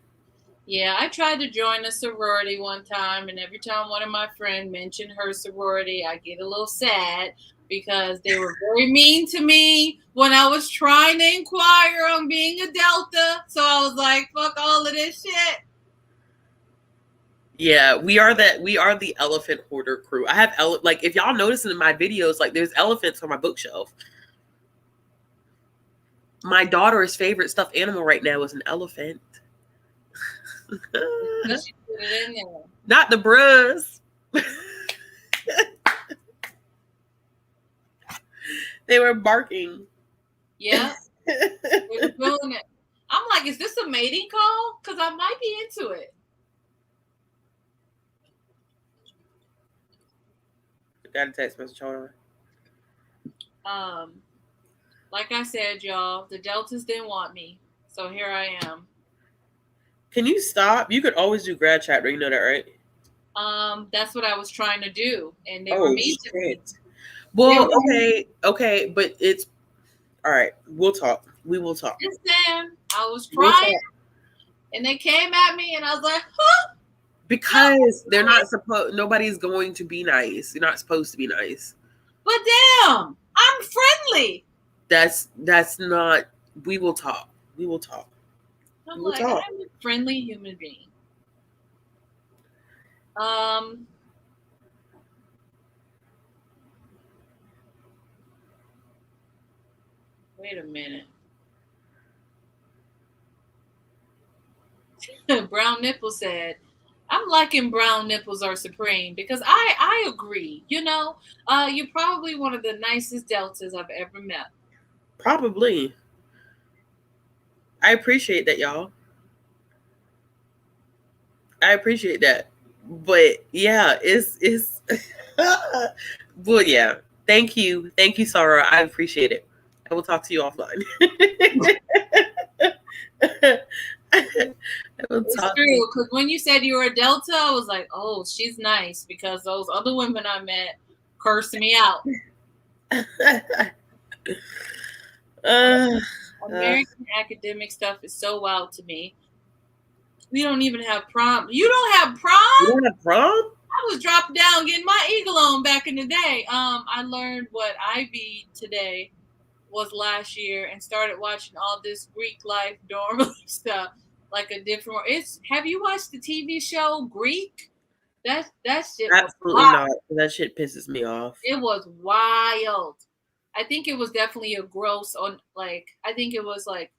[SPEAKER 2] Yeah, I tried to join a sorority one time, and every time one of my friends mentioned her sorority, I get a little sad because they were very mean to me when I was trying to inquire on being a Delta. So I was like, fuck all of this shit.
[SPEAKER 1] Yeah, we are the elephant hoarder crew. I have like if y'all notice in my videos, like there's elephants on my bookshelf. My daughter's favorite stuffed animal right now is an elephant.
[SPEAKER 2] She put it in there.
[SPEAKER 1] Not the bros. They were barking.
[SPEAKER 2] Yeah. They were doing it. I'm like, is this a mating call? Because I might be into it.
[SPEAKER 1] Got a text message on.
[SPEAKER 2] Like I said, y'all, the Deltas didn't want me, so here I am.
[SPEAKER 1] Can you stop? You could always do grad chapter. You know that, right?
[SPEAKER 2] That's what I was trying to do, and they were mean to me.
[SPEAKER 1] Well, okay, but it's all right. We'll talk. We will talk.
[SPEAKER 2] Listen, I was trying, and they came at me, and I was like, huh?
[SPEAKER 1] Because they're not supposed. Nobody's going to be nice. You're not supposed to be nice.
[SPEAKER 2] But damn, I'm friendly.
[SPEAKER 1] That's not. We will talk. We will talk.
[SPEAKER 2] I'm a friendly human being. Wait a minute. Brown Nipple said, I'm liking brown nipples are supreme because I agree. You know, you're probably one of the nicest Deltas I've ever met.
[SPEAKER 1] Probably. I appreciate that, y'all. I appreciate that. But yeah, it's but yeah. Thank you, Sarah. I appreciate it. I will talk to you offline.
[SPEAKER 2] It's true, because when you said you were a Delta, I was like, oh, she's nice, because those other women I met cursed me out. American academic stuff is so wild to me. We don't even have prom. You don't have prom?
[SPEAKER 1] You don't have prom?
[SPEAKER 2] I was dropped down getting my eagle on back in the day. I learned what IB today was last year and started watching all this Greek life dorm stuff. Like a different. Have you watched the TV show Greek? That shit.
[SPEAKER 1] Absolutely not. That shit pisses me off.
[SPEAKER 2] It was wild. I think it was definitely a gross on. Like I think it was like.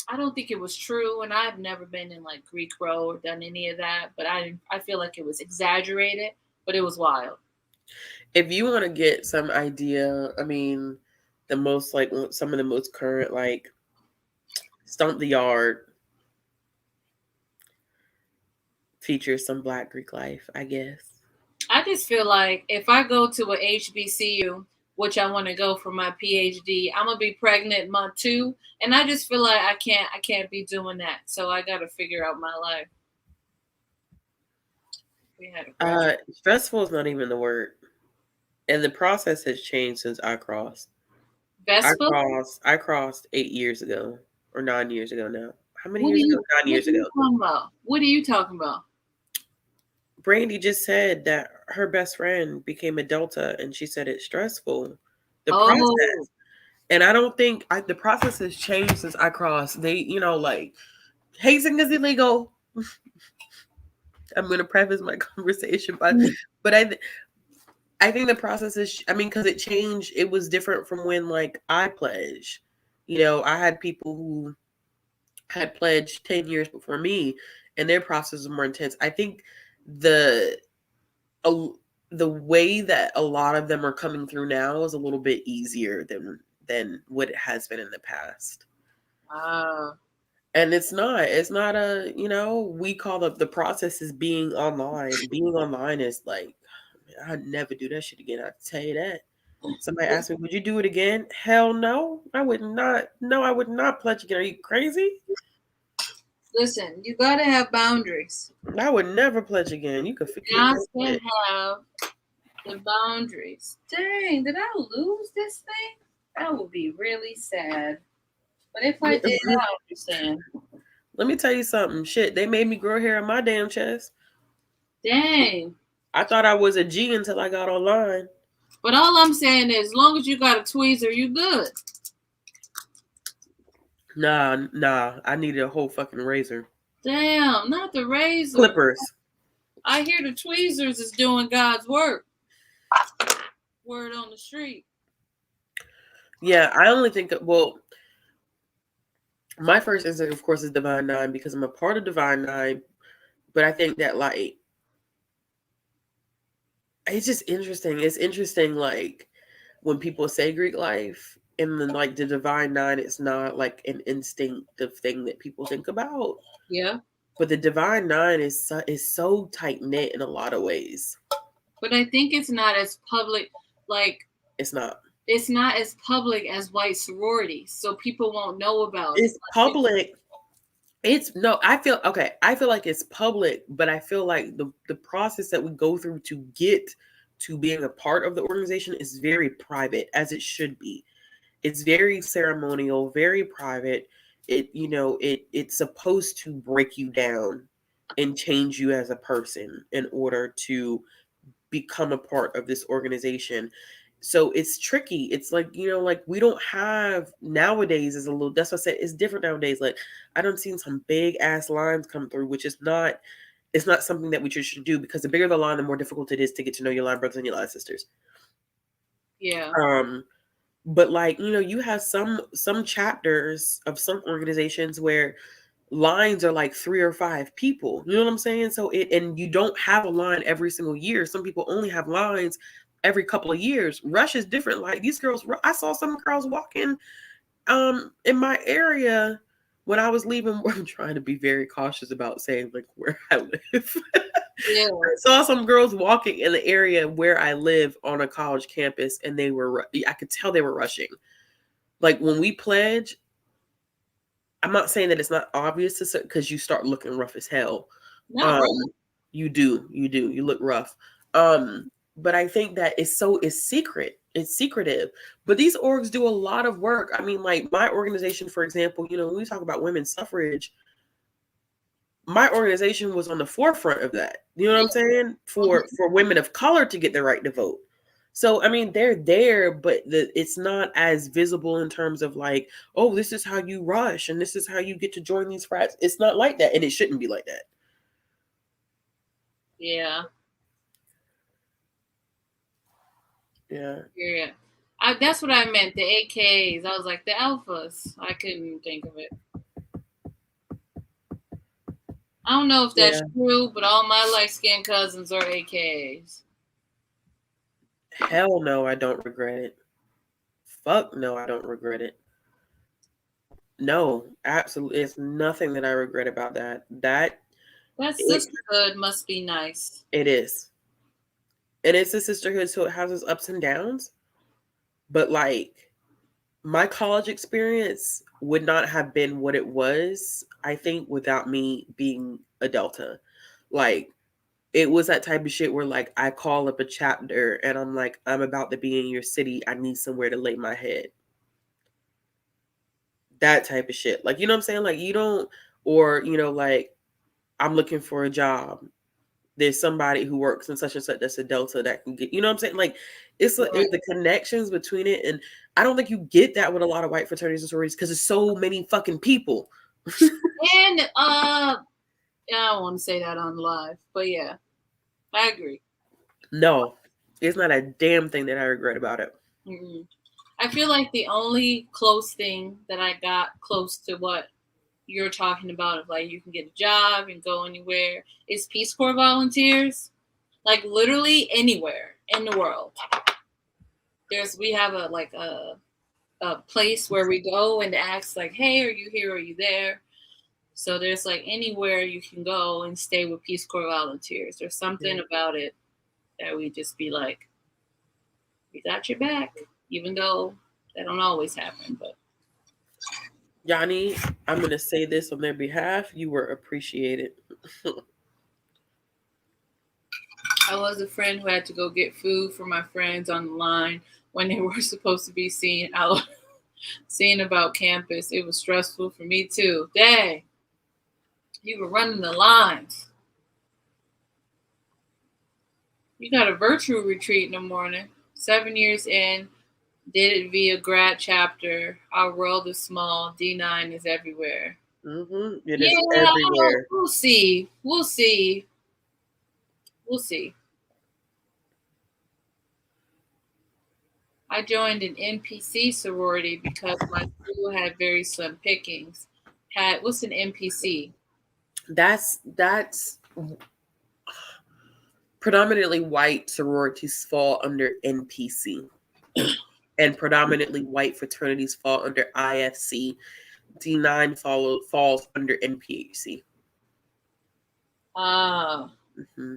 [SPEAKER 2] I don't think it was true, and I've never been in like Greek row or done any of that. But I feel like it was exaggerated, but it was wild.
[SPEAKER 1] If you want to get some idea, I mean, the most like some of the most current like. Stomp the Yard features some Black Greek life, I guess.
[SPEAKER 2] I just feel like if I go to a HBCU, which I want to go for my PhD, I'm gonna be pregnant month 2, and I just feel like I can't be doing that. So I got to figure out my life.
[SPEAKER 1] Stressful is not even the word, and the process has changed since I crossed.
[SPEAKER 2] Vespa?
[SPEAKER 1] I crossed 8 years ago. Or 9 years ago now. How many years ago? 9 years ago.
[SPEAKER 2] What are you talking about?
[SPEAKER 1] Brandy just said that her best friend became a Delta, and she said it's stressful. The
[SPEAKER 2] Oh,
[SPEAKER 1] process, and I don't think the process has changed since I crossed. They, like hazing is illegal. I'm going to preface my conversation by, but I think the process is, I mean, because it changed. It was different from when like I pledged. I had people who had pledged 10 years before me, and their process was more intense. I think the a, the way that a lot of them are coming through now is a little bit easier than what it has been in the past.
[SPEAKER 2] wow.
[SPEAKER 1] And it's not we call the process is being online. Being online is like, I'd never do that shit again. I tell you that. Somebody asked me, would you do it again? Hell no. I would not. No, I would not pledge again. Are you crazy?
[SPEAKER 2] Listen, you gotta have boundaries.
[SPEAKER 1] I would never pledge again. You could forget
[SPEAKER 2] You have
[SPEAKER 1] that
[SPEAKER 2] to
[SPEAKER 1] shit.
[SPEAKER 2] have the boundaries. Dang, did I lose this thing? That would be really sad. But if I did, I understand.
[SPEAKER 1] Let me tell you something. Shit, they made me grow hair on my damn chest.
[SPEAKER 2] Dang.
[SPEAKER 1] I thought I was a G until I got online.
[SPEAKER 2] But all I'm saying is, as long as you got a tweezer, you good.
[SPEAKER 1] Nah. I needed a whole fucking razor.
[SPEAKER 2] Damn, not the razor.
[SPEAKER 1] Clippers.
[SPEAKER 2] I hear the tweezers is doing God's work. Word on the street.
[SPEAKER 1] Yeah, I only think, well, my first instinct, of course, is Divine Nine because I'm a part of Divine Nine. But I think that, like, it's just interesting. It's interesting, like, when people say Greek life and then, like, the Divine Nine, it's not, like, an instinctive thing that people think about.
[SPEAKER 2] Yeah.
[SPEAKER 1] But the Divine Nine is so tight-knit in a lot of ways.
[SPEAKER 2] But I think it's not as public, like...
[SPEAKER 1] It's not.
[SPEAKER 2] It's not as public as white sororities, so people won't know about
[SPEAKER 1] It's
[SPEAKER 2] it.
[SPEAKER 1] public. I feel like it's public, but I feel like the process that we go through to get to being a part of the organization is very private, as it should be. It's very ceremonial, very private. It's supposed to break you down and change you as a person in order to become a part of this organization. So it's tricky. It's like, like we don't have nowadays is a little, that's what I said, it's different nowadays. Like I don't see some big ass lines come through, which is not, it's not something that we should do because the bigger the line, the more difficult it is to get to know your line brothers and your line sisters.
[SPEAKER 2] Yeah.
[SPEAKER 1] But like, you have some chapters of some organizations where lines are like 3 or 5 people. You know what I'm saying? So and you don't have a line every single year. Some people only have lines every couple of years. Rush is different. Like these girls, I saw some girls walking in my area when I was leaving. I'm trying to be very cautious about saying like where I live.
[SPEAKER 2] Yeah.
[SPEAKER 1] I saw some girls walking in the area where I live on a college campus, and I could tell they were rushing. Like when we pledge, I'm not saying that it's not obvious to because you start looking rough as hell.
[SPEAKER 2] Not rough.
[SPEAKER 1] You do. You look rough. But I think that it's secret. It's secretive. But these orgs do a lot of work. I mean, like my organization, for example, when we talk about women's suffrage, my organization was on the forefront of that. You know what I'm saying? For women of color to get the right to vote. So, I mean, they're there, but it's not as visible in terms of like, oh, this is how you rush and this is how you get to join these frats. It's not like that, and it shouldn't be like that.
[SPEAKER 2] Yeah.
[SPEAKER 1] Yeah.
[SPEAKER 2] Yeah. That's what I meant, the AKs. I was like, the alphas. I couldn't think of it. I don't know if that's true, but all my light-skinned cousins are AKs.
[SPEAKER 1] Hell no, I don't regret it. Fuck no, I don't regret it. No, absolutely. It's nothing that I regret about that. That
[SPEAKER 2] sisterhood must be nice.
[SPEAKER 1] It is. And it's a sisterhood, so it has its ups and downs. But like my college experience would not have been what it was, I think, without me being a Delta. Like it was that type of shit where like I call up a chapter and I'm like, I'm about to be in your city. I need somewhere to lay my head. That type of shit. Like, you know what I'm saying? Like you don't, or, like I'm looking for a job. there's somebody who works in such and such that's a Delta that can get, you know what I'm saying? Like, it's the connections between it. And I don't think you get that with a lot of white fraternities and sororities because there's so many fucking people.
[SPEAKER 2] And I don't want to say that on live, but yeah, I agree.
[SPEAKER 1] No, it's not a damn thing that I regret about it.
[SPEAKER 2] Mm-hmm. I feel like the only close thing that I got close to what you're talking about, of like you can get a job and go anywhere, is Peace Corps volunteers. Like literally anywhere in the world. We have a place where we go and ask like, hey, are you here? Are you there? So there's like anywhere you can go and stay with Peace Corps volunteers. There's something about it that we just be like, we got your back, even though that don't always happen. But
[SPEAKER 1] Yanni, I'm gonna say this on their behalf. You were appreciated.
[SPEAKER 2] I was a friend who had to go get food for my friends on the line when they were supposed to be seeing about campus. It was stressful for me too. Dang. You were running the lines. You got a virtual retreat in the morning. 7 years in, did it via grad chapter. Our world is small. D9 is everywhere.
[SPEAKER 1] Mm-hmm. It is everywhere.
[SPEAKER 2] We'll see. We'll see. We'll see. I joined an NPC sorority because my school had very slim pickings. What's an NPC?
[SPEAKER 1] That's predominantly white sororities fall under NPC. And predominantly white fraternities fall under IFC. D9 falls under NPHC.
[SPEAKER 2] Mm-hmm.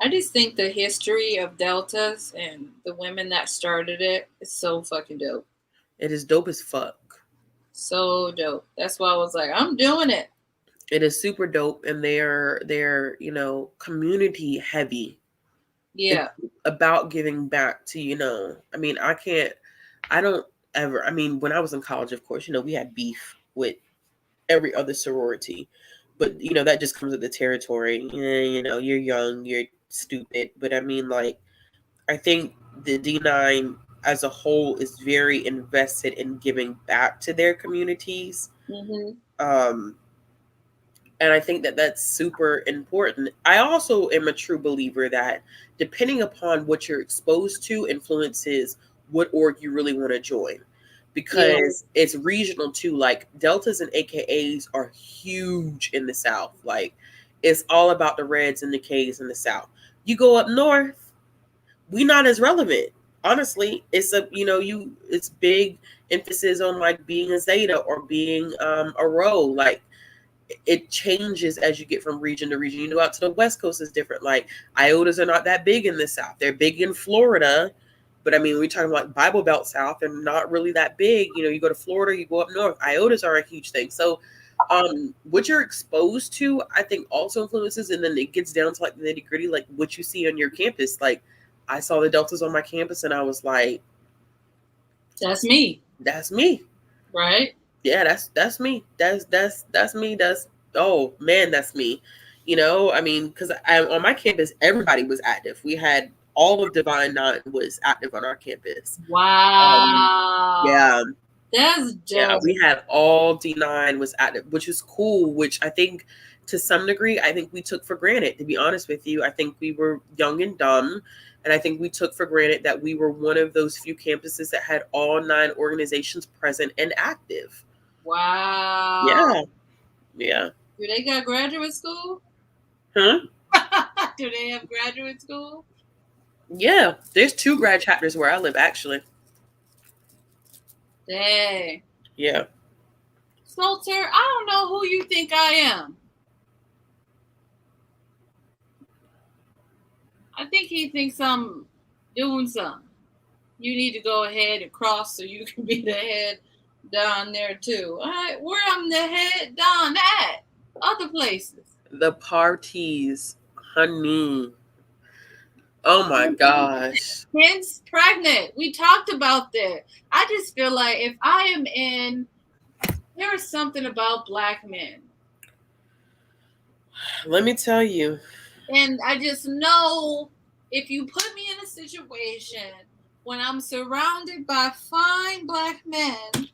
[SPEAKER 2] I just think the history of Deltas and the women that started it is so fucking dope.
[SPEAKER 1] It is dope as fuck.
[SPEAKER 2] So dope. That's why I was like, I'm doing it.
[SPEAKER 1] It is super dope, and they're community heavy.
[SPEAKER 2] Yeah.
[SPEAKER 1] It's about giving back to, I mean, when I was in college, of course, we had beef with every other sorority, but that just comes with the territory. You're young, you're stupid, but I mean, like, I think the D9 as a whole is very invested in giving back to their communities.
[SPEAKER 2] Mm-hmm.
[SPEAKER 1] And I think that that's super important. I also am a true believer that depending upon what you're exposed to influences what org you really want to join, because it's regional too. Like Deltas and AKAs are huge in the South. Like it's all about the Reds and the Ks in the South. You go up north, we not as relevant. Honestly, it's it's big emphasis on like being a Zeta or being a Rho. Like it changes as you get from region to region. Out to the West Coast is different. Like Iotas are not that big in the South. They're big in Florida, but I mean, we're talking about Bible Belt South. They're not really that big. You go to Florida, you go up north. Iotas are a huge thing. So what you're exposed to, I think also influences, and then it gets down to like the nitty gritty, like what you see on your campus. Like I saw the Deltas on my campus and I was like,
[SPEAKER 2] that's me.
[SPEAKER 1] That's me.
[SPEAKER 2] Right?
[SPEAKER 1] Yeah, that's me. That's me. Oh man, that's me. I mean, because on my campus, everybody was active. We had all of Divine Nine was active on our campus.
[SPEAKER 2] Wow.
[SPEAKER 1] Yeah.
[SPEAKER 2] That's dope.
[SPEAKER 1] Yeah, we had all D9 was active, which is cool, which I think to some degree, I think we took for granted, to be honest with you. I think we were young and dumb. And I think we took for granted that we were one of those few campuses that had all 9 organizations present and active.
[SPEAKER 2] Wow.
[SPEAKER 1] Yeah. Yeah.
[SPEAKER 2] Do they got graduate school?
[SPEAKER 1] Huh?
[SPEAKER 2] Do they have graduate school?
[SPEAKER 1] Yeah. There's 2 grad chapters where I live, actually.
[SPEAKER 2] Dang.
[SPEAKER 1] Yeah.
[SPEAKER 2] Salter, I don't know who you think I am. I think he thinks I'm doing something. You need to go ahead and cross so you can be the head down there too. All right, where I'm the head down at? Other places.
[SPEAKER 1] The parties, honey. Oh my gosh.
[SPEAKER 2] Hence pregnant. We talked about that. I just feel like if I am in, there is something about Black men.
[SPEAKER 1] Let me tell you.
[SPEAKER 2] And I just know if you put me in a situation when I'm surrounded by fine black men,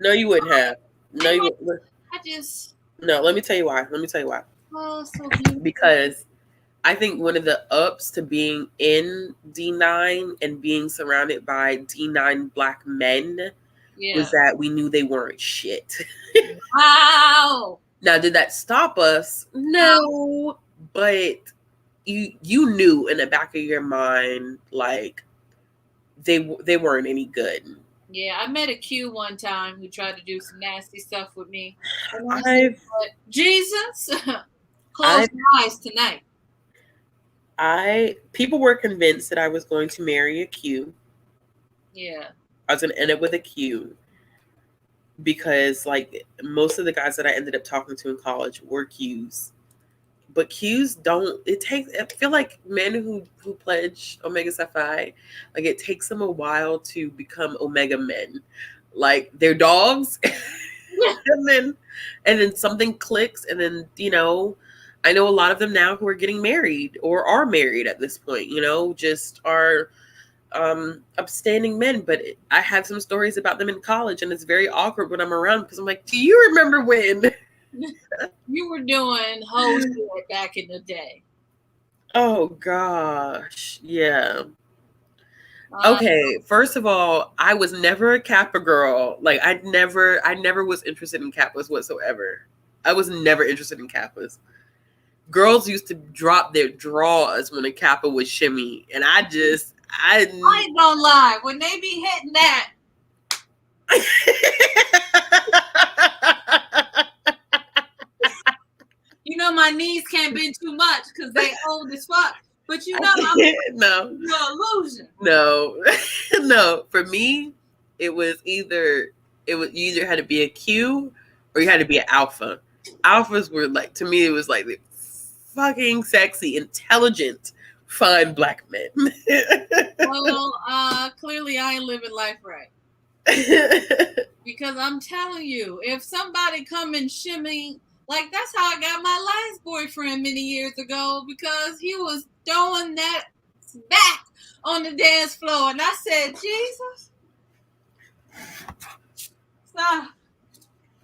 [SPEAKER 1] No, you wouldn't have. No, you would.
[SPEAKER 2] I just,
[SPEAKER 1] No, let me tell you why.
[SPEAKER 2] oh, so beautiful.
[SPEAKER 1] Because I think one of the ups to being in D9 and being surrounded by D9 black men was that we knew they weren't shit.
[SPEAKER 2] Wow.
[SPEAKER 1] Now, did that stop us? No, but you knew in the back of your mind, like they weren't any good.
[SPEAKER 2] Yeah, I met a Q one time who tried to do some nasty stuff with me. And I said, Jesus, close your eyes tonight.
[SPEAKER 1] People were convinced that I was going to marry a Q.
[SPEAKER 2] Yeah.
[SPEAKER 1] I was going to end up with a Q because, like, most of the guys that I ended up talking to in college were Qs. But Qs don't. I feel like men who pledge Omega Psi Phi, like it takes them a while to become Omega men. Like they're dogs, and then something clicks, and then I know a lot of them now who are getting married or are married at this point. Just are upstanding men. But I have some stories about them in college, and it's very awkward when I'm around because I'm like, do you remember when?
[SPEAKER 2] You were doing whole shit back in the day.
[SPEAKER 1] Oh gosh, yeah. Okay, first of all, I was never a Kappa girl. Like I never was interested in Kappas whatsoever. I was never interested in Kappas. Girls used to drop their drawers when a Kappa would shimmy, and I
[SPEAKER 2] ain't gonna lie, when they be hitting that. My knees can't bend too much because they old as fuck. But
[SPEAKER 1] no
[SPEAKER 2] illusion.
[SPEAKER 1] No, no. For me, you either had to be a Q or you had to be an alpha. Alphas were like, to me, it was like the fucking sexy, intelligent, fine black men.
[SPEAKER 2] Well, clearly I ain't living life right. Because I'm telling you, if somebody come and shimmy, like that's how I got my last boyfriend many years ago, because he was throwing that back on the dance floor, and I said, Jesus, stop,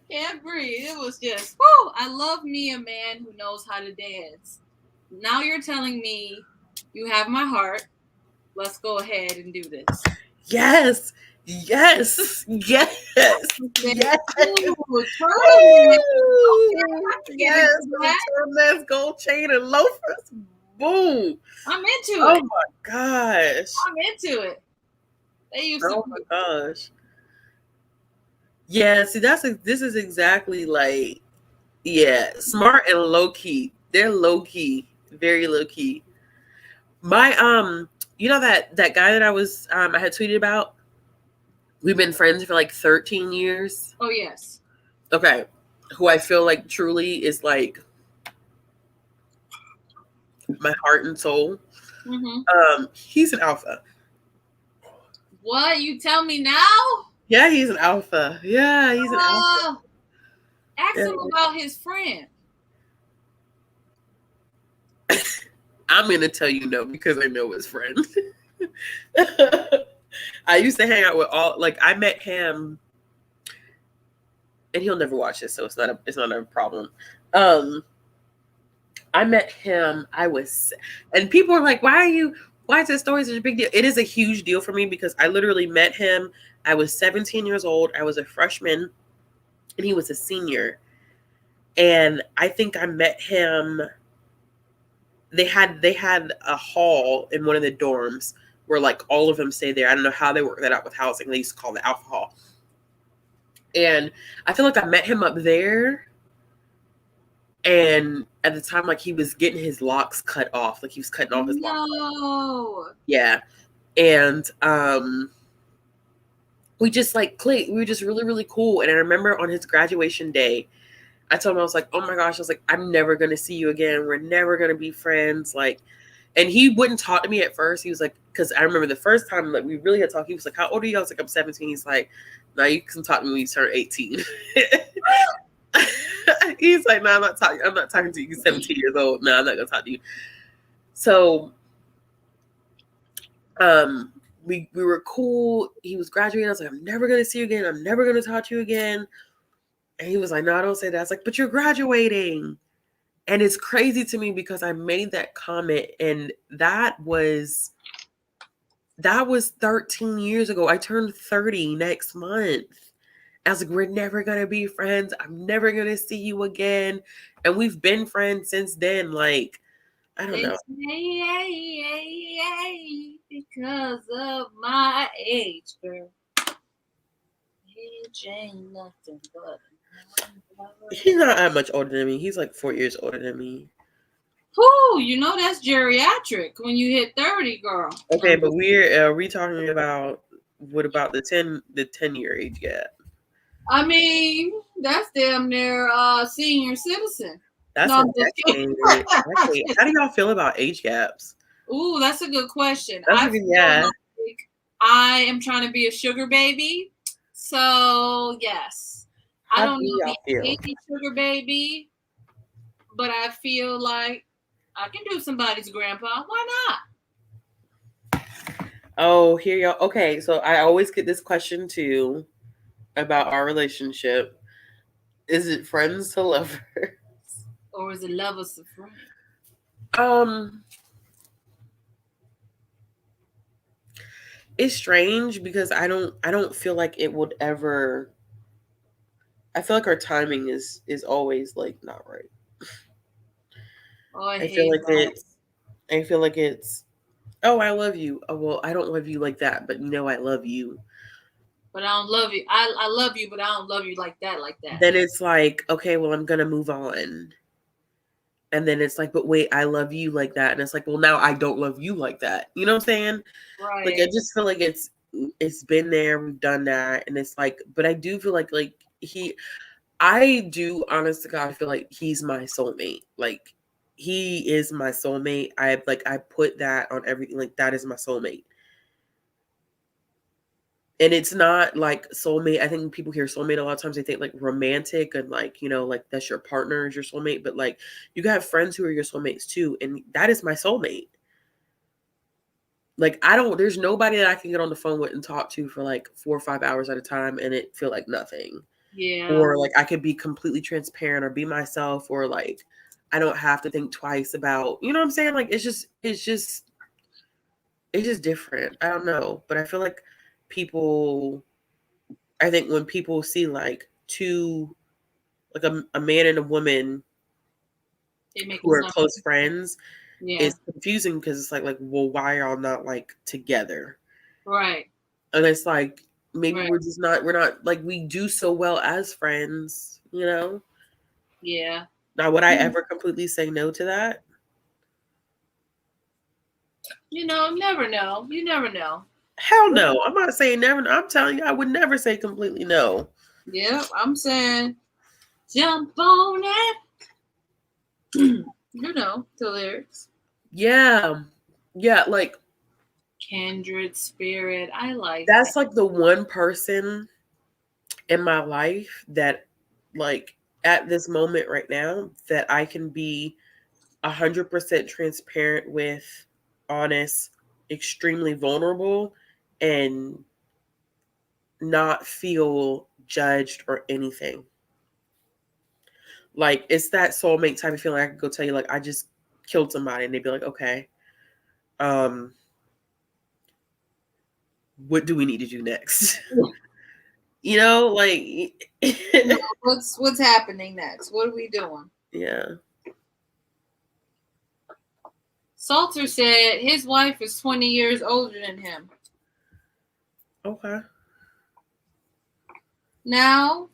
[SPEAKER 2] can't breathe. It was just, whoo! I love me a man who knows how to dance. Now you're telling me you have my heart. Let's go ahead and do this.
[SPEAKER 1] Yes. Yes. Yes. Yes. Yes. Turtlenecks, gold chain, and loafers. Boom.
[SPEAKER 2] I'm into it.
[SPEAKER 1] Oh my gosh.
[SPEAKER 2] I'm into it. They used to.
[SPEAKER 1] Oh my gosh. Yeah, see, this is exactly like, yeah, smart and low key. They're low key, very low key. My that guy that I had tweeted about. We've been friends for like 13 years.
[SPEAKER 2] Oh, yes.
[SPEAKER 1] Okay. Who I feel like truly is like my heart and soul.
[SPEAKER 2] Mm-hmm.
[SPEAKER 1] He's an alpha.
[SPEAKER 2] What? You tell me now?
[SPEAKER 1] Yeah, he's an alpha. Yeah, he's an alpha.
[SPEAKER 2] Ask him about his friend.
[SPEAKER 1] I'm going to tell you no because I know his friend. I used to hang out with I met him, and he'll never watch this, so it's not a problem. I met him, and people are like, why is this story such a big deal? It is a huge deal for me because I literally met him. I was 17 years old. I was a freshman, and he was a senior. And I think I met him. They had a hall in one of the dorms where like all of them stay there. I don't know how they work that out with housing. They used to call it the Alpha Hall. And I feel like I met him up there. And at the time, like he was getting his locks cut off. Like he was cutting off his locks.
[SPEAKER 2] No.
[SPEAKER 1] Yeah. And we just like clicked. We were just really, really cool. And I remember on his graduation day, I told him, I was like, oh my gosh, I was like, I'm never going to see you again. We're never going to be friends. Like, and he wouldn't talk to me at first. He was like, because I remember the first time like we really had talked, he was like, how old are you? I was like, I'm 17. He's like, no, you can talk to me when you turn 18. He's like, no, I'm not talking to you. You're 17 years old. No, I'm not gonna talk to you. So we were cool. He was graduating. I was like, I'm never gonna see you again. I'm never gonna talk to you again. And he was like, no, don't say that. I was like, but you're graduating. And it's crazy to me because I made that comment, and that was 13 years ago. I turned 30 next month. I was like, we're never going to be friends. I'm never going to see you again. And we've been friends since then. Like, I don't know.
[SPEAKER 2] Because of my age, girl. Age ain't nothing but.
[SPEAKER 1] He's not that much older than me. He's like 4 years older than me.
[SPEAKER 2] Whoo, you know that's geriatric when you hit 30, girl.
[SPEAKER 1] Okay, but we talking about what about the 10-year age gap?
[SPEAKER 2] I mean, that's damn near senior citizen.
[SPEAKER 1] That's
[SPEAKER 2] no,
[SPEAKER 1] a decade. How do y'all feel about age gaps?
[SPEAKER 2] Ooh, that's a good question.
[SPEAKER 1] Yeah.
[SPEAKER 2] I am trying to be a sugar baby. So yes. I don't know the age sugar baby, but I feel like I can do somebody's grandpa. Why not?
[SPEAKER 1] Oh, here y'all. Okay, so I always get this question too about our relationship. Is it friends to lovers?
[SPEAKER 2] Or is it lovers to friends?
[SPEAKER 1] It's strange because I don't feel like it would ever. I feel like our timing is always like not right.
[SPEAKER 2] Oh, I
[SPEAKER 1] feel like it's oh, I love you. Oh, well, I don't love you like that, but I love you.
[SPEAKER 2] But I don't love you. I love you, but I don't love you like that.
[SPEAKER 1] Then it's like, okay, well, I'm gonna move on. And then it's like, but wait, I love you like that. And it's like, well, now I don't love you like that. You know what I'm saying?
[SPEAKER 2] Right.
[SPEAKER 1] Like, I just feel like it's been there. We've done that. And it's like, but I do feel like I do, honest to God, I feel like he's my soulmate. Like, he is my soulmate. I put that on everything. Like, that is my soulmate. And it's not like soulmate. I think people hear soulmate a lot of times, they think like romantic and like, like that's your partner is your soulmate. But like, you got friends who are your soulmates too. And that is my soulmate. Like, there's nobody that I can get on the phone with and talk to for like 4 or 5 hours at a time and it feel like nothing.
[SPEAKER 2] Yeah.
[SPEAKER 1] Or like I could be completely transparent or be myself, or like I don't have to think twice about, you know what I'm saying? Like, it's just different. I don't know. But I feel like I think when people see like two, like a man and a woman who are close friends, it's confusing because it's like, well, why are y'all not like together?
[SPEAKER 2] Right.
[SPEAKER 1] And it's like, maybe we're not like, we do so well as friends,
[SPEAKER 2] Yeah.
[SPEAKER 1] Now, would I ever completely say no to that?
[SPEAKER 2] Never know. You never know.
[SPEAKER 1] Hell no. I'm not saying never. I'm telling you, I would never say completely no.
[SPEAKER 2] Yeah, I'm saying jump on it. The lyrics.
[SPEAKER 1] Yeah. Yeah, like
[SPEAKER 2] kindred spirit. I like
[SPEAKER 1] that's like the one person in my life that, like, at this moment right now, that I can be 100% transparent with, honest, extremely vulnerable, and not feel judged or anything. Like, it's that soulmate type of feeling. I could go tell you, like, I just killed somebody, and they'd be like, okay, what do we need to do next? Like
[SPEAKER 2] what's happening next? What are we doing?
[SPEAKER 1] Yeah.
[SPEAKER 2] Salter said his wife is 20 years older than him.
[SPEAKER 1] Okay.
[SPEAKER 2] Now,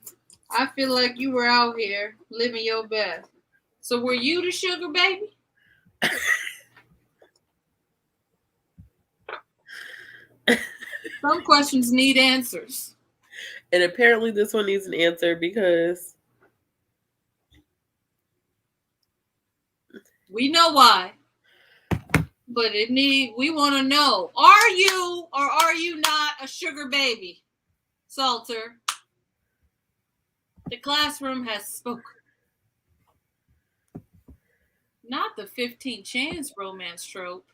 [SPEAKER 2] I feel like you were out here living your best. So were you the sugar baby? Some questions need answers.
[SPEAKER 1] And apparently this one needs an answer because
[SPEAKER 2] we know why. But we want to know, are you or are you not a sugar baby? Salter. The classroom has spoken. Not the 15th chance romance trope.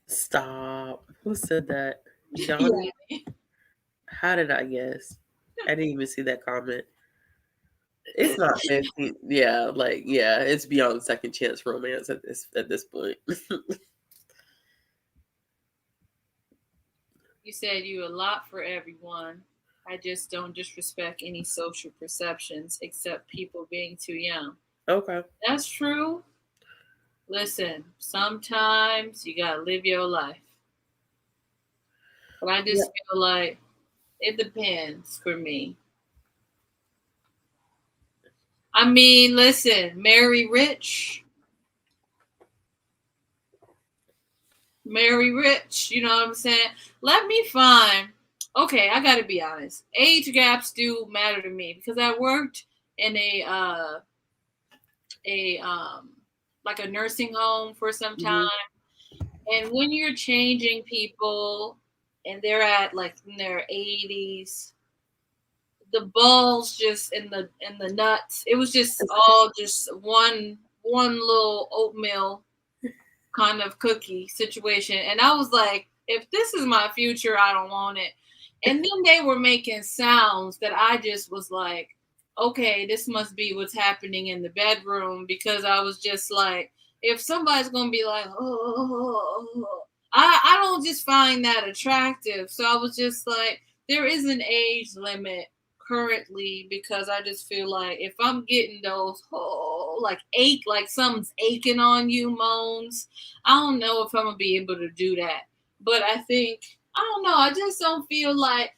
[SPEAKER 1] Stop. Who said that? Johnny?
[SPEAKER 2] Yeah.
[SPEAKER 1] How did I guess? I didn't even see that comment. It's not 15. Yeah, like yeah, it's beyond second chance romance at this point.
[SPEAKER 2] You said you a lot for everyone. I just don't disrespect any social perceptions except people being too young.
[SPEAKER 1] Okay.
[SPEAKER 2] That's true. Listen, sometimes you gotta live your life. But I
[SPEAKER 1] Yeah.
[SPEAKER 2] just feel like it depends for me. I mean, listen, marry rich, marry rich. You know what I'm saying? Let me find. Okay, I gotta be honest. Age gaps do matter to me because I worked in a like a nursing home for some time, and when you're changing people and they're at like in their 80s, the balls just in the nuts, it was just all just one little oatmeal kind of cookie situation. And I was like, if this is my future, I don't want it. And then they were making sounds that I just was like, okay, this must be what's happening in the bedroom, because I was just like, if somebody's gonna be like, oh, I don't just find that attractive. So I was just like, there is an age limit currently, because I just feel like if I'm getting those like ache, like something's aching on you moans, I don't know if I'm gonna be able to do that. But I think, I don't know, I just don't feel like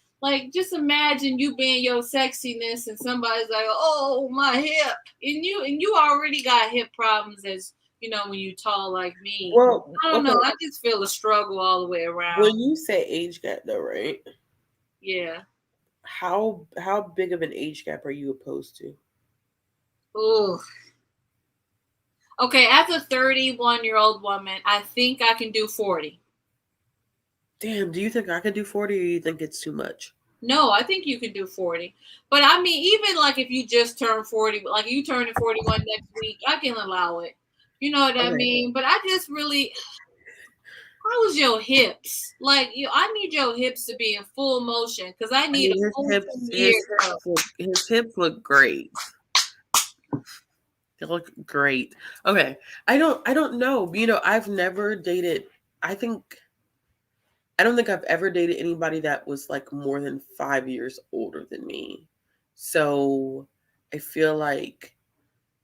[SPEAKER 2] just imagine you being your sexiness and somebody's like, oh, my hip, and you already got hip problems, as you know, when you tall like me.
[SPEAKER 1] Well,
[SPEAKER 2] I don't
[SPEAKER 1] okay.
[SPEAKER 2] know, I just feel a struggle all the way around.
[SPEAKER 1] When you say age gap, though, right?
[SPEAKER 2] Yeah.
[SPEAKER 1] How big of an age gap are you opposed to?
[SPEAKER 2] Ooh. Okay, as a 31-year-old woman, I think I can do 40.
[SPEAKER 1] Damn, do you think I could do 40 or you think it's too much?
[SPEAKER 2] No, I think you can do 40. But I mean, even like if you just turn 40, like you turning 41 next week, I can allow it. You know what I
[SPEAKER 1] Okay.
[SPEAKER 2] mean? But I just really, how's your hips? Like, I need your hips to be in full motion because I need a full year.
[SPEAKER 1] His hips look great. They look great. Okay. I don't know. You know, I've never dated, I don't think I've ever dated anybody that was like more than 5 years older than me. So I feel like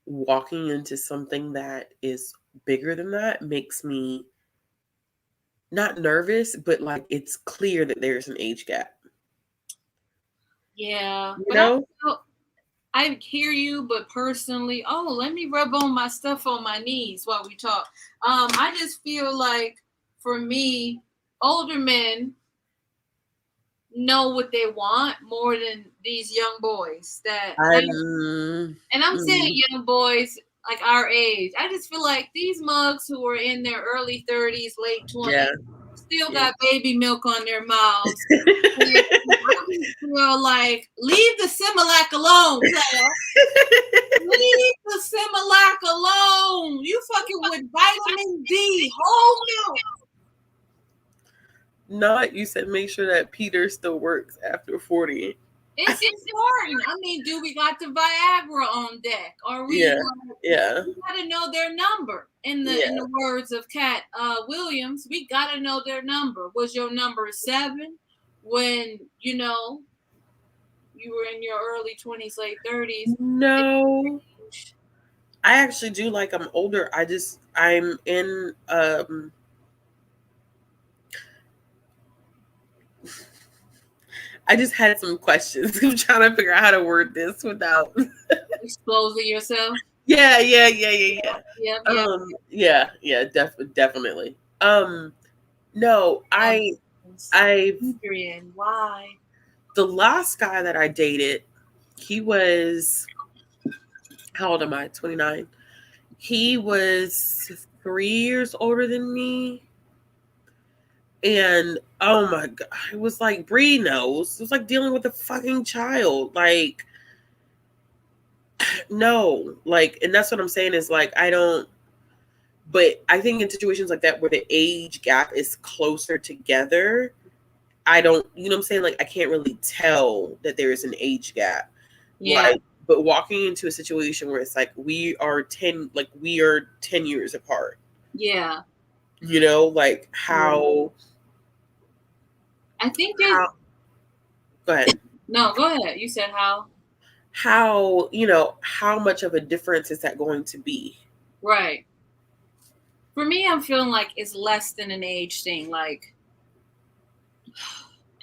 [SPEAKER 1] walking into something that is bigger than that makes me not nervous, but like it's clear that there's an age gap.
[SPEAKER 2] Yeah,
[SPEAKER 1] You
[SPEAKER 2] but
[SPEAKER 1] know?
[SPEAKER 2] I hear you, but personally, oh, let me rub on my stuff on my knees while we talk. I just feel like for me, older men know what they want more than these young boys and I'm saying young boys like our age. I just feel like these mugs who are in their early 30s, late 20s,
[SPEAKER 1] yeah.
[SPEAKER 2] still got baby milk on their mouths. And I just feel like, leave the Similac alone, player. Leave the Similac alone. You fucking with vitamin D, whole milk.
[SPEAKER 1] Not you said make sure that Peter still works after 40.
[SPEAKER 2] It's important. I mean, do we got the Viagra on deck? Or we
[SPEAKER 1] Yeah.
[SPEAKER 2] we gotta know their number. In the words of Cat Williams, we gotta know their number. Was your number 7 when you know you were in your early 20s, late 30s?
[SPEAKER 1] No. I actually do like I'm older. I'm in I just had some questions. I'm trying to figure out how to word this without
[SPEAKER 2] exposing yourself.
[SPEAKER 1] Yeah.
[SPEAKER 2] Yeah.
[SPEAKER 1] Definitely. No, I
[SPEAKER 2] Adrian, why?
[SPEAKER 1] the last guy that I dated, he was, how old am I? 29. He was 3 years older than me. And oh my god, it was like Bree knows. It was like dealing with a fucking child. Like No, like, and that's what I'm saying is like, I don't, but I think in situations like that where the age gap is closer together, I don't, you know what I'm saying? Like, I can't really tell that there is an age gap.
[SPEAKER 2] Yeah.
[SPEAKER 1] Like, but walking into a situation where it's like, we are 10 years apart.
[SPEAKER 2] Yeah.
[SPEAKER 1] You know, like how,
[SPEAKER 2] I think there's,
[SPEAKER 1] go ahead.
[SPEAKER 2] No, go ahead. You said
[SPEAKER 1] how, you know, how much of a difference is that going to be?
[SPEAKER 2] Right. For me, I'm feeling like it's less than an age thing. Like,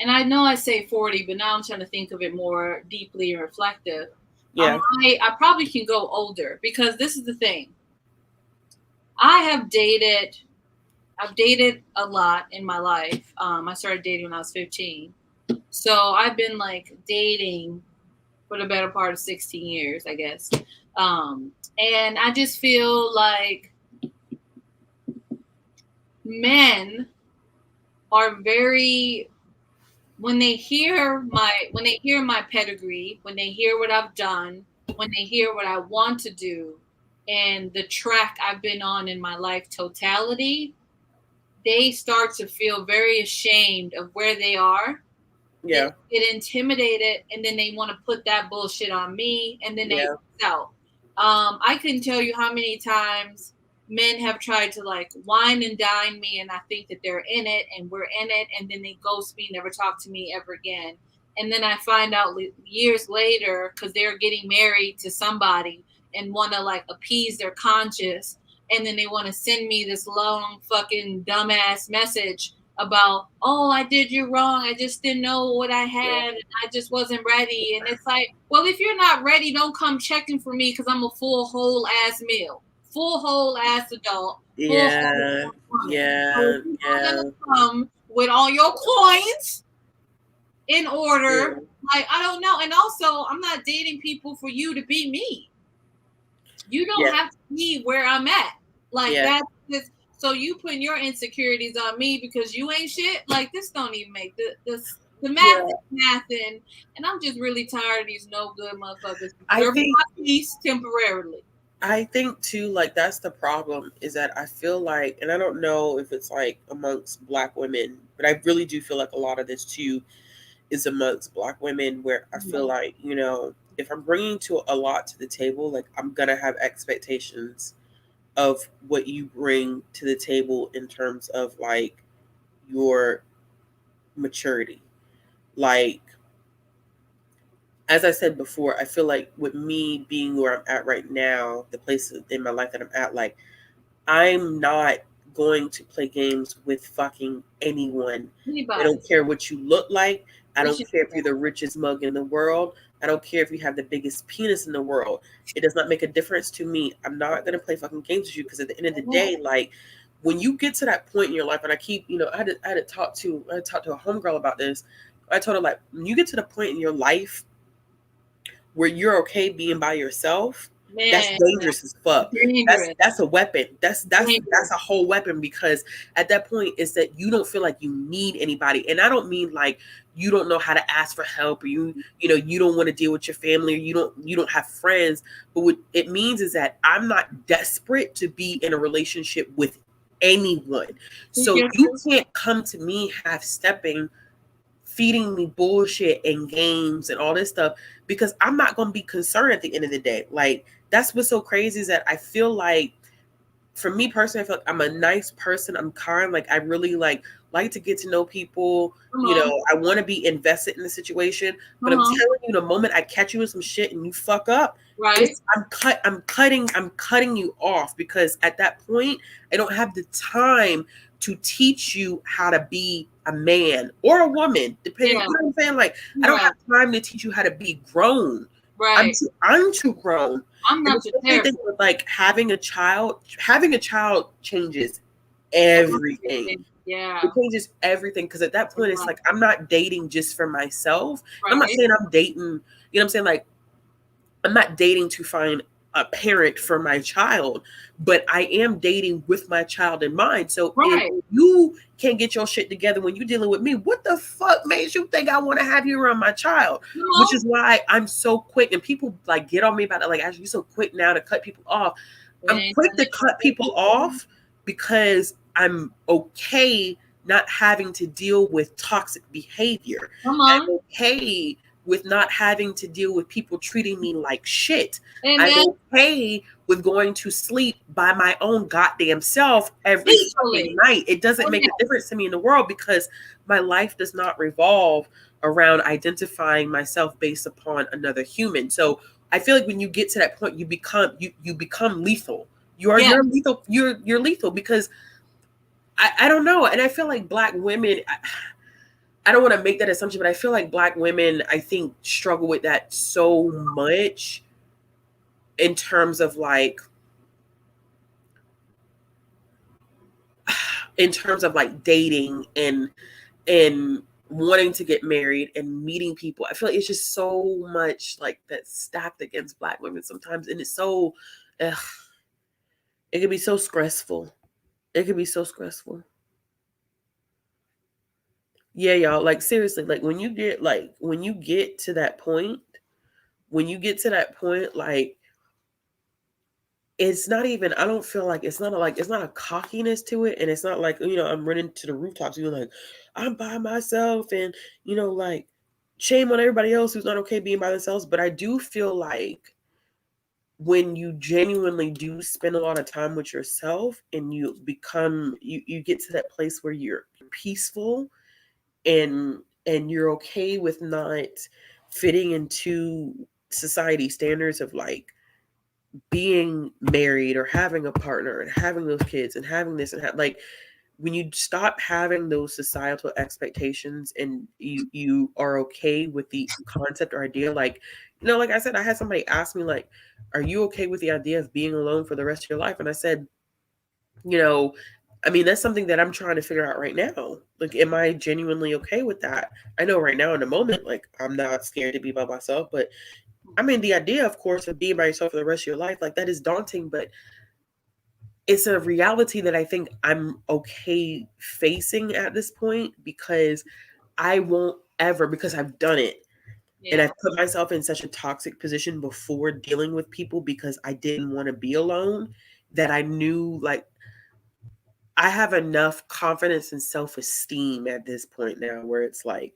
[SPEAKER 2] and I know I say 40, but now I'm trying to think of it more deeply and reflective.
[SPEAKER 1] Yeah.
[SPEAKER 2] I probably can go older, because this is the thing. I've dated a lot in my life. I started dating when I was 15. So I've been like dating for the better part of 16 years, I guess. And I just feel like men are very, when they hear my pedigree, when they hear what I've done, when they hear what I want to do, and the track I've been on in my life totality, they start to feel very ashamed of where they are.
[SPEAKER 1] Yeah.
[SPEAKER 2] They get intimidated, and then they want to put that bullshit on me, and then they sell. I couldn't tell you how many times men have tried to like wine and dine me, and I think that they're in it and we're in it, and then they ghost me, never talk to me ever again. And then I find out years later, because they're getting married to somebody and want to like appease their conscience, and then they want to send me this long fucking dumbass message about, oh, I did you wrong, I just didn't know what I had, and I just wasn't ready. And it's like, well, if you're not ready, don't come checking for me, because I'm a full whole ass meal, full whole ass adult, full whole woman. So if you're not gonna come with all your coins in order, like, I don't know. And also, I'm not dating people for you to be me. You don't have to be where I'm at. Like, that's just, so you putting your insecurities on me because you ain't shit. Like, this don't even make the math is mathing, and I'm just really tired of these no good motherfuckers. I think my peace temporarily.
[SPEAKER 1] I think too, like, that's the problem, is that I feel like, and I don't know if it's like amongst Black women, but I really do feel like a lot of this too is amongst Black women, where I feel like, you know, if I'm bringing a lot to the table, like, I'm gonna have expectations of what you bring to the table in terms of like your maturity. Like, as I said before, I feel like with me being where I'm at right now, the place in my life that I'm at, like, I'm not going to play games with fucking anyone. I don't care what you look like. I don't care if you're the richest mug in the world. I don't care if you have the biggest penis in the world. It does not make a difference to me. I'm not going to play fucking games with you, because at the end of the day, like, when you get to that point in your life, and I keep, you know, I had to talk to a homegirl about this. I told her, like, when you get to the point in your life where you're okay being by yourself, that's dangerous as fuck. That's a weapon. That's a whole weapon, because at that point it's that you don't feel like you need anybody. And I don't mean like you don't know how to ask for help, or you know, you don't want to deal with your family, or you don't have friends. But what it means is that I'm not desperate to be in a relationship with anyone. So you can't come to me half stepping, feeding me bullshit and games and all this stuff, because I'm not going to be concerned at the end of the day. Like, that's what's so crazy, is that I feel like, for me personally, I feel like I'm a nice person. I'm kind. Like, I really like to get to know people. You know, I want to be invested in the situation. But I'm telling you, the moment I catch you with some shit and you fuck up, I'm cutting you off, because at that point, I don't have the time to teach you how to be a man or a woman, depending. You know what I'm saying? Like, I don't have time to teach you how to be grown. I'm too grown.
[SPEAKER 2] I'm not too
[SPEAKER 1] thing with like having a child changes everything.
[SPEAKER 2] Yeah,
[SPEAKER 1] it changes everything, because at that point it's like, I'm not dating just for myself. I'm not saying I'm dating, you know what I'm saying, like, I'm not dating to find a parent for my child, but I am dating with my child in mind. So if
[SPEAKER 2] Right.
[SPEAKER 1] you can't get your shit together when you're dealing with me, what the fuck makes you think I want to have you around my child? Which is why I'm so quick, and people like get on me about it. Like, Ashley, you're so quick now to cut people off. I'm quick to cut people off because I'm okay not having to deal with toxic behavior. I'm okay with not having to deal with people treating me like shit.
[SPEAKER 2] Amen.
[SPEAKER 1] I'm okay with going to sleep by my own goddamn self every fucking night. It doesn't make a difference to me in the world because my life does not revolve around identifying myself based upon another human. So I feel like when you get to that point, you become lethal. You're lethal. You're lethal because I don't know. And I feel like Black women, I don't want to make that assumption, but I feel like Black women, I think, struggle with that so much in terms of like dating and wanting to get married and meeting people. I feel like it's just so much like that's stacked against Black women sometimes. And it's so, it can be so stressful. It can be so stressful. Yeah, y'all, like seriously, like when you get to that point, like it's not even, I don't feel like it's not a cockiness to it. And it's not like, I'm running to the rooftops, like, I'm by myself and, like shame on everybody else who's not okay being by themselves. But I do feel like when you genuinely do spend a lot of time with yourself and you get to that place where you're peaceful and you're okay with not fitting into society standards of like being married or having a partner and having those kids and having this and like when you stop having those societal expectations and you are okay with the concept or idea, like, like I said, I had somebody ask me like, are you okay with the idea of being alone for the rest of your life? And I said, I mean, that's something that I'm trying to figure out right now. Like, am I genuinely okay with that? I know right now in the moment, like, I'm not scared to be by myself, but I mean, the idea, of course, of being by yourself for the rest of your life, like, that is daunting, but it's a reality that I think I'm okay facing at this point because I won't ever, because I've done it. Yeah. And I've put myself in such a toxic position before dealing with people because I didn't want to be alone that I knew like I have enough confidence and self-esteem at this point now where it's like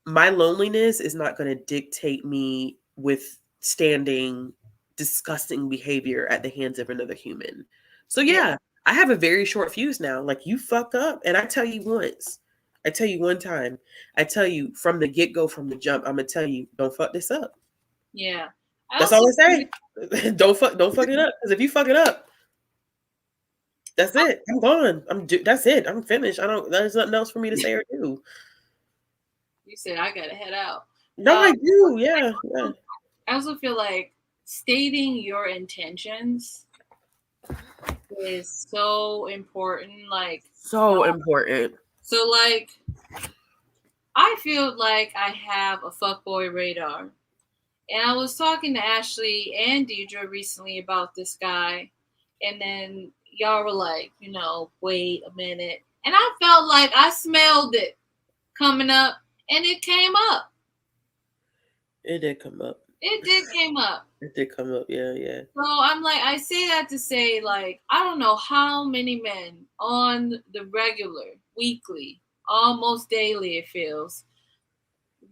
[SPEAKER 1] my loneliness is not going to dictate me withstanding disgusting behavior at the hands of another human. So yeah, I have a very short fuse now. Like you fuck up and I tell you once. I tell you one time. I tell you from the get-go, from the jump, I'm going to tell you, don't fuck this up.
[SPEAKER 2] Yeah.
[SPEAKER 1] That's all I say. Don't fuck it up. Because if you fuck it up, that's it. I'm gone. That's it. I'm finished. There's nothing else for me to say or do.
[SPEAKER 2] You said I gotta head out.
[SPEAKER 1] No, I do. Yeah.
[SPEAKER 2] I also feel like stating your intentions is so important. Like
[SPEAKER 1] so important.
[SPEAKER 2] So like I feel like I have a fuckboy radar. And I was talking to Ashley and Deidre recently about this guy. And then y'all were like, wait a minute. And I felt like I smelled it coming up. And it came up.
[SPEAKER 1] It did come up.
[SPEAKER 2] It did came up.
[SPEAKER 1] It did come up. Yeah.
[SPEAKER 2] So I'm like, I say that to say, like, I don't know how many men on the regular, weekly, almost daily, it feels,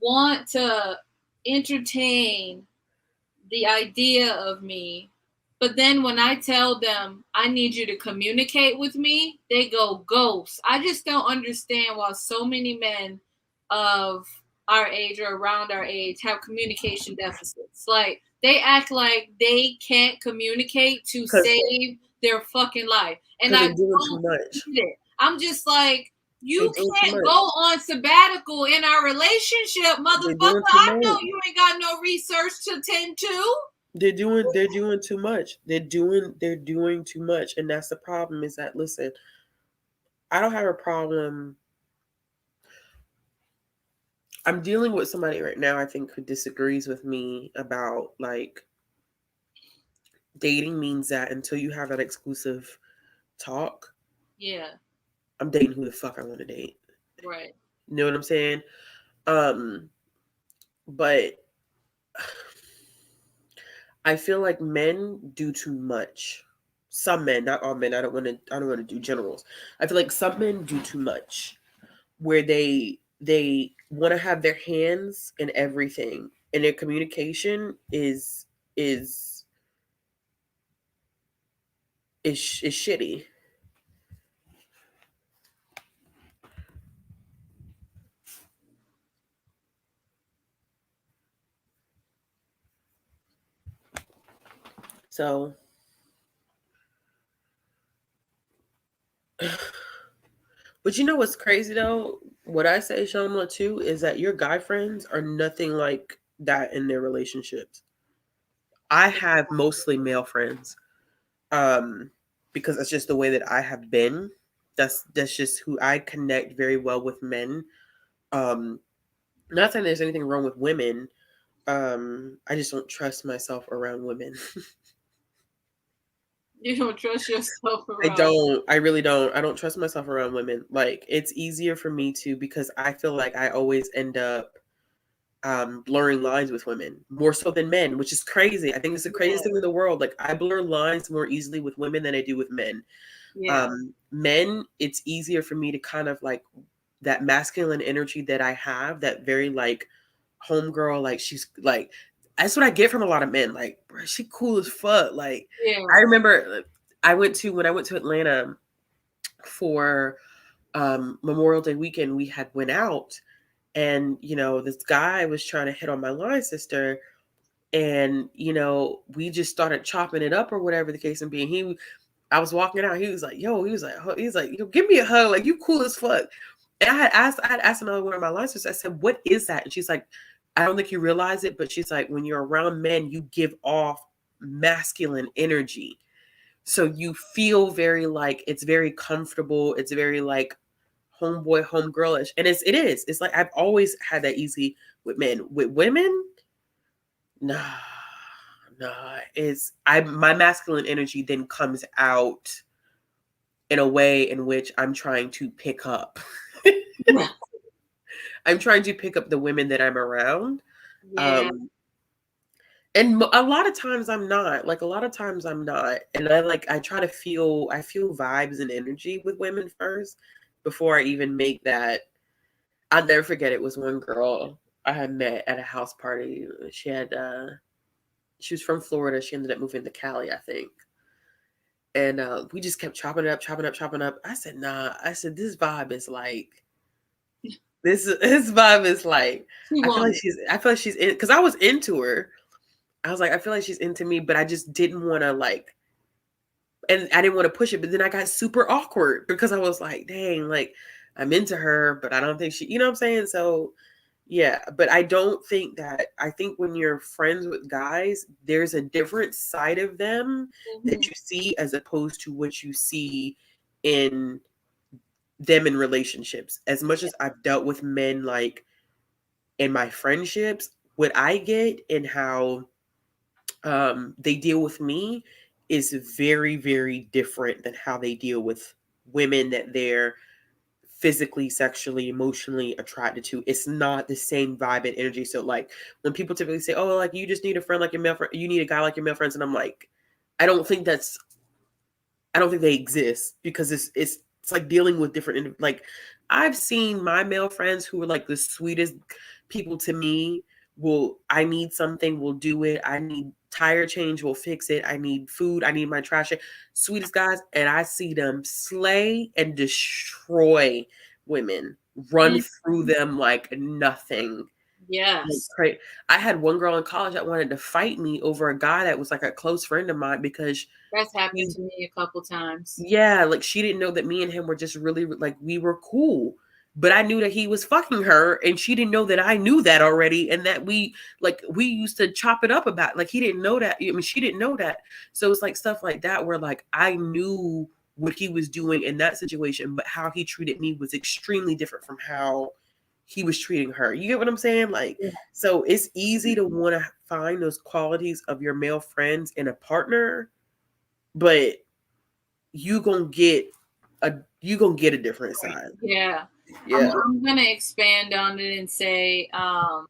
[SPEAKER 2] want to entertain the idea of me, but then when I tell them I need you to communicate with me, they go ghost. I just don't understand why so many men of our age or around our age have communication deficits. Like they act like they can't communicate to save their fucking life. And I don't get it. I'm just like, you can't go on sabbatical in our relationship, motherfucker. I know you ain't got no research to tend to.
[SPEAKER 1] They're doing too much. They're doing too much. And that's the problem is that, listen, I don't have a problem. I'm dealing with somebody right now, I think, who disagrees with me about, like, dating means that until you have that exclusive talk,
[SPEAKER 2] Yeah.
[SPEAKER 1] I'm dating who the fuck I want to date.
[SPEAKER 2] Right.
[SPEAKER 1] You know what I'm saying? But I feel like men do too much. Some men, not all men. I don't want to do generals. I feel like some men do too much, where they want to have their hands in everything, and their communication is is shitty. So, but you know what's crazy though? What I say, Shamla, too, is that your guy friends are nothing like that in their relationships. I have mostly male friends, um, because that's just the way that I have been. That's just who I connect very well with men. Um, Not saying there's anything wrong with women. I just don't trust myself around women.
[SPEAKER 2] You don't trust yourself
[SPEAKER 1] I
[SPEAKER 2] around.
[SPEAKER 1] don't. I really don't. I don't trust myself around women. Like it's easier for me to because I feel like I always end up blurring lines with women more so than men, which is crazy. I think it's the craziest thing in the world. Like I blur lines more easily with women than I do with men.
[SPEAKER 2] Yeah.
[SPEAKER 1] Men, it's easier for me to kind of like that masculine energy that I have, that very like homegirl, like she's like that's what I get from a lot of men. Like, bro, she cool as fuck. Like,
[SPEAKER 2] Yeah.
[SPEAKER 1] I remember when I went to Atlanta for Memorial Day weekend, we had went out, and this guy was trying to hit on my line sister, and we just started chopping it up or whatever the case may be. And I was walking out, he was like, yo, give me a hug, like you cool as fuck. And I had asked another one of my line sisters, I said, what is that? And she's like, I don't think you realize it, but she's like, when you're around men, you give off masculine energy. So you feel very like it's very comfortable. It's very like homeboy, homegirlish. And it is. It's like I've always had that easy with men. With women, nah, nah. My masculine energy then comes out in a way in which I'm trying to pick up. I'm trying to pick up the women that I'm around.
[SPEAKER 2] Yeah.
[SPEAKER 1] And a lot of times I'm not. Like a lot of times I'm not. And I try to I feel vibes and energy with women first before I even make that. I'll never forget, it was one girl I had met at a house party. She was from Florida. She ended up moving to Cali, I think. And we just kept chopping it up, chopping up, chopping up. I said, nah. I said, this vibe is like this vibe is like I feel like she's in, because I was into her. I was like, I feel like she's into me, but I just didn't want to like, and I didn't want to push it. But then I got super awkward because I was like, dang, like I'm into her, but I don't think she, you know what I'm saying? So yeah, but I don't think that, I think when you're friends with guys, there's a different side of them that you see as opposed to what you see in them in relationships. As much as I've dealt with men like in my friendships, what I get and how they deal with me is very, very different than how they deal with women that they're physically, sexually, emotionally attracted to. It's not the same vibe and energy. So like when people typically say, oh, like you just need a friend like your male friend, you need a guy like your male friends, and I'm like, I don't think they exist, because it's like dealing with different, like I've seen my male friends who are like the sweetest people to me. I need something, we'll do it. I need tire change, we'll fix it. I need food, I need my trash. Sweetest guys, and I see them slay and destroy women, run through them like nothing.
[SPEAKER 2] Yes.
[SPEAKER 1] Like, I had one girl in college that wanted to fight me over a guy that was like a close friend of mine, because
[SPEAKER 2] That's happened to me a couple times.
[SPEAKER 1] yeah, like she didn't know that me and him were just really like, we were cool. But I knew that he was fucking her, and she didn't know that I knew that already, and that we used to chop it up about, like he didn't know that. I mean, she didn't know that. So it's like stuff like that where like I knew what he was doing in that situation, but how he treated me was extremely different from how he was treating her. You get what I'm saying? Like,
[SPEAKER 2] Yeah.
[SPEAKER 1] so it's easy to want to find those qualities of your male friends in a partner, but you gonna get a different side.
[SPEAKER 2] Yeah.
[SPEAKER 1] Yeah.
[SPEAKER 2] I'm gonna expand on it and say, oh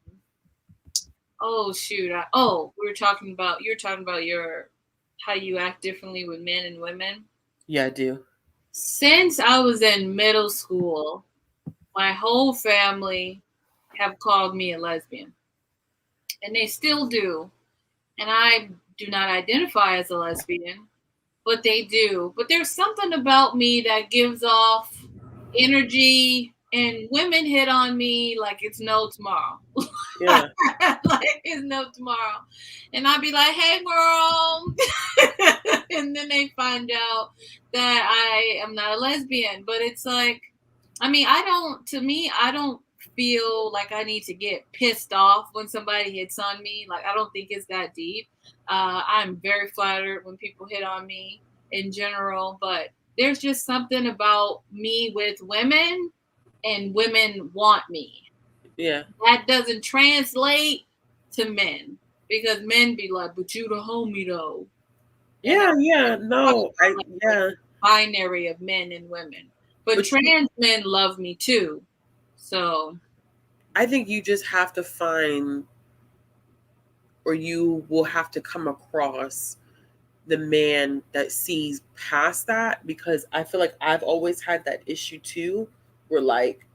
[SPEAKER 2] shoot, we were talking about you're talking about your how you act differently with men and women.
[SPEAKER 1] Yeah, I do.
[SPEAKER 2] Since I was in middle school, my whole family have called me a lesbian, and they still do. And I do not identify as a lesbian, but they do. But there's something about me that gives off energy, and women hit on me like it's no tomorrow.
[SPEAKER 1] Yeah.
[SPEAKER 2] Like it's no tomorrow. And I'd be like, hey girl. And then they find out that I am not a lesbian. But it's like, I mean, I don't feel like I need to get pissed off when somebody hits on me. Like, I don't think it's that deep. I'm very flattered when people hit on me in general, but there's just something about me with women, and women want me.
[SPEAKER 1] Yeah.
[SPEAKER 2] That doesn't translate to men, because men be like, but you the homie though.
[SPEAKER 1] Yeah, yeah, no, yeah.
[SPEAKER 2] Binary of men and women. But trans men love me too. So
[SPEAKER 1] I think you just have to find, or you will have to come across the man that sees past that, because I feel like I've always had that issue too, where like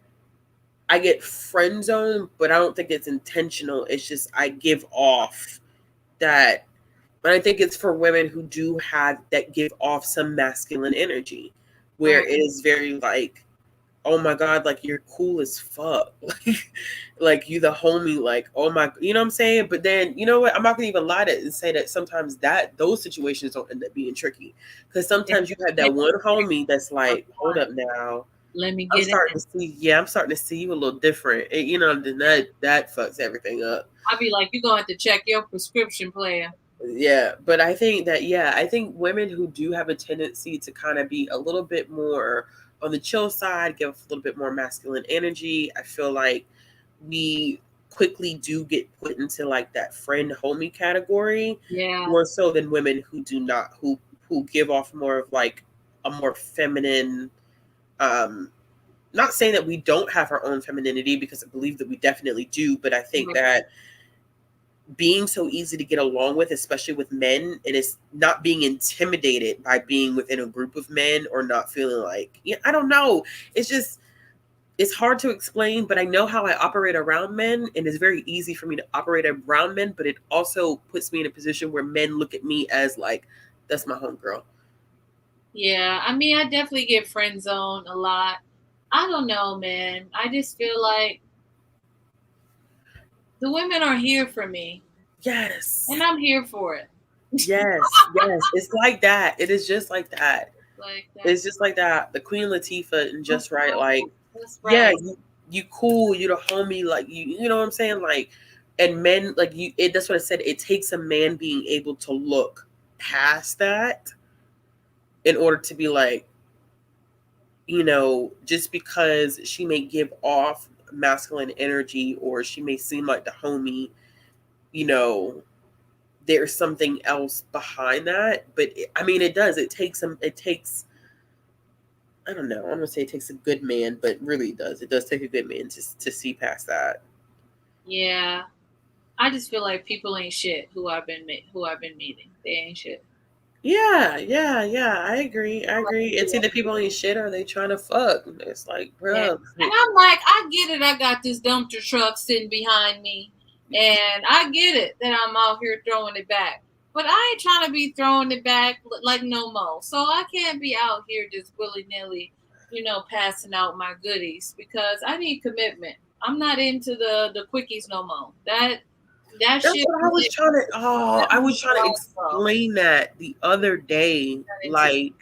[SPEAKER 1] I get friend zoned, but I don't think it's intentional. It's just I give off that, but I think it's for women who do have that give off some masculine energy, where
[SPEAKER 2] right.
[SPEAKER 1] it is very like, oh my god, like you're cool as fuck, like you the homie, like oh my, you know what I'm saying? But then you know what? I'm not gonna even lie to and say that sometimes that those situations don't end up being tricky, because sometimes you have that one homie that's like, hold up now,
[SPEAKER 2] Let me
[SPEAKER 1] I'm
[SPEAKER 2] get
[SPEAKER 1] starting
[SPEAKER 2] in.
[SPEAKER 1] to see, yeah, I'm starting to see you a little different, and, you know, then that fucks everything up.
[SPEAKER 2] I'll be like, you're gonna have to check your prescription, player.
[SPEAKER 1] Yeah, but I think that, yeah, I think women who do have a tendency to kind of be a little bit more on the chill side, give a little bit more masculine energy, I feel like we quickly do get put into like that friend homie category,
[SPEAKER 2] Yeah.
[SPEAKER 1] more so than women who do not, who give off more of like a more feminine, not saying that we don't have our own femininity, because I believe that we definitely do, but I think that being so easy to get along with, especially with men, and it's not being intimidated by being within a group of men, or not feeling like, yeah, I don't know. It's just, it's hard to explain, but I know how I operate around men, and it's very easy for me to operate around men, but it also puts me in a position where men look at me as like, that's my homegirl.
[SPEAKER 2] Yeah, I mean, I definitely get friend zoned a lot. I don't know, man. I just feel like the women are here for me.
[SPEAKER 1] Yes.
[SPEAKER 2] And I'm here for it.
[SPEAKER 1] Yes. Yes. It's like that. It is just like that.
[SPEAKER 2] Like that.
[SPEAKER 1] It's just like that. The Queen Latifah and Just Right. Like,
[SPEAKER 2] that's
[SPEAKER 1] yeah,
[SPEAKER 2] right.
[SPEAKER 1] you cool, you the homie, like you know what I'm saying? Like, and men, like that's what I said. It takes a man being able to look past that in order to be like, you know, just because she may give off masculine energy, or she may seem like the homie, you know, there's something else behind that. But I mean, it does. It takes I don't know. I'm gonna say it takes a good man, but really it does. It does take a good man to see past that.
[SPEAKER 2] Yeah. I just feel like people ain't shit who I've been meeting. They ain't shit.
[SPEAKER 1] Yeah, yeah, yeah. I agree. I agree. And see, the people ain't shit. Are they trying to fuck? It's like,
[SPEAKER 2] Yeah.
[SPEAKER 1] bro.
[SPEAKER 2] And I'm like, I get it. I got this dumpster truck sitting behind me, and I get it that I'm out here throwing it back. But I ain't trying to be throwing it back like no more. So I can't be out here just willy nilly, passing out my goodies, because I need commitment. I'm not into the quickies no more. That
[SPEAKER 1] That's
[SPEAKER 2] shit.
[SPEAKER 1] what I was trying to. Oh, I was trying to explain that the other day. Like,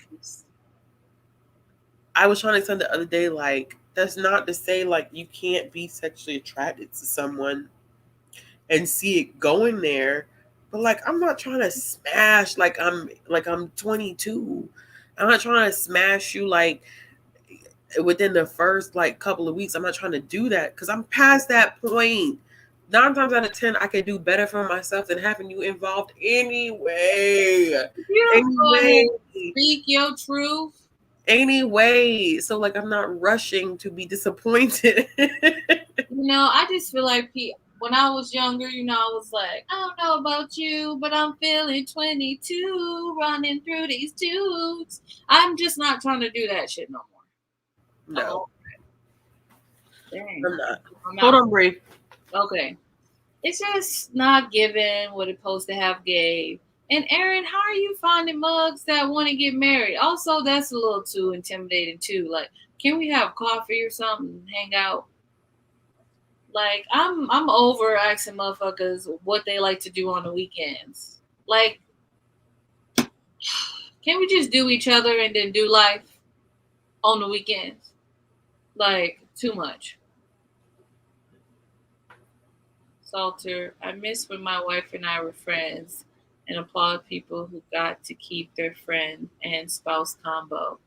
[SPEAKER 1] I was trying to explain the other day. Like, that's not to say like you can't be sexually attracted to someone and see it going there. But like, I'm not trying to smash like I'm 22. I'm not trying to smash you like within the first like couple of weeks. I'm not trying to do that because I'm past that point. 9 times out of 10, I can do better for myself than having you involved anyway.
[SPEAKER 2] You go ahead and speak your truth.
[SPEAKER 1] Anyway, so like I'm not rushing to be disappointed.
[SPEAKER 2] I just feel like when I was younger, I was like, I don't know about you, but I'm feeling 22, running through these dudes. I'm just not trying to do that shit no more.
[SPEAKER 1] No.
[SPEAKER 2] Dang.
[SPEAKER 1] I'm not. Hold on, Brie.
[SPEAKER 2] Okay. It's just not given what it's supposed to have gave. And Aaron, how are you finding mugs that want to get married? Also, that's a little too intimidating too. Like, can we have coffee or something, hang out? Like, I'm over asking motherfuckers what they like to do on the weekends. Like, can we just do each other and then do life on the weekends? Like, too much. Salter, I miss when my wife and I were friends and applaud people who got to keep their friend and spouse combo.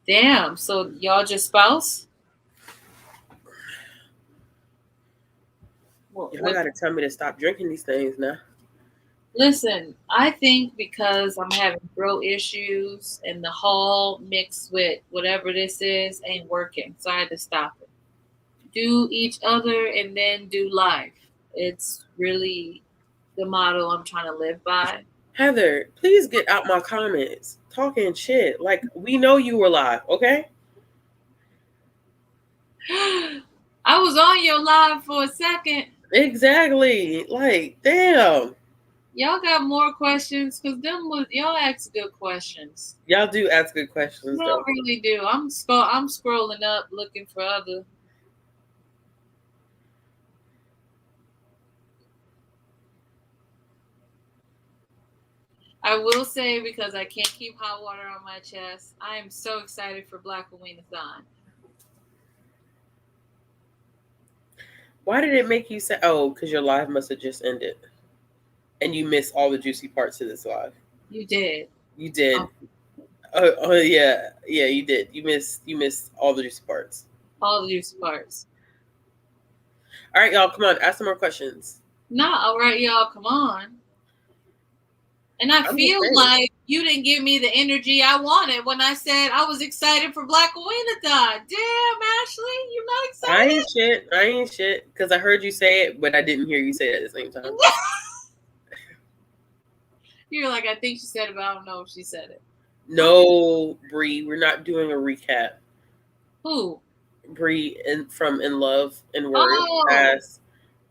[SPEAKER 2] Damn, so y'all just spouse?
[SPEAKER 1] Y'all gotta tell me to stop drinking these things now.
[SPEAKER 2] Listen, I think because I'm having throat issues and the Hall mixed with whatever this is ain't working, so I had to stop it. Do each other and then do life. It's really the motto I'm trying to live by.
[SPEAKER 1] Heather, please get out my comments. Talking shit. Like, we know you were live, okay?
[SPEAKER 2] I was on your live for a second.
[SPEAKER 1] Exactly. Like, damn.
[SPEAKER 2] Y'all got more questions? Because y'all ask good questions.
[SPEAKER 1] Y'all do ask good questions,
[SPEAKER 2] Y'all really do. I'm scrolling up looking for other. I will say, because I can't keep hot water on my chest, I am so excited for Black Aweenathon.
[SPEAKER 1] Why did it make you say, oh, because your live must have just ended. And you missed all the juicy parts of this live.
[SPEAKER 2] You did.
[SPEAKER 1] You did. Oh yeah. Yeah, you did. You missed all the juicy parts.
[SPEAKER 2] All the juicy parts.
[SPEAKER 1] All right, y'all, come on, ask some more questions.
[SPEAKER 2] All right, y'all, come on. And I feel like you didn't give me the energy I wanted when I said I was excited for Black Aweenathon. Damn, Ashley, you not excited?
[SPEAKER 1] I ain't shit. Because I heard you say it, but I didn't hear you say it at the same time.
[SPEAKER 2] You're like, I think she said it, but I don't know if she said it.
[SPEAKER 1] No, Bree, we're not doing a recap.
[SPEAKER 2] Who?
[SPEAKER 1] Bree from In Love and Word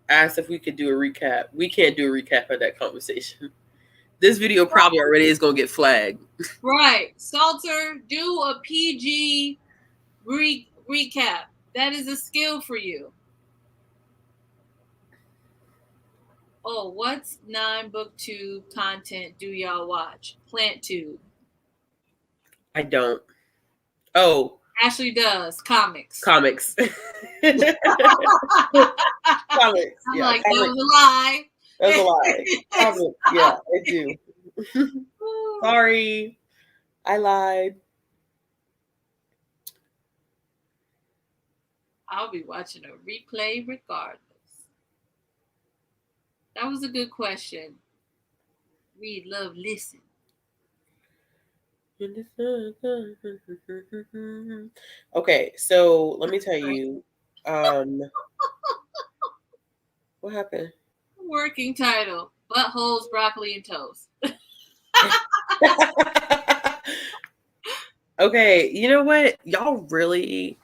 [SPEAKER 1] asked if we could do a recap. We can't do a recap of that conversation. This video probably already is going to get flagged.
[SPEAKER 2] Right. Salter, do a PG recap. That is a skill for you. Oh, what's 9 booktube content do y'all watch? PlantTube.
[SPEAKER 1] I don't. Oh.
[SPEAKER 2] Ashley does. Comics.
[SPEAKER 1] Comics.
[SPEAKER 2] I'm like, that was a lie.
[SPEAKER 1] That's a lie. Comics. Yeah, I do. Sorry. I lied.
[SPEAKER 2] I'll be watching a replay regardless. That was a good question. Read, love, listen.
[SPEAKER 1] Okay, so let me tell you. What happened?
[SPEAKER 2] Working title: Buttholes, Broccoli, and Toast.
[SPEAKER 1] Okay, you know what? Y'all really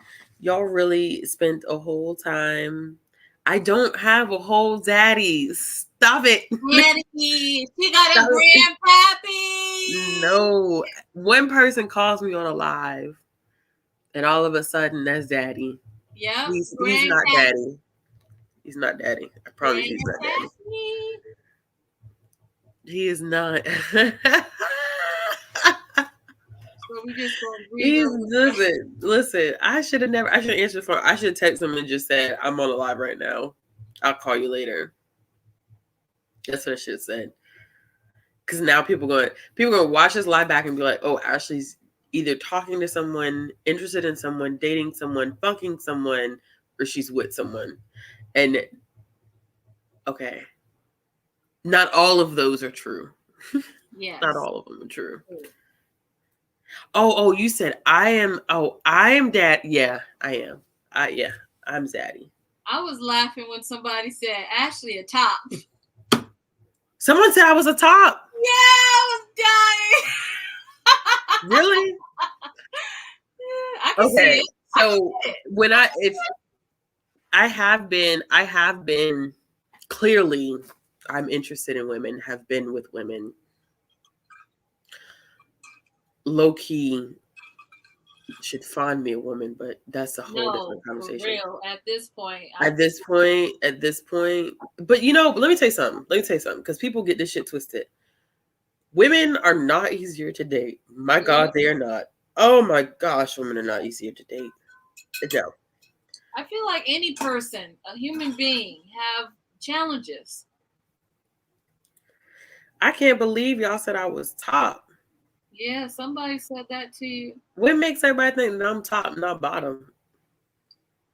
[SPEAKER 1] spent a whole time. I don't have a whole daddy. Stop it.
[SPEAKER 2] Daddy, she got a grandpappy.
[SPEAKER 1] No. One person calls me on a live, and all of a sudden that's daddy.
[SPEAKER 2] Yeah.
[SPEAKER 1] He's not daddy. He's not daddy. I promise you he's not daddy. He is not. Listen, I should have answered the phone. I should have texted him and just said, I'm on a live right now. I'll call you later. That's what I should have said. Because now people going to watch this live back and be like, oh, Ashley's either talking to someone, interested in someone, dating someone, fucking someone, or she's with someone. And okay, not all of those are true.
[SPEAKER 2] Yes.
[SPEAKER 1] Not all of them are true. Oh, you said I am dad. Yeah, I am. I'm zaddy.
[SPEAKER 2] I was laughing when somebody said Ashley a top.
[SPEAKER 1] Someone said I was a top.
[SPEAKER 2] Yeah, I was dying.
[SPEAKER 1] Really?
[SPEAKER 2] I can see it.
[SPEAKER 1] So when I have been clearly, I'm interested in women, have been with women. Low key should find me a woman, but that's a whole different conversation.
[SPEAKER 2] For real. At this point.
[SPEAKER 1] But let me tell you something. Because people get this shit twisted. Women are not easier to date. My God, they are not. Oh my gosh, women are not easier to date. No.
[SPEAKER 2] I feel like any person, a human being, have challenges.
[SPEAKER 1] I can't believe y'all said I was top.
[SPEAKER 2] Yeah, somebody said that to you.
[SPEAKER 1] What makes everybody think that I'm top, not bottom?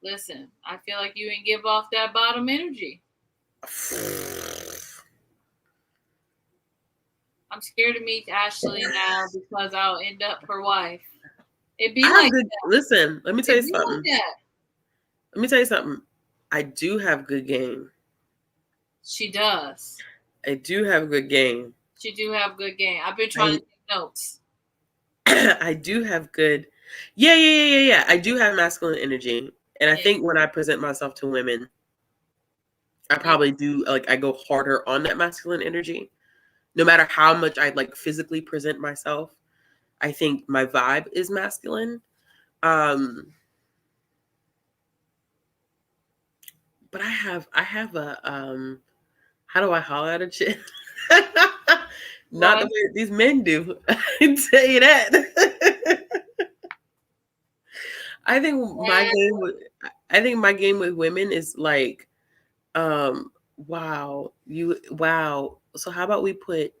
[SPEAKER 2] Listen, I feel like you didn't give off that bottom energy. I'm scared to meet Ashley now because I'll end up her wife. It'd be like that.
[SPEAKER 1] Listen, let me tell you something. Let me tell you something. I do have good game.
[SPEAKER 2] She does.
[SPEAKER 1] I do have good game.
[SPEAKER 2] She do have good game. I've been trying to take notes.
[SPEAKER 1] I do have good. Yeah. I do have masculine energy. And I think when I present myself to women, I probably do, I go harder on that masculine energy. No matter how much I physically present myself, I think my vibe is masculine. But I have a how do I holler at a chick? Not the way these men do. I can tell you that. I think my game with women is wow. So how about we put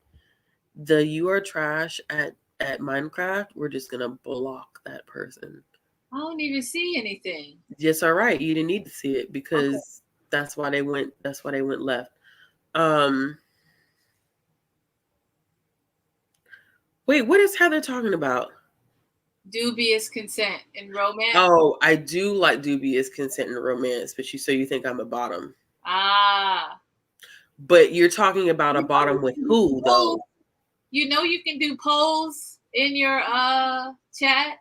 [SPEAKER 1] the "you are trash" at Minecraft? We're just gonna block that person.
[SPEAKER 2] I don't even see anything.
[SPEAKER 1] Yes, all right. You didn't need to see it because that's why they went left. Wait, what is Heather talking about?
[SPEAKER 2] Dubious consent in romance.
[SPEAKER 1] Oh, I do like dubious consent in romance, but you think I'm a bottom. But you're talking about a bottom with who though?
[SPEAKER 2] You know you can do polls in your chat.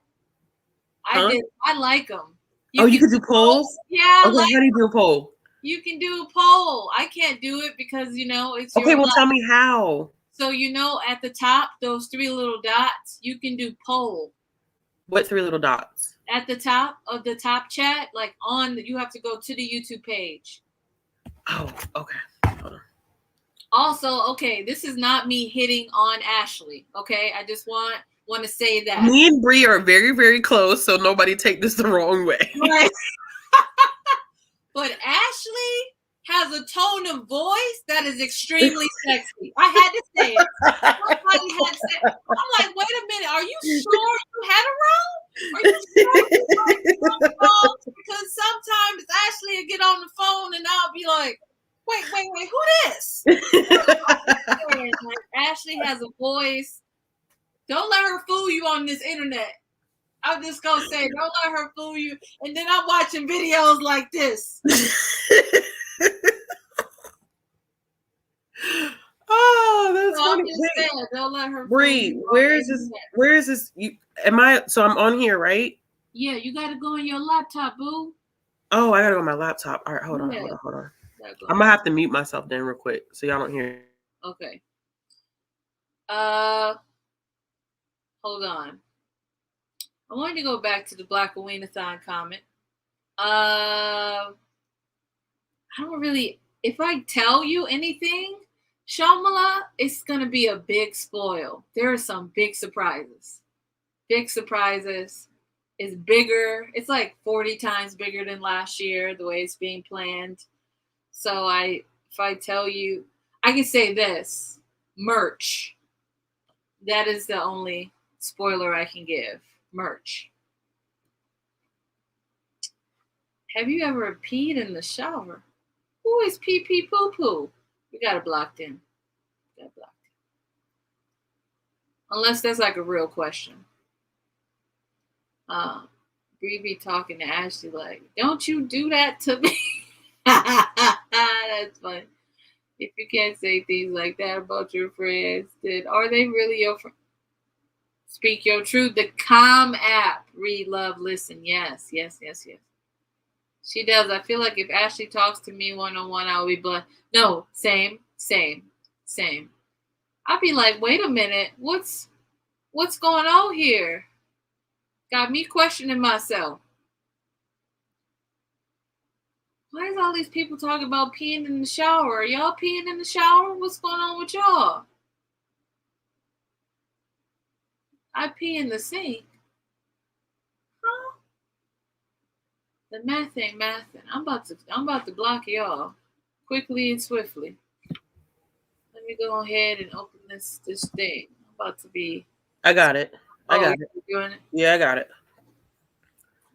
[SPEAKER 2] I like them.
[SPEAKER 1] You can do polls?
[SPEAKER 2] Yeah.
[SPEAKER 1] Okay, how do you do a poll?
[SPEAKER 2] You can do a poll. I can't do it because it's
[SPEAKER 1] okay. Well, tell me how.
[SPEAKER 2] So at the top, those 3 little dots, you can do poll.
[SPEAKER 1] What 3 little dots?
[SPEAKER 2] At the top of the top chat, you have to go to the YouTube page.
[SPEAKER 1] Oh, okay. Hold on.
[SPEAKER 2] Also, this is not me hitting on Ashley. Okay, I just want to say that
[SPEAKER 1] me and Bree are very, very close, so nobody take this the wrong way. Right.
[SPEAKER 2] But Ashley has a tone of voice that is extremely sexy. I had to say it. Somebody had to say it. I'm like, wait a minute, are you sure you had a role? Are you sure you had a role? Because sometimes Ashley will get on the phone and I'll be like, wait, who this? Ashley has a voice. Don't let her fool you on this internet. I'm just gonna say, don't let her fool you. And then I'm watching videos like this.
[SPEAKER 1] Oh, that's funny.
[SPEAKER 2] Don't let her.
[SPEAKER 1] Bree, where is this? So I'm on here, right?
[SPEAKER 2] Yeah, you gotta go on your laptop, boo.
[SPEAKER 1] Oh, I gotta go on my laptop. All right, hold on. I'm gonna have to mute myself then real quick so y'all don't hear.
[SPEAKER 2] Okay. Hold on. I wanted to go back to the Black Aweenathon comment. I don't really. If I tell you anything, Shamala, it's gonna be a big spoil. There are some big surprises. It's bigger. It's like 40 times bigger than last year, the way it's being planned. So if I tell you, I can say this: merch. That is the only spoiler I can give. Merch. Have you ever peed in the shower? Who is pee pee poo poo? We got it blocked in. Unless that's like a real question. Bree be talking to Ashley like, don't you do that to me. That's funny. If you can't say things like that about your friends, then are they really your friends? Speak your truth. The Calm app. Read, love, listen. Yes. She does. I feel like if Ashley talks to me one-on-one, I'll be blessed. No, same. I'll be like, wait a minute. What's going on here? Got me questioning myself. Why is all these people talking about peeing in the shower? Are y'all peeing in the shower? What's going on with y'all? I pee in the sink. Huh? The math ain't mathing. I'm about to block y'all quickly and swiftly. Let me go ahead and open this thing. I'm about to be.
[SPEAKER 1] I got it.
[SPEAKER 2] You doing it?
[SPEAKER 1] Yeah, I got it.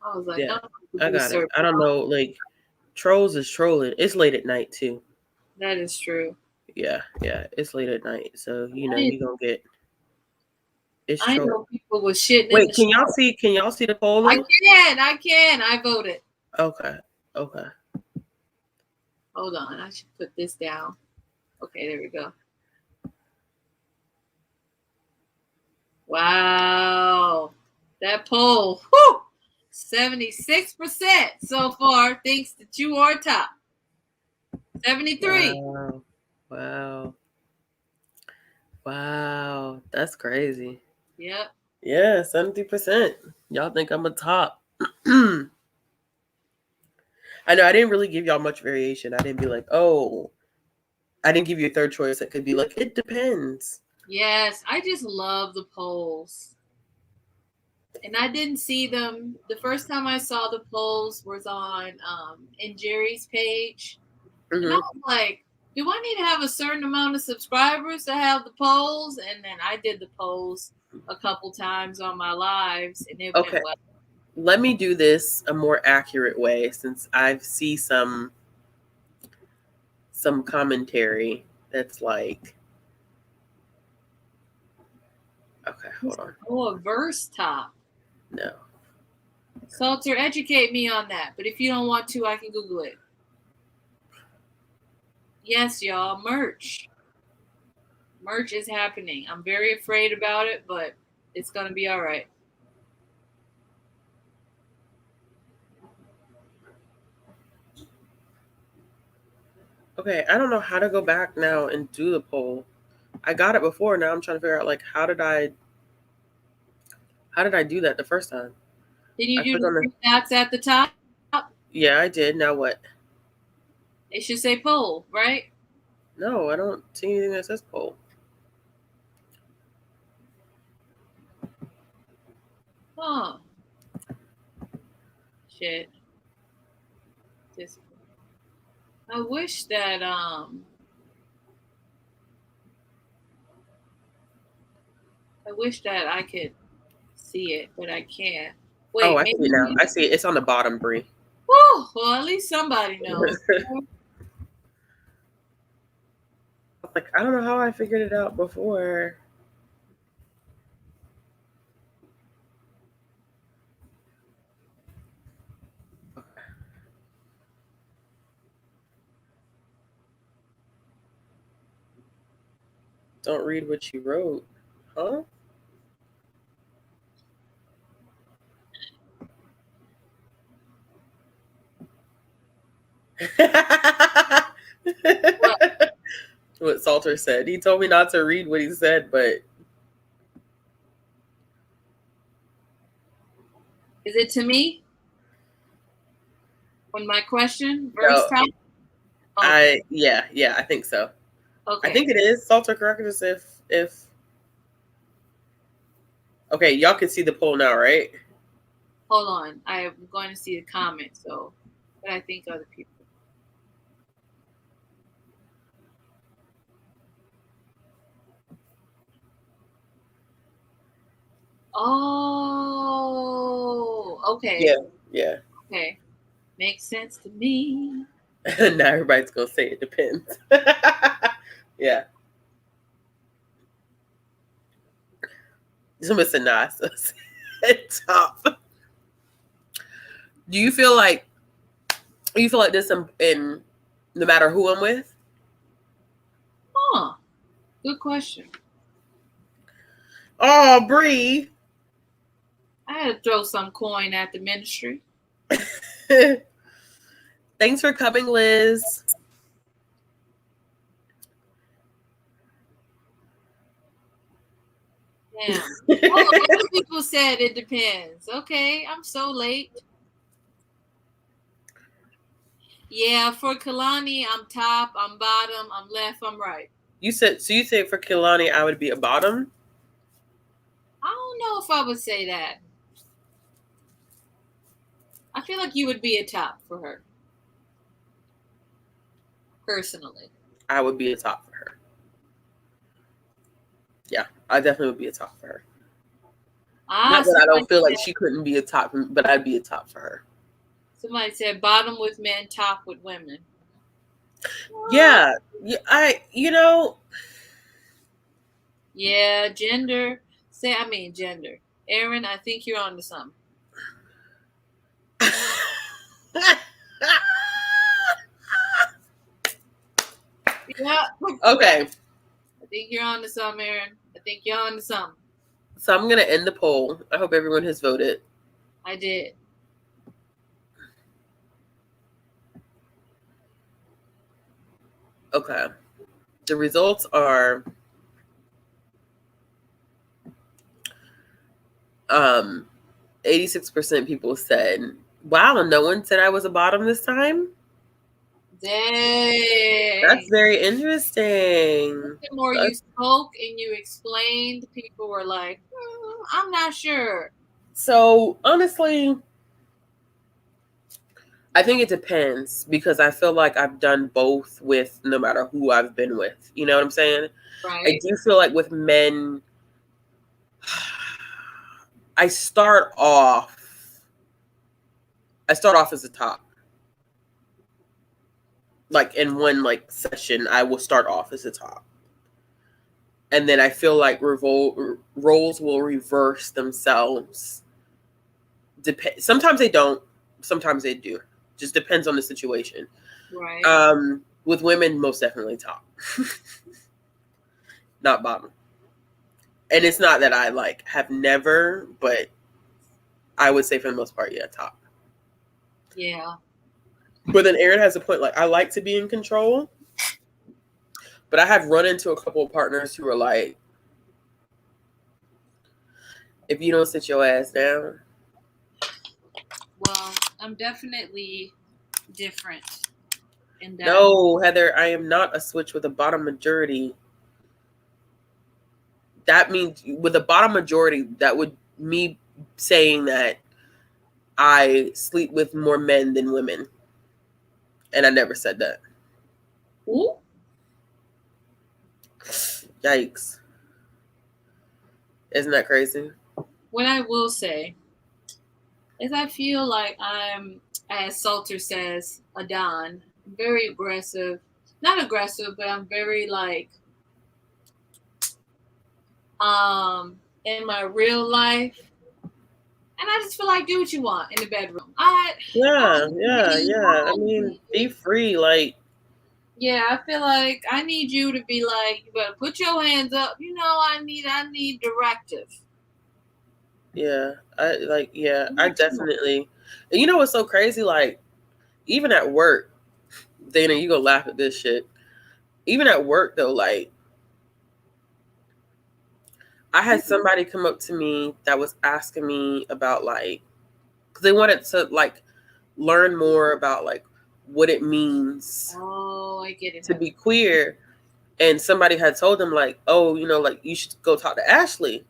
[SPEAKER 2] I was like,
[SPEAKER 1] yeah, I got it. I don't know, like, trolls is trolling. It's late at night too.
[SPEAKER 2] That is true.
[SPEAKER 1] Yeah, it's late at night, so you know you gonna get. It's
[SPEAKER 2] I know people with shit.
[SPEAKER 1] Wait, can y'all see? Can y'all see the poll?
[SPEAKER 2] I can. I voted.
[SPEAKER 1] Okay.
[SPEAKER 2] Hold on, I should put this down. Okay, there we go. Wow, that poll, 76% so far thinks that you are top. 73.
[SPEAKER 1] Wow, that's crazy.
[SPEAKER 2] Yep.
[SPEAKER 1] Yeah, 70%. Y'all think I'm a top. I know I didn't really give y'all much variation. I didn't be like, oh, I didn't give you a third choice. It could be like, it depends.
[SPEAKER 2] Yes, I just love the polls. And I didn't see them. The first time I saw the polls was on in Jerry's page. Mm-hmm. And I was like, do I need to have a certain amount of subscribers to have the polls? And then I did the polls a couple times on my lives, and it went well.
[SPEAKER 1] Let me do this a more accurate way, since I see some commentary that's like, okay, hold on.
[SPEAKER 2] Oh, a verse top.
[SPEAKER 1] No.
[SPEAKER 2] Salter, educate me on that. But if you don't want to, I can Google it. Yes, y'all, merch. Merch is happening. I'm very afraid about it, but it's going to be all right.
[SPEAKER 1] Okay, I don't know how to go back now and do the poll. I got it before. Now I'm trying to figure out, like, how did I do that the first time?
[SPEAKER 2] Did you do the three dots at the top?
[SPEAKER 1] Yeah, I did. Now what?
[SPEAKER 2] It should say poll, right?
[SPEAKER 1] No, I don't see anything that says poll.
[SPEAKER 2] Oh. Shit. I wish that I could see it, but I can't. Wait,
[SPEAKER 1] I see it now. I see it. It's on the bottom, Bree.
[SPEAKER 2] Oh, well, at least somebody knows.
[SPEAKER 1] Like, I don't know how I figured it out before. Don't read what you wrote. Huh? What Salter said. He told me not to read what he said, but...
[SPEAKER 2] Is it to me? On my question? Verse time?
[SPEAKER 1] Okay. I think so.
[SPEAKER 2] Okay.
[SPEAKER 1] I think it is. Salter, correct us if... Okay, y'all can see the poll now, right?
[SPEAKER 2] Hold on. I'm going to see the comments, so... But I think other people... Oh, okay.
[SPEAKER 1] Yeah.
[SPEAKER 2] Okay. Makes sense to me.
[SPEAKER 1] Now everybody's gonna say it depends. Yeah. Somebody said nah, so top. Do you feel like this in no matter who I'm with?
[SPEAKER 2] Huh. Good question.
[SPEAKER 1] Oh, Bree.
[SPEAKER 2] I had to throw some coin at the ministry.
[SPEAKER 1] Thanks for coming, Liz.
[SPEAKER 2] Damn. Oh, other people said it depends. Okay, I'm so late. Yeah, for Kalani, I'm top, I'm bottom, I'm left, I'm right.
[SPEAKER 1] You said for Kehlani I would be a bottom?
[SPEAKER 2] I don't know if I would say that. I feel like you would be a top for her. Personally.
[SPEAKER 1] I would be a top for her. Yeah, I definitely would be a top for her. Not that I don't feel like she couldn't be a top, but I'd be a top for her.
[SPEAKER 2] Somebody said bottom with men, top with women.
[SPEAKER 1] Yeah,
[SPEAKER 2] Yeah, gender. Gender. Aaron, I think you're on to something. Yeah.
[SPEAKER 1] Okay.
[SPEAKER 2] I think you're on to something, Aaron. I think you're on to something.
[SPEAKER 1] So I'm going to end the poll. I hope everyone has voted.
[SPEAKER 2] I did.
[SPEAKER 1] Okay. The results are 86% people said, wow, no one said I was a bottom this time.
[SPEAKER 2] Dang.
[SPEAKER 1] That's very interesting.
[SPEAKER 2] The more you spoke and you explained, people were like, I'm not sure.
[SPEAKER 1] So honestly, I think it depends because I feel like I've done both with no matter who I've been with. You know what I'm saying?
[SPEAKER 2] Right.
[SPEAKER 1] I do feel like with men, I start off as a top. Like in one session, I will start off as a top. And then I feel like roles will reverse themselves. Sometimes they don't. Sometimes they do. Just depends on the situation.
[SPEAKER 2] Right.
[SPEAKER 1] With women, most definitely top. Not bottom. And it's not that I have never, but I would say for the most part, yeah, top.
[SPEAKER 2] Yeah.
[SPEAKER 1] But then Aaron has a point. I like to be in control. But I have run into a couple of partners who are like, if you don't sit your ass down.
[SPEAKER 2] Well, I'm definitely different in that.
[SPEAKER 1] No, Heather, I am not a switch with a bottom majority. That means with a bottom majority, that would me saying that I sleep with more men than women. And I never said that.
[SPEAKER 2] Ooh.
[SPEAKER 1] Yikes. Isn't that crazy?
[SPEAKER 2] What I will say is I feel like I'm, as Salter says, a Don. Very aggressive. Not aggressive, but I'm very in my real life. And I just feel like do what you want in the bedroom.
[SPEAKER 1] Yeah. I mean, be free.
[SPEAKER 2] Yeah, I feel like I need you to be like, you better put your hands up. I need directive.
[SPEAKER 1] Yeah, I definitely. And you know what's so crazy? Even at work, Dana, you gonna laugh at this shit. Even at work, though, I had somebody come up to me that was asking me about because they wanted to learn more about what it means.
[SPEAKER 2] Oh, I get it.
[SPEAKER 1] To be queer, and somebody had told them oh, you should go talk to Ashley.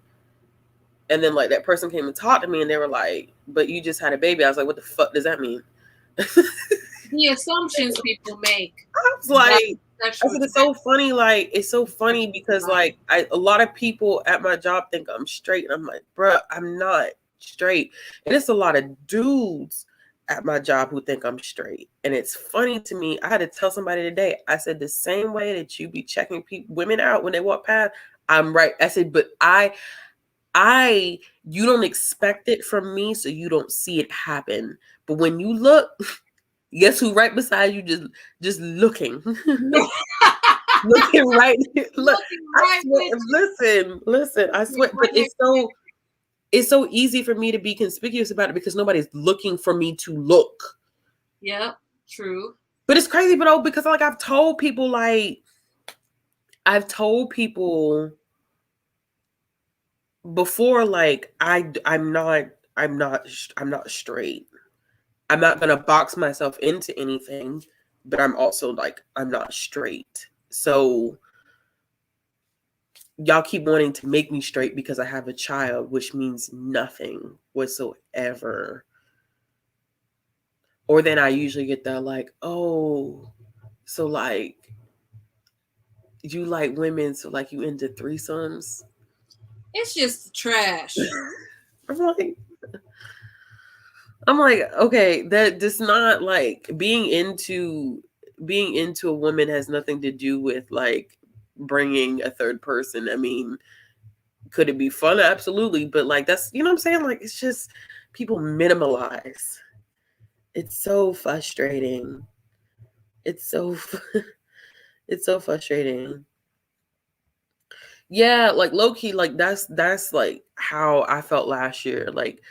[SPEAKER 1] And then that person came and talked to me, and they were like, "But you just had a baby." I was like, "What the fuck does that mean?"
[SPEAKER 2] The assumptions people make.
[SPEAKER 1] I was like, I said it's so funny, like it's so funny because like a lot of people at my job think I'm straight, and I'm like, bruh, I'm not straight. And it's a lot of dudes at my job who think I'm straight. And it's funny to me. I had to tell somebody today, I said the same way that you be checking women out when they walk past, I'm right. I said, but you don't expect it from me, so you don't see it happen. But when you look, guess who right beside you just looking. Looking right. Look, I swear, listen, I swear, but it's so easy for me to be conspicuous about it because nobody's looking for me to look.
[SPEAKER 2] Yep, true.
[SPEAKER 1] But it's crazy, but because like I've told people before, like I'm not straight. I'm not gonna box myself into anything, but I'm also like I'm not straight. So y'all keep wanting to make me straight because I have a child, which means nothing whatsoever. Or then I usually get that like, oh, so like you like women, so like you into threesomes?
[SPEAKER 2] It's just trash.
[SPEAKER 1] I'm like, okay, that does not like being into a woman has nothing to do with like bringing a third person. I mean, could it be fun? Absolutely. But like, that's, you know what I'm saying? Like, it's just people minimalize. It's so frustrating. It's so, it's so frustrating. Yeah. Like low key, like that's like how I felt last year. Like,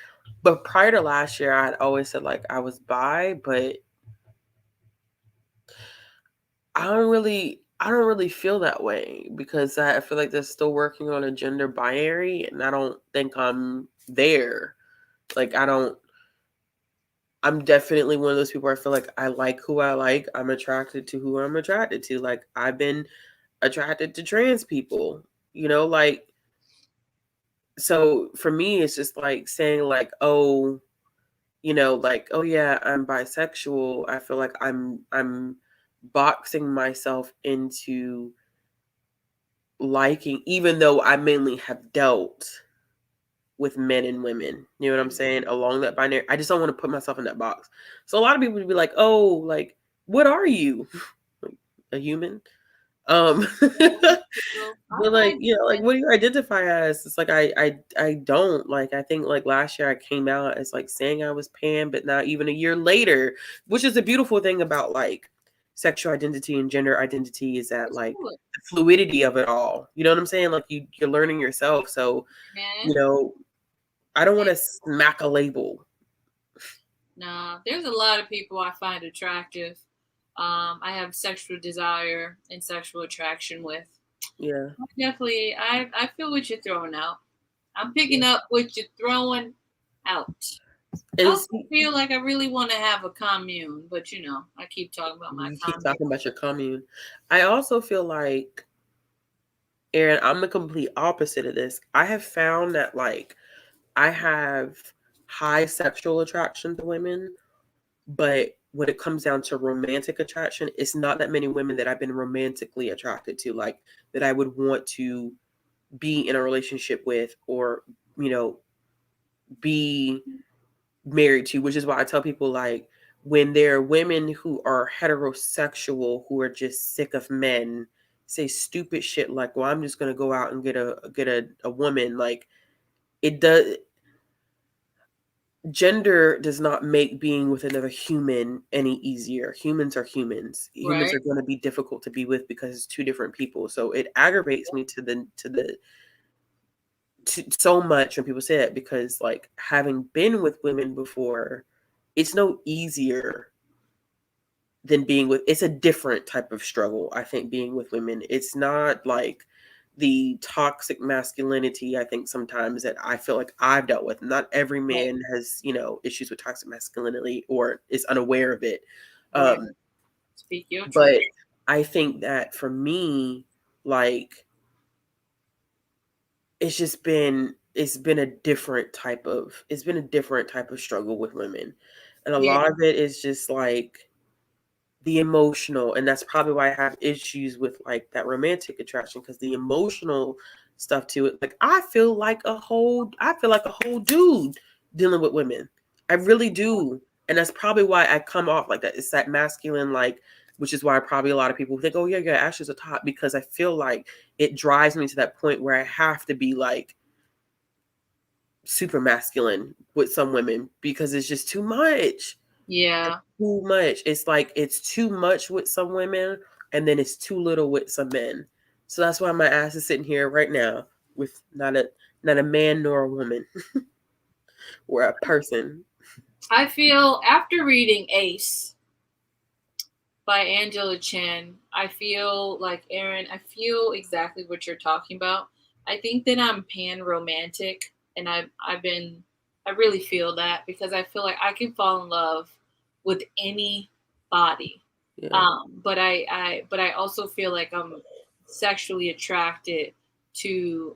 [SPEAKER 1] but prior to last year, I'd always said like I was bi, but I don't really feel that way because I feel like they're still working on a gender binary, and I don't think I'm there. Like I'm definitely one of those people where I feel like I like who I like. I'm attracted to who I'm attracted to. Like I've been attracted to trans people, like so for me it's just like saying like, oh, like, oh yeah, I'm bisexual. I feel like I'm boxing myself into liking, even though I mainly have dealt with men and women. You know what I'm saying? Along that binary. I just don't want to put myself in that box. So a lot of people would be like, oh, like, what are you? Like, a human? But like, like what do you identify as? It's like I don't like, I think like last year I came out as like saying I was pan, but now even a year later, which is a beautiful thing about like sexual identity and gender identity is that like the fluidity of it all. You know what I'm saying? Like you're learning yourself. So, I don't want to smack a label.
[SPEAKER 2] Nah, there's a lot of people I find attractive. I have sexual desire and sexual attraction with.
[SPEAKER 1] Yeah.
[SPEAKER 2] Definitely, I feel what you're throwing out. I'm picking up what you're throwing out. I also feel like I really want to have a commune, but I keep talking about my commune.
[SPEAKER 1] Keep talking about your commune. I also feel like, Aaron, I'm the complete opposite of this. I have found that like I have high sexual attraction to women, but when it comes down to romantic attraction, it's not that many women that I've been romantically attracted to, like that I would want to be in a relationship with or, be married to, which is why I tell people like when there are women who are heterosexual who are just sick of men say stupid shit like, well, I'm just gonna go out and get a woman, like it does. Gender does not make being with another human any easier. Humans are humans. Humans are going to be difficult to be with because it's two different people. So it aggravates me so much when people say that, because like having been with women before, it's no easier than being with, it's a different type of struggle. I think being with women, it's not like the toxic masculinity, I think sometimes that I feel like I've dealt with. Not every man has, issues with toxic masculinity or is unaware of it.
[SPEAKER 2] Speak your truth.
[SPEAKER 1] But I think that for me, like it's been a different type of struggle with women. And a lot of it is just like the emotional, and that's probably why I have issues with like that romantic attraction, because the emotional stuff to it. Like I feel like a whole dude dealing with women. I really do. And that's probably why I come off like that. It's that masculine, like, which is why probably a lot of people think, oh yeah, Ashley's a top, because I feel like it drives me to that point where I have to be like super masculine with some women because it's just too much.
[SPEAKER 2] Yeah.
[SPEAKER 1] Too much. It's like it's too much with some women and then it's too little with some men. So that's why my ass is sitting here right now with not a man nor a woman or a person.
[SPEAKER 2] I feel after reading Ace by Angela Chen, I feel like Aaron, I feel exactly what you're talking about. I think that I'm pan romantic, and I really feel that because I feel like I can fall in love with anybody.
[SPEAKER 1] Yeah.
[SPEAKER 2] But I also feel like I'm sexually attracted to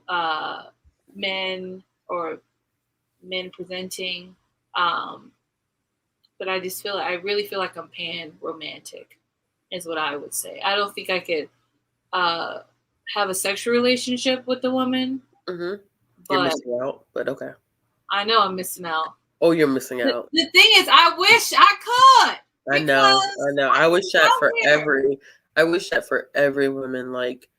[SPEAKER 2] men or men presenting. But I just feel like I really feel like I'm pan romantic, is what I would say. I don't think I could have a sexual relationship with a woman,
[SPEAKER 1] Mm-hmm. You're
[SPEAKER 2] but
[SPEAKER 1] missing out, but okay.
[SPEAKER 2] I know I'm missing out.
[SPEAKER 1] Oh, you're missing out.
[SPEAKER 2] The thing is, I wish I could.
[SPEAKER 1] I know. I wish that for
[SPEAKER 2] nowhere.
[SPEAKER 1] I wish that for every woman. Like,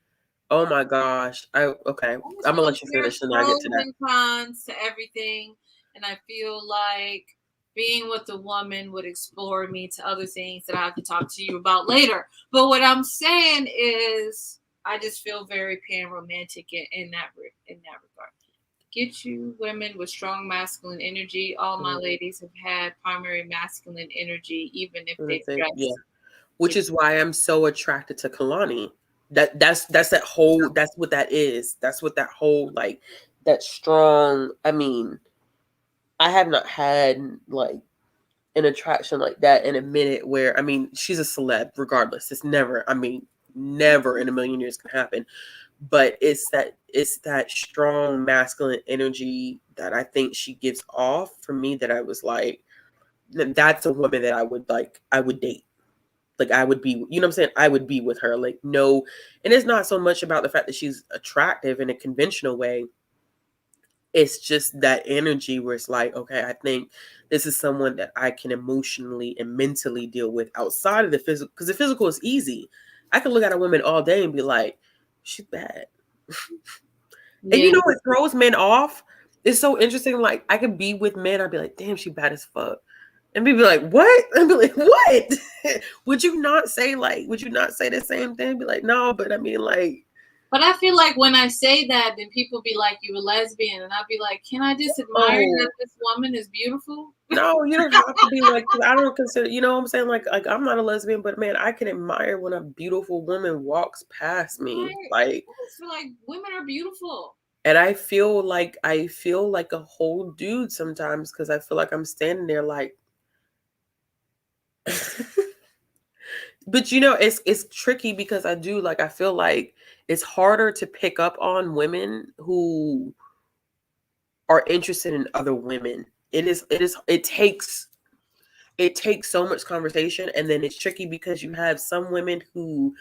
[SPEAKER 1] oh my gosh. Okay. I'm gonna let you
[SPEAKER 2] There's
[SPEAKER 1] finish and I get
[SPEAKER 2] pros
[SPEAKER 1] to that.
[SPEAKER 2] and cons to everything, and I feel like being with a woman would explore me to other things that I have to talk to you about later. But what I'm saying is, I just feel very pan romantic in that regard. Get you women with strong masculine energy. All my ladies have had primary masculine energy, even if they dress.
[SPEAKER 1] Yeah. Which is why I'm so attracted to Kalani. That's that whole, that's what that is. That's what that whole, like, that strong, I mean, I have not had like an attraction like that in a minute where, I mean, she's a celeb regardless. It's never, I mean, never in a million years can happen. But it's that strong masculine energy that I think she gives off for me, that I was like, that's a woman that I would date. Like I would be, you know what I'm saying? I would be with her. Like, no, and it's not so much about the fact that she's attractive in a conventional way. It's just that energy where it's like, okay, I think this is someone that I can emotionally and mentally deal with outside of the physical, because the physical is easy. I can look at a woman all day and be like, she's bad. And you know what throws men off? It's so interesting. Like I could be with men, I'd be like, damn, she bad as fuck. And people be like, what? And be like, what? Would you not say the same thing? Be like, no, but I mean, like.
[SPEAKER 2] But I feel like when I say that, then people be like, you a lesbian. And I'd be like, can I just admire that this woman is beautiful?
[SPEAKER 1] No, you don't have to be like, I don't consider, you know what I'm saying? Like I'm not a lesbian, but man, I can admire when a beautiful woman walks past me.
[SPEAKER 2] Right.
[SPEAKER 1] Like,
[SPEAKER 2] I just feel like women are beautiful.
[SPEAKER 1] and I feel like a whole dude sometimes, because I feel like I'm standing there like, but you know, it's tricky because I feel like it's harder to pick up on women who are interested in other women. It takes so much conversation, and then it's tricky because you have some women who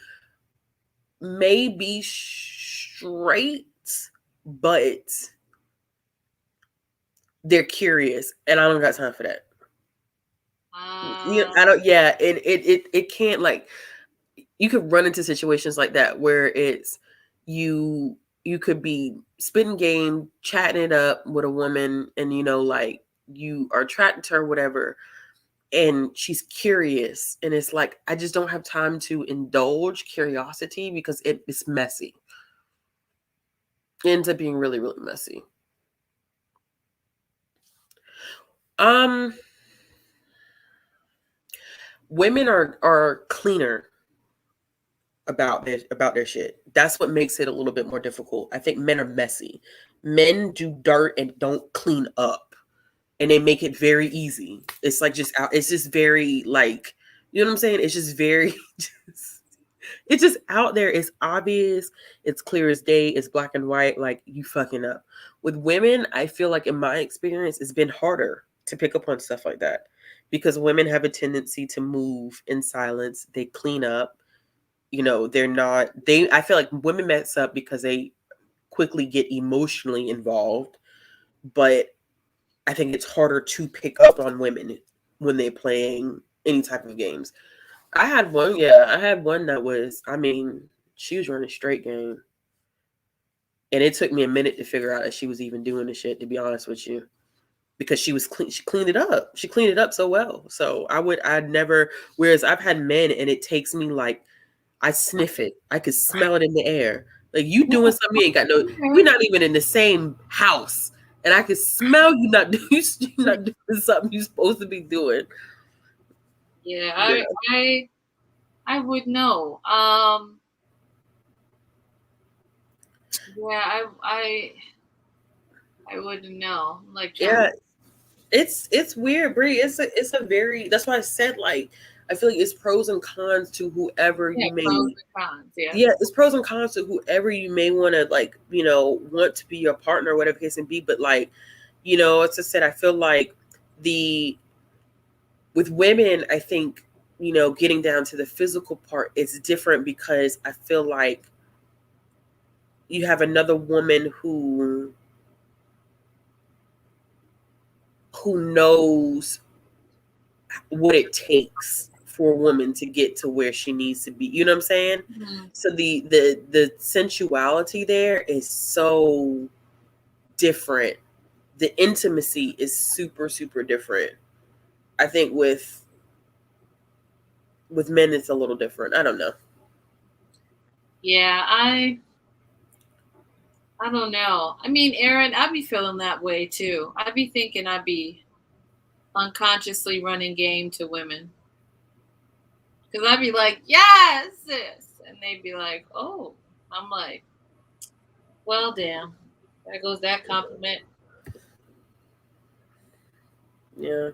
[SPEAKER 1] may be straight, but they're curious, and I don't got time for that. I don't. Yeah, and it can't, like, you could run into situations like that where it's you could be spitting game, chatting it up with a woman, and you know, like, you are attracted to her, whatever, and she's curious, and it's like, I just don't have time to indulge curiosity because it's messy. It ends up being really, really messy. Women are cleaner about their shit. That's what makes it a little bit more difficult. I think men are messy. Men do dirt and don't clean up, and they make it very easy. It's like just out. It's just very, like, you know what I'm saying? It's just very, it's just out there. It's obvious. It's clear as day. It's black and white. Like, you fucking up. With women, I feel like in my experience, it's been harder to pick up on stuff like that. because women have a tendency to move in silence. They clean up. I feel like women mess up because they quickly get emotionally involved, but I think it's harder to pick up on women when they're playing any type of games. I had one that was, she was running straight game. And it took me a minute to figure out that she was even doing the shit, to be honest with you. Because she cleaned it up. She cleaned it up so well. So I'd never, whereas I've had men and it takes me like, I sniff it. I could smell it in the air. Like, you doing something you ain't got no, we're not even in the same house. And I could smell you not doing something you're supposed to be doing.
[SPEAKER 2] Yeah, I would know. Yeah, I wouldn't know. Like,
[SPEAKER 1] yeah, it's weird, Brie. It's a very, that's why I said, like, I feel like it's pros and cons to whoever you may.
[SPEAKER 2] Pros and cons,
[SPEAKER 1] Yeah, it's pros and cons to whoever you may want to, like, want to be your partner, whatever the case may be. But, like, as I said, I feel like with women, I think, getting down to the physical part is different because I feel like you have another woman who knows what it takes for a woman to get to where she needs to be. You know what I'm saying?
[SPEAKER 2] Mm-hmm.
[SPEAKER 1] So the sensuality there is so different. The intimacy is super, super different. I think with men it's a little different. I don't know.
[SPEAKER 2] Yeah, I don't know. I mean, Aaron, I'd be feeling that way too. I'd be thinking I'd be unconsciously running game to women. Because I'd be like, yes, sis. And they'd be like, oh. I'm like, well, damn. There goes that compliment.
[SPEAKER 1] Yeah.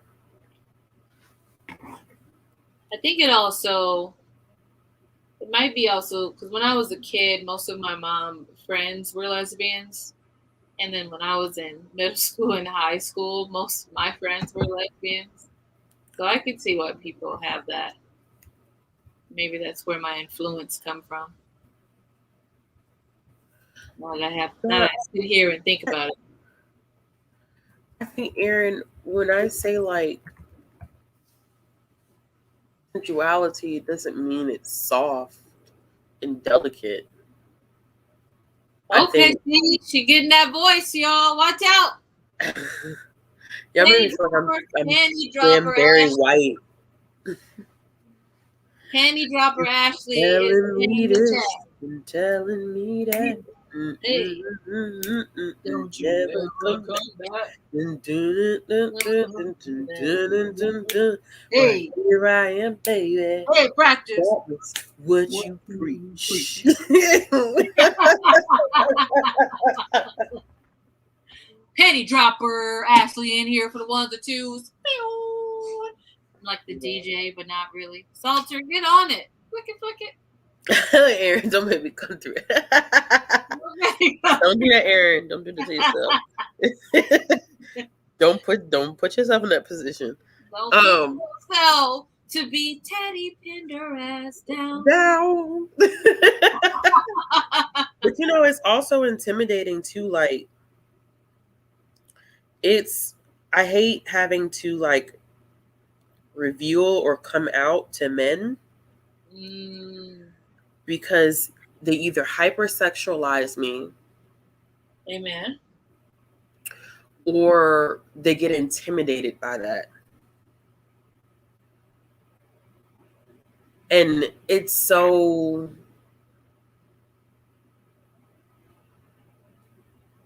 [SPEAKER 2] I think it might be also, because when I was a kid, most of my mom friends were lesbians. And then when I was in middle school and high school, most of my friends were lesbians. So I could see why people have that. Maybe that's where my influence come from. Now that I sit here and think about it.
[SPEAKER 1] I think, Aaron, when I say, like, sensuality, it doesn't mean it's soft and delicate.
[SPEAKER 2] Okay, she getting that voice, y'all. Watch out.
[SPEAKER 1] Yeah, I'm really feel like I'm very white.
[SPEAKER 2] Panty dropper Ashley
[SPEAKER 1] telling me this and telling me that.
[SPEAKER 2] Hey, don't you ever come back.
[SPEAKER 1] Hey, here I am, baby.
[SPEAKER 2] Hey, practice
[SPEAKER 1] what you preach.
[SPEAKER 2] Penny dropper Ashley in here for the ones and twos. I'm like the DJ, but not really. Salter, get on it. Flick it.
[SPEAKER 1] Aaron, don't make me come through it. Don't do that, Aaron. Don't do that to yourself. Don't put yourself in that position.
[SPEAKER 2] Don't put yourself to be Teddy Pender ass down.
[SPEAKER 1] But it's also intimidating too. Like, I hate having to, like, reveal or come out to men. Because they either hypersexualize me.
[SPEAKER 2] Amen.
[SPEAKER 1] Or they get intimidated by that. And it's so,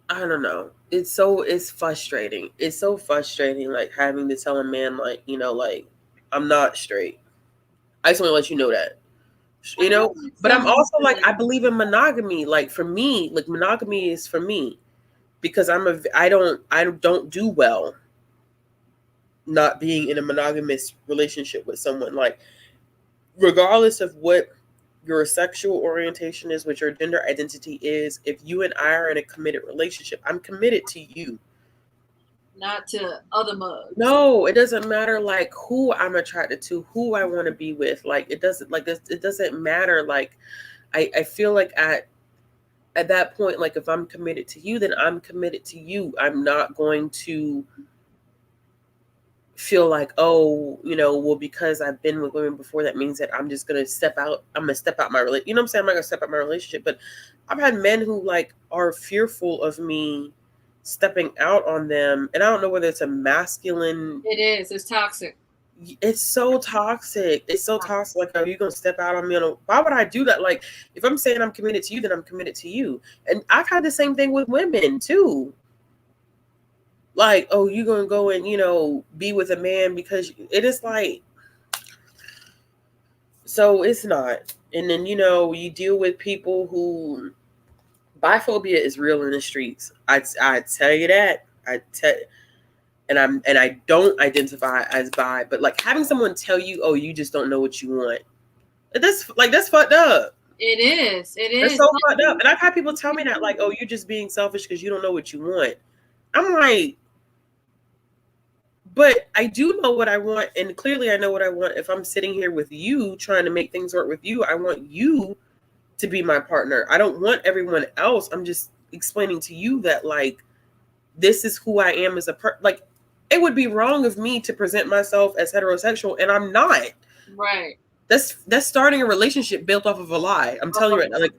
[SPEAKER 1] I don't know. It's frustrating. It's so frustrating, like, having to tell a man, like, like, I'm not straight. I just want to let you know that. But I'm also, like, I believe in monogamy. Like, for me, like, monogamy is for me because I don't do well not being in a monogamous relationship with someone. Like, regardless of what your sexual orientation is, what your gender identity is, if you and I are in a committed relationship, I'm committed to you.
[SPEAKER 2] not to other mugs.
[SPEAKER 1] No, it doesn't matter like who I'm attracted to, who I want to be with. Like it doesn't like this. It doesn't matter. Like I feel like at that point, like if I'm committed to you, then I'm committed to you. I'm not going to feel like, oh, well, because I've been with women before, that means that I'm just gonna step out. I'm gonna step out my relationship. You know what I'm saying? I'm not gonna step out my relationship. But I've had men who like are fearful of me stepping out on them, and I don't know whether it's a masculine.
[SPEAKER 2] It is. It's toxic.
[SPEAKER 1] It's so toxic. It's so toxic. Like, are you gonna step out on me? Why would I do that? Like, if I'm saying I'm committed to you, then I'm committed to you. And I've had the same thing with women too. Like, oh, you gonna go and be with a man because it is like. So it's not. And then you deal with people who biphobia is real in the streets. I tell you that. And I don't identify as bi, but like having someone tell you, oh, you just don't know what you want. That's fucked up.
[SPEAKER 2] It is. It is.
[SPEAKER 1] That's so fucked up. And I've had people tell me that, like, oh, you're just being selfish because you don't know what you want. I'm like, but I do know what I want, and clearly I know what I want. If I'm sitting here with you trying to make things work with you, I want you to be my partner. I don't want everyone else. I'm just explaining to you that, like, this is who I am as a person. Like, it would be wrong of me to present myself as heterosexual, and I'm not.
[SPEAKER 2] Right.
[SPEAKER 1] That's starting a relationship built off of a lie. I'm telling you right now. Like,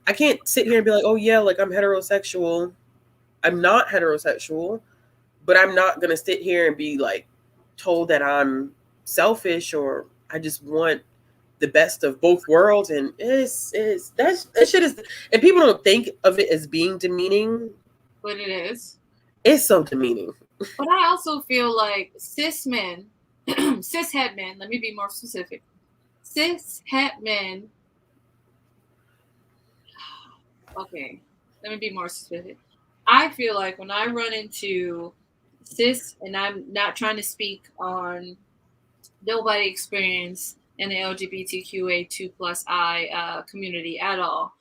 [SPEAKER 1] I can't sit here and be like, oh yeah, like I'm heterosexual. I'm not heterosexual, but I'm not gonna sit here and be like told that I'm selfish or I just want the best of both worlds. And that shit is, and people don't think of it as being demeaning,
[SPEAKER 2] but it is.
[SPEAKER 1] It's so demeaning.
[SPEAKER 2] But I also feel like cis men, cis het men, let me be more specific. Cis het men, okay, let me be more specific. I feel like when I run into cis, and I'm not trying to speak on nobody experience in the LGBTQA2 plus I community at all,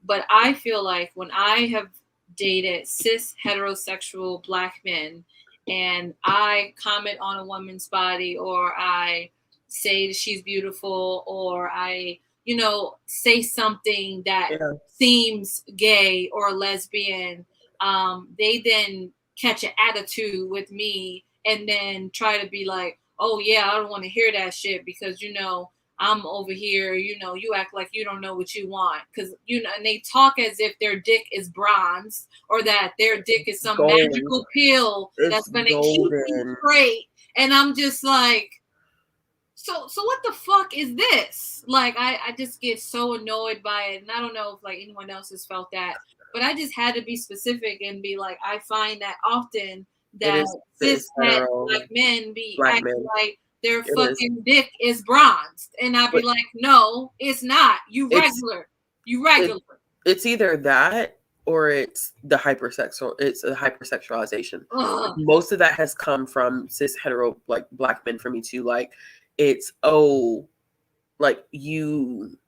[SPEAKER 2] but I feel like when I have dated cis heterosexual Black men and I comment on a woman's body, or I say she's beautiful, or I say something that seems gay or lesbian, they then catch an attitude with me and then try to be like, oh yeah, I don't want to hear that shit because I'm over here, you act like you don't know what you want. Because, and they talk as if their dick is bronze or that their dick is some magical pill that's going to keep you straight. And I'm just like, so what the fuck is this? Like, I just get so annoyed by it. And I don't know if like anyone else has felt that, but I just had to be specific and be like, I find that often that cis Black men be acting like their fucking dick is bronzed, and I'd be like, no, it's not. You regular.
[SPEAKER 1] It's either that or it's the hypersexual. It's a hypersexualization. Most of that has come from cis hetero like Black men for me too. Like it's like you've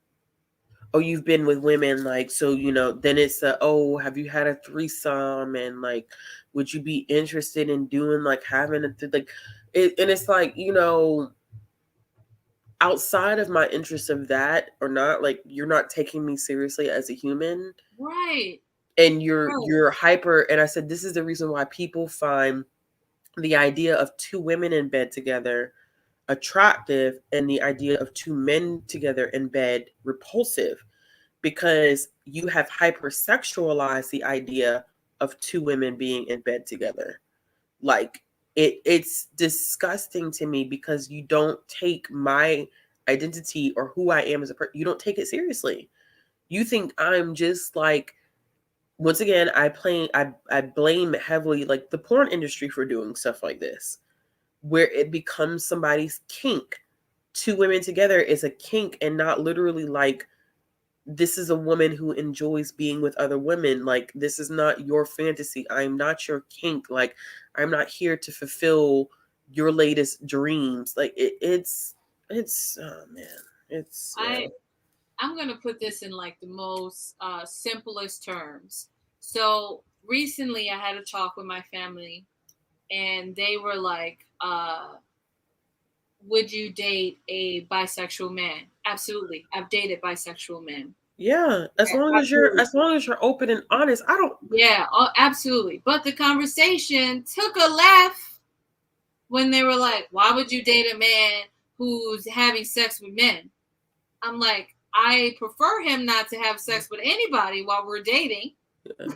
[SPEAKER 1] been with women, like, so then it's have you had a threesome, and like would you be interested in doing like having a like it, and it's like outside of my interest of that or not, like you're not taking me seriously as a human,
[SPEAKER 2] right?
[SPEAKER 1] And you're hyper. And I said this is the reason why people find the idea of two women in bed together attractive and the idea of two men together in bed repulsive, because you have hypersexualized the idea of two women being in bed together. Like it's disgusting to me because you don't take my identity or who I am as a person. You don't take it seriously. You think I'm just like, once again, I blame heavily like the porn industry for doing stuff like this, where it becomes somebody's kink. Two women together is a kink and not literally like, this is a woman who enjoys being with other women. Like, this is not your fantasy. I'm not your kink. Like, I'm not here to fulfill your latest dreams. Like, it's oh man, it's.
[SPEAKER 2] I'm gonna put this in like the most simplest terms. So recently, I had a talk with my family, and they were like, would you date a bisexual man? Absolutely. I've dated bisexual men.
[SPEAKER 1] Yeah, as long as you're open and honest. I don't.
[SPEAKER 2] Yeah, absolutely. But the conversation took a left when they were like, "Why would you date a man who's having sex with men?" I'm like, I prefer him not to have sex with anybody while we're dating,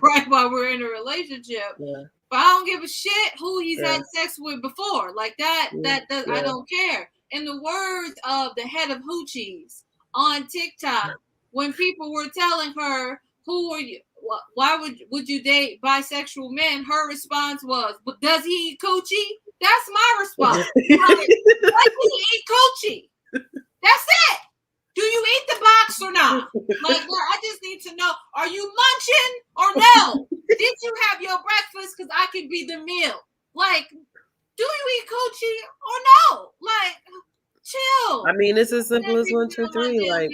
[SPEAKER 2] right? While we're in a relationship.
[SPEAKER 1] Yeah.
[SPEAKER 2] But I don't give a shit who he's had sex with before. Like that, I don't care. In the words of the head of Hoochies on TikTok, when people were telling her, "Who are you? Why would you date bisexual men?" Her response was, "But does he eat coochie?" That's my response. Like, does he eat coochie? That's it. Do you eat the box or not? Like, I just need to know, are you munching or no? Did you have your breakfast? Because I could be the meal. Like, do you eat coochie or no? Like, chill.
[SPEAKER 1] I mean, it's as simple as 1, 2, 3. Like,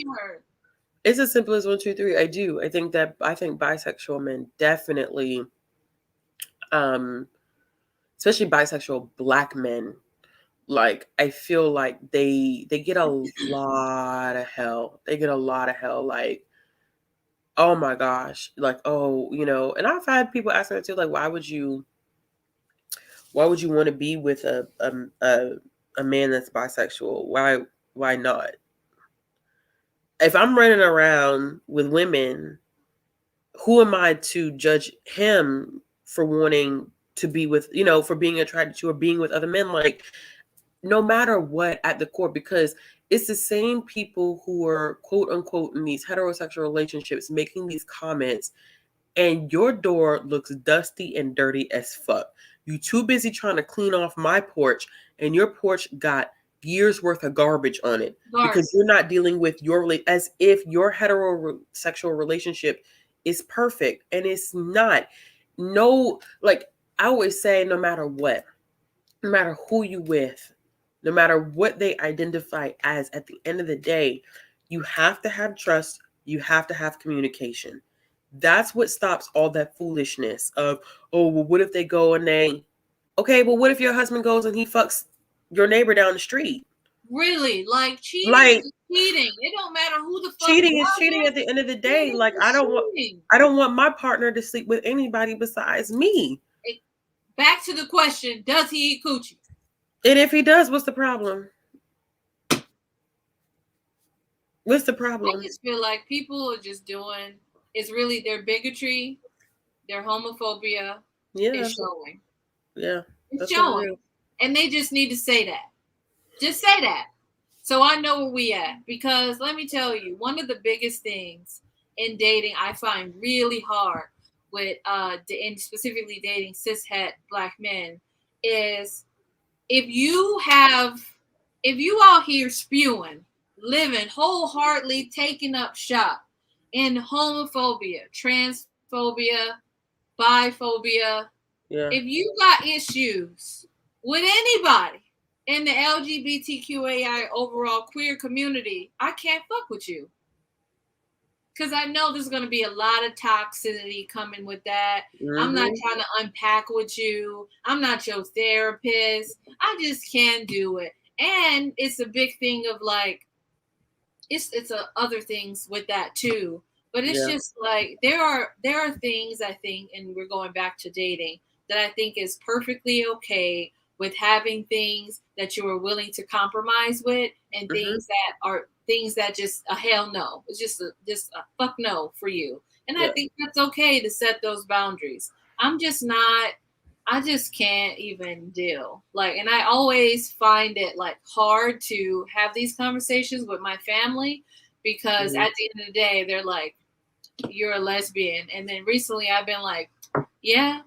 [SPEAKER 1] it's as simple as 1, 2, 3. I do. I think bisexual men definitely, especially bisexual Black men, like, I feel like they get a lot of hell. They get a lot of hell. Like, oh my gosh. Like, oh, and I've had people ask me too, like, why would you want to be with a man that's bisexual? Why not? If I'm running around with women, who am I to judge him for wanting to be with, for being attracted to or being with other men? Like, no matter what at the core, because it's the same people who are quote unquote in these heterosexual relationships making these comments, and your door looks dusty and dirty as fuck. You too busy trying to clean off my porch, and your porch got years worth of garbage on it because you're not dealing with as if your heterosexual relationship is perfect, and it's not. No, like I always say, no matter what, no matter who you with, no matter what they identify as, at the end of the day, you have to have trust. You have to have communication. That's what stops all that foolishness of, oh, well, what if they go and okay, well, what if your husband goes and he fucks your neighbor down the street?
[SPEAKER 2] Really? Like, cheating is cheating. It don't matter who the fuck.
[SPEAKER 1] Cheating is cheating at the end of the day. Like, I don't want my partner to sleep with anybody besides me.
[SPEAKER 2] Back to the question, does he eat coochie?
[SPEAKER 1] And if he does, what's the problem? What's the problem?
[SPEAKER 2] I just feel like people are just it's really their bigotry, their homophobia is showing.
[SPEAKER 1] Yeah.
[SPEAKER 2] It's showing. And they just need to say that. Just say that. So I know where we at. Because let me tell you, one of the biggest things in dating I find really hard with and specifically dating cishet Black men is if you out here spewing, living wholeheartedly, taking up shop in homophobia, transphobia, biphobia, if you got issues with anybody in the LGBTQAI overall queer community, I can't fuck with you. Because I know there's going to be a lot of toxicity coming with that. Mm-hmm. I'm not trying to unpack with you. I'm not your therapist. I just can't do it. And it's a big thing of like, it's other things with that too. But it's just like, there are things I think, and we're going back to dating, that I think is perfectly okay with having things that you are willing to compromise with, and things that are things that just a hell no. It's just a fuck no for you. And I think that's okay to set those boundaries. I just can't even deal. Like, and I always find it like hard to have these conversations with my family because at the end of the day, they're like, you're a lesbian. And then recently I've been like, yeah.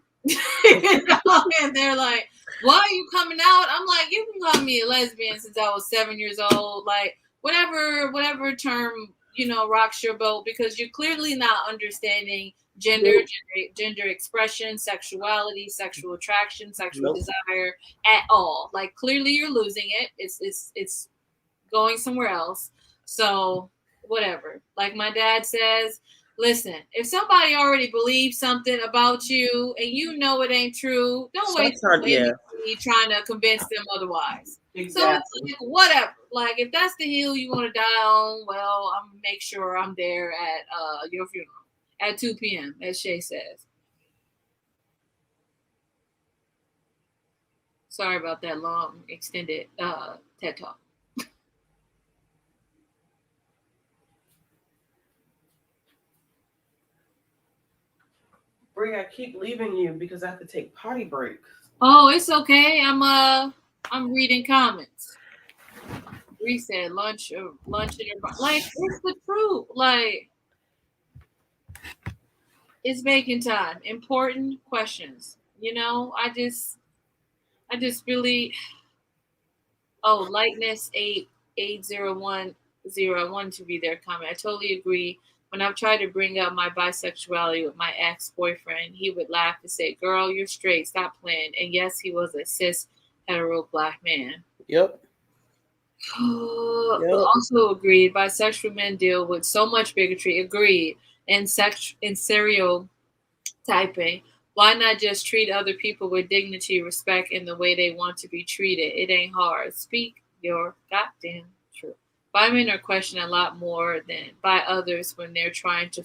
[SPEAKER 2] And they're like, why are you coming out? I'm like, you can call me a lesbian since I was 7 years old. Like, whatever term, rocks your boat, because you're clearly not understanding gender expression, sexuality, sexual attraction, sexual desire at all. Like, clearly you're losing it. It's going somewhere else. So whatever. Like my dad says, Listen, if somebody already believes something about you and you know it ain't true, don't waste energy trying to convince them otherwise. Exactly. So it's like, whatever. Like, if that's the hill you want to die on, well, I'm gonna make sure I'm there at your funeral at 2 p.m., as Shay says. Sorry about that long, extended TED Talk.
[SPEAKER 1] Brie, I keep leaving you because I have to take potty breaks.
[SPEAKER 2] Oh, it's okay. I'm reading comments. Bree said lunch in her like it's the truth. Like it's baking time. Important questions. You know, I just really lightness 88010. I wanted to read their comment. I totally agree. When I've tried to bring up my bisexuality with my ex-boyfriend, he would laugh and say, "Girl, you're straight. Stop playing." And yes, he was a cis hetero black man.
[SPEAKER 1] Yep.
[SPEAKER 2] Also agreed. Bisexual men deal with so much bigotry. Agreed. And stereotyping. Why not just treat other people with dignity, respect, and the way they want to be treated? It ain't hard. Speak your goddamn truth. Bi men are questioned a lot more than by others when they're trying to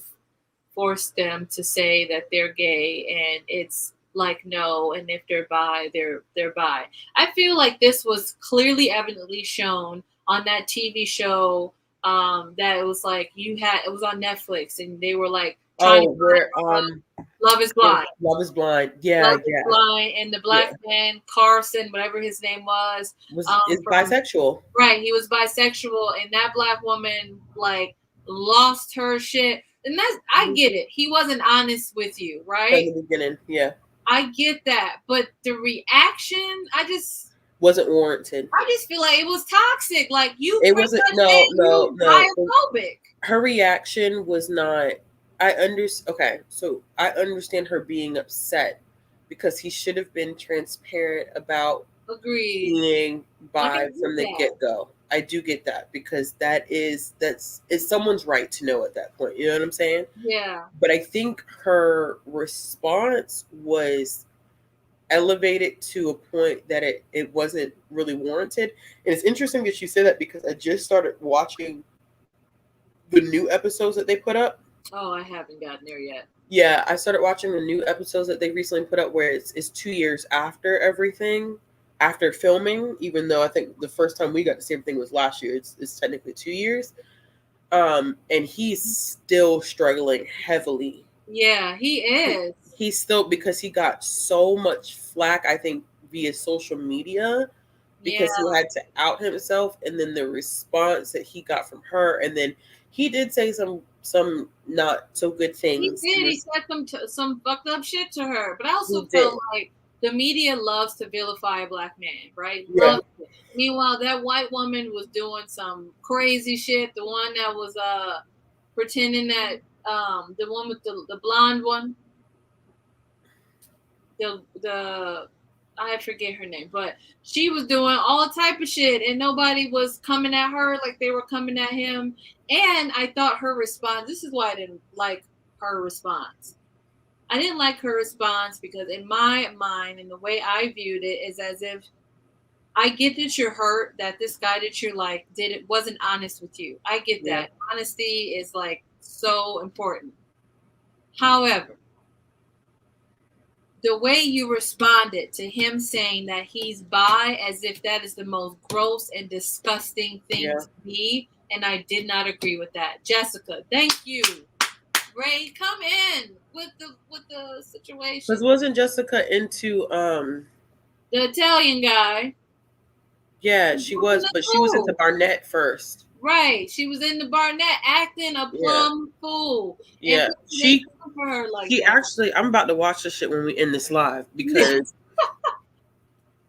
[SPEAKER 2] force them to say that they're gay, and it's like no, and if they're bi, they're bi. I feel like this was clearly evidently shown on that TV show that it was like it was on Netflix, and they were like trying to Love is Blind.
[SPEAKER 1] Love is Blind. Yeah,
[SPEAKER 2] Love is Blind, and the black man Carson, whatever his name was
[SPEAKER 1] is bisexual.
[SPEAKER 2] Right, he was bisexual, and that black woman like lost her shit. And I get it. He wasn't honest with you, right?
[SPEAKER 1] From the beginning, yeah.
[SPEAKER 2] I get that, but the reaction, I just
[SPEAKER 1] wasn't warranted.
[SPEAKER 2] I just feel like it was toxic. Like
[SPEAKER 1] it wasn't. No.
[SPEAKER 2] Biophobic.
[SPEAKER 1] Her reaction was not. Okay, so I understand her being upset because he should have been transparent about being bi from the get-go. I do get that because it's someone's right to know at that point. You know what I'm saying?
[SPEAKER 2] Yeah.
[SPEAKER 1] But I think her response was elevated to a point that it wasn't really warranted. And it's interesting that you say that because I just started watching the new episodes that they put up.
[SPEAKER 2] Oh, I haven't gotten there yet.
[SPEAKER 1] Yeah, I started watching the new episodes that they recently put up where it's 2 years after everything. After filming, even though I think the first time we got to see everything was last year, it's technically 2 years. And he's still struggling heavily.
[SPEAKER 2] Yeah, he is.
[SPEAKER 1] He's still, because he got so much flack, I think, via social media, because he had to out himself, and then the response that he got from her, and then he did say some not so good things.
[SPEAKER 2] He did. He said some fucked up shit to her, but I also felt like the media loves to vilify a black man, right?
[SPEAKER 1] Yeah.
[SPEAKER 2] Meanwhile, that white woman was doing some crazy shit. The one that was pretending that the one with the blonde one, the I forget her name, but she was doing all type of shit, and nobody was coming at her like they were coming at him. And I thought her response. This is why I didn't like her response. I didn't like her response because in my mind and the way I viewed it is as if I get that you're hurt, that this guy that you're like wasn't honest with you. I get that. Honesty is like so important. However, the way you responded to him saying that he's bi, as if that is the most gross and disgusting thing to be, and I did not agree with that. Jessica, thank you. Ray, come in with the situation.
[SPEAKER 1] Because wasn't Jessica into
[SPEAKER 2] the Italian guy?
[SPEAKER 1] Yeah, she was, but she was into Barnett first.
[SPEAKER 2] Right, she was in the Barnett acting a plum fool.
[SPEAKER 1] Yeah, she actually. I'm about to watch this shit when we end this live because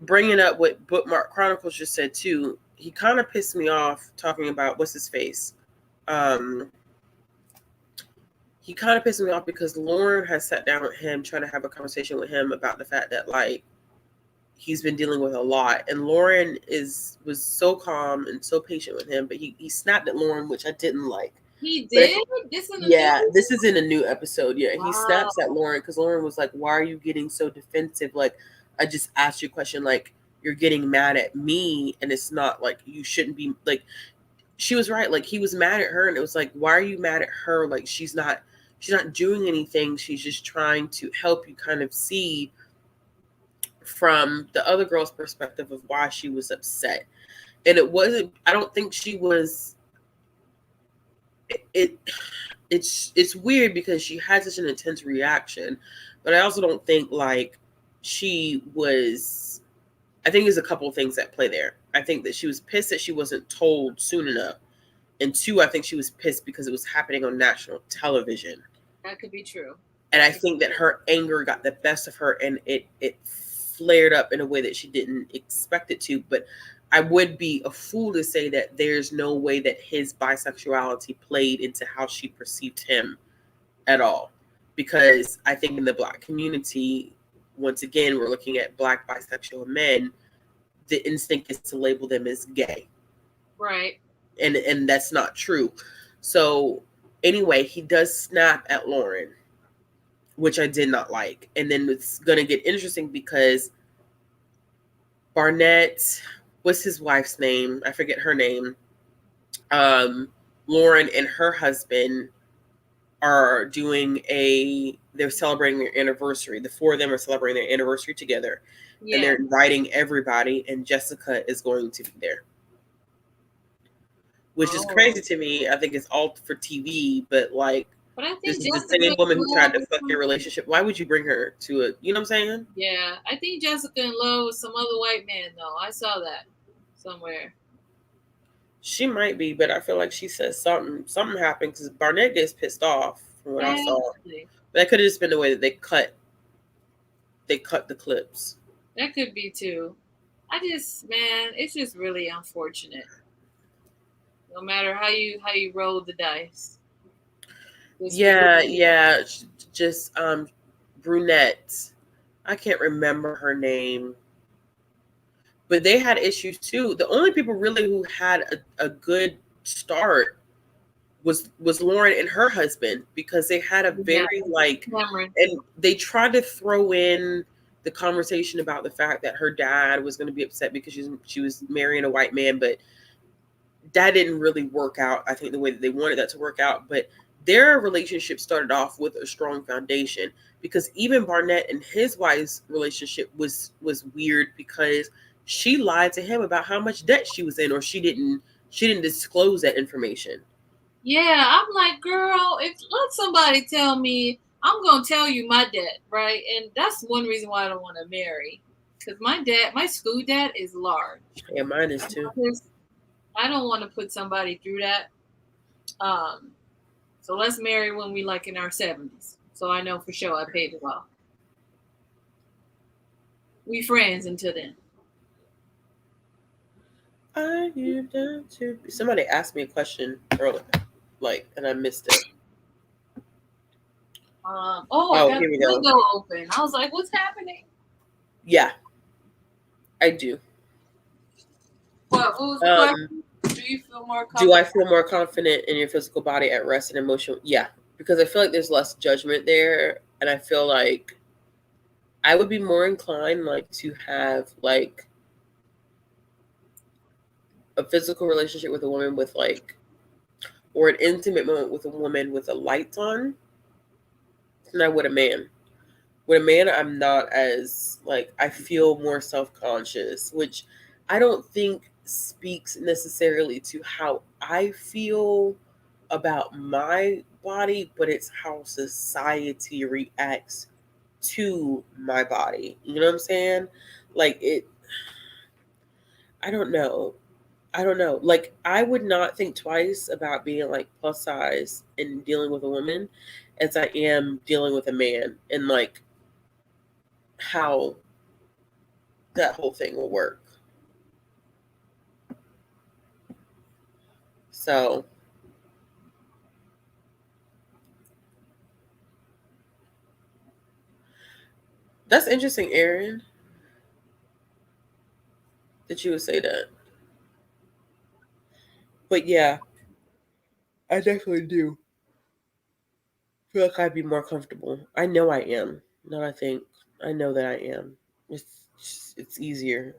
[SPEAKER 1] bringing up what Bookmark Chronicles just said too. He kind of pissed me off talking about what's his face. He kind of pissed me off because Lauren has sat down with him trying to have a conversation with him about the fact that like he's been dealing with a lot, and Lauren was so calm and so patient with him, but he snapped at Lauren, which I didn't like.
[SPEAKER 2] He
[SPEAKER 1] But
[SPEAKER 2] did? This in the
[SPEAKER 1] yeah,
[SPEAKER 2] news?
[SPEAKER 1] this is in a new episode. Yeah, he
[SPEAKER 2] Wow.
[SPEAKER 1] snaps at Lauren because Lauren was like, "Why are you getting so defensive? Like, I just asked you a question. Like, you're getting mad at me, and it's not like you shouldn't be like." She was right. Like, he was mad at her, and it was like, "Why are you mad at her? Like, she's not doing anything. She's just trying to help you kind of see from the other girl's perspective of why she was upset." And it wasn't. I don't think she was. It it's weird because she had such an intense reaction, but I also don't think like she was. I think there's a couple of things at play there. I think that she was pissed that she wasn't told soon enough, and two, I think she was pissed because it was happening on national television.
[SPEAKER 2] That could be true.
[SPEAKER 1] And I think that her anger got the best of her, and it flared up in a way that she didn't expect it to. But I would be a fool to say that there's no way that his bisexuality played into how she perceived him at all. Because I think in the Black community, once again, we're looking at Black bisexual men, the instinct is to label them as gay.
[SPEAKER 2] Right.
[SPEAKER 1] And that's not true. So anyway, he does snap at Lauren, which I did not like. And then it's going to get interesting because Barnett, what's his wife's name? I forget her name. Lauren and her husband are they're celebrating their anniversary. The four of them are celebrating their anniversary together.
[SPEAKER 2] Yeah.
[SPEAKER 1] And they're inviting everybody, and Jessica is going to be there. Which is crazy to me. I think it's all for TV, but like,
[SPEAKER 2] but I think
[SPEAKER 1] this is the same woman who tried to fuck your relationship. Why would you bring her to it? You know what I'm saying?
[SPEAKER 2] Yeah, I think Jessica in love with some other white man, though. I saw that somewhere.
[SPEAKER 1] She might be, but I feel like she says something happened because Barnett gets pissed off from what I saw. But that could have just been the way that they cut the clips.
[SPEAKER 2] That could be too. Man, it's just really unfortunate. No matter how you roll the dice.
[SPEAKER 1] Yeah. Just brunette. I can't remember her name. But they had issues too. The only people really who had a good start was Lauren and her husband, because they had a very and they tried to throw in the conversation about the fact that her dad was going to be upset because she was marrying a white man, but that didn't really work out, I think, the way that they wanted that to work out. But their relationship started off with a strong foundation, because even Barnett and his wife's relationship was weird because she lied to him about how much debt she was in, or she didn't disclose that information.
[SPEAKER 2] Yeah, I'm like, girl, let somebody tell me, I'm gonna tell you my debt, right? And that's one reason why I don't want to marry, because my school debt is large.
[SPEAKER 1] Yeah, mine is too.
[SPEAKER 2] I don't want to put somebody through that. So let's marry when we like in our 70s, so I know for sure I paid it off. We friends until then.
[SPEAKER 1] Are you down to? Somebody asked me a question earlier, and I missed it.
[SPEAKER 2] I got the window open. I was like, what's happening?
[SPEAKER 1] Yeah, I do.
[SPEAKER 2] What was the question? Do you feel more confident?
[SPEAKER 1] Do I feel more confident in your physical body at rest and emotional? Yeah, because I feel like there's less judgment there, and I feel like I would be more inclined to have a physical relationship with a woman with or an intimate moment with a woman with the lights on than I would a man. With a man, I'm not as I feel more self-conscious, which I don't think speaks necessarily to how I feel about my body, but it's how society reacts to my body. You know what I'm saying? I don't know. I would not think twice about being plus size and dealing with a woman as I am dealing with a man, and how that whole thing will work. So that's interesting, Aaron, that you would say that. But yeah, I definitely do feel like I'd be more comfortable. I know I am. Not I think. I know that I am. It's easier.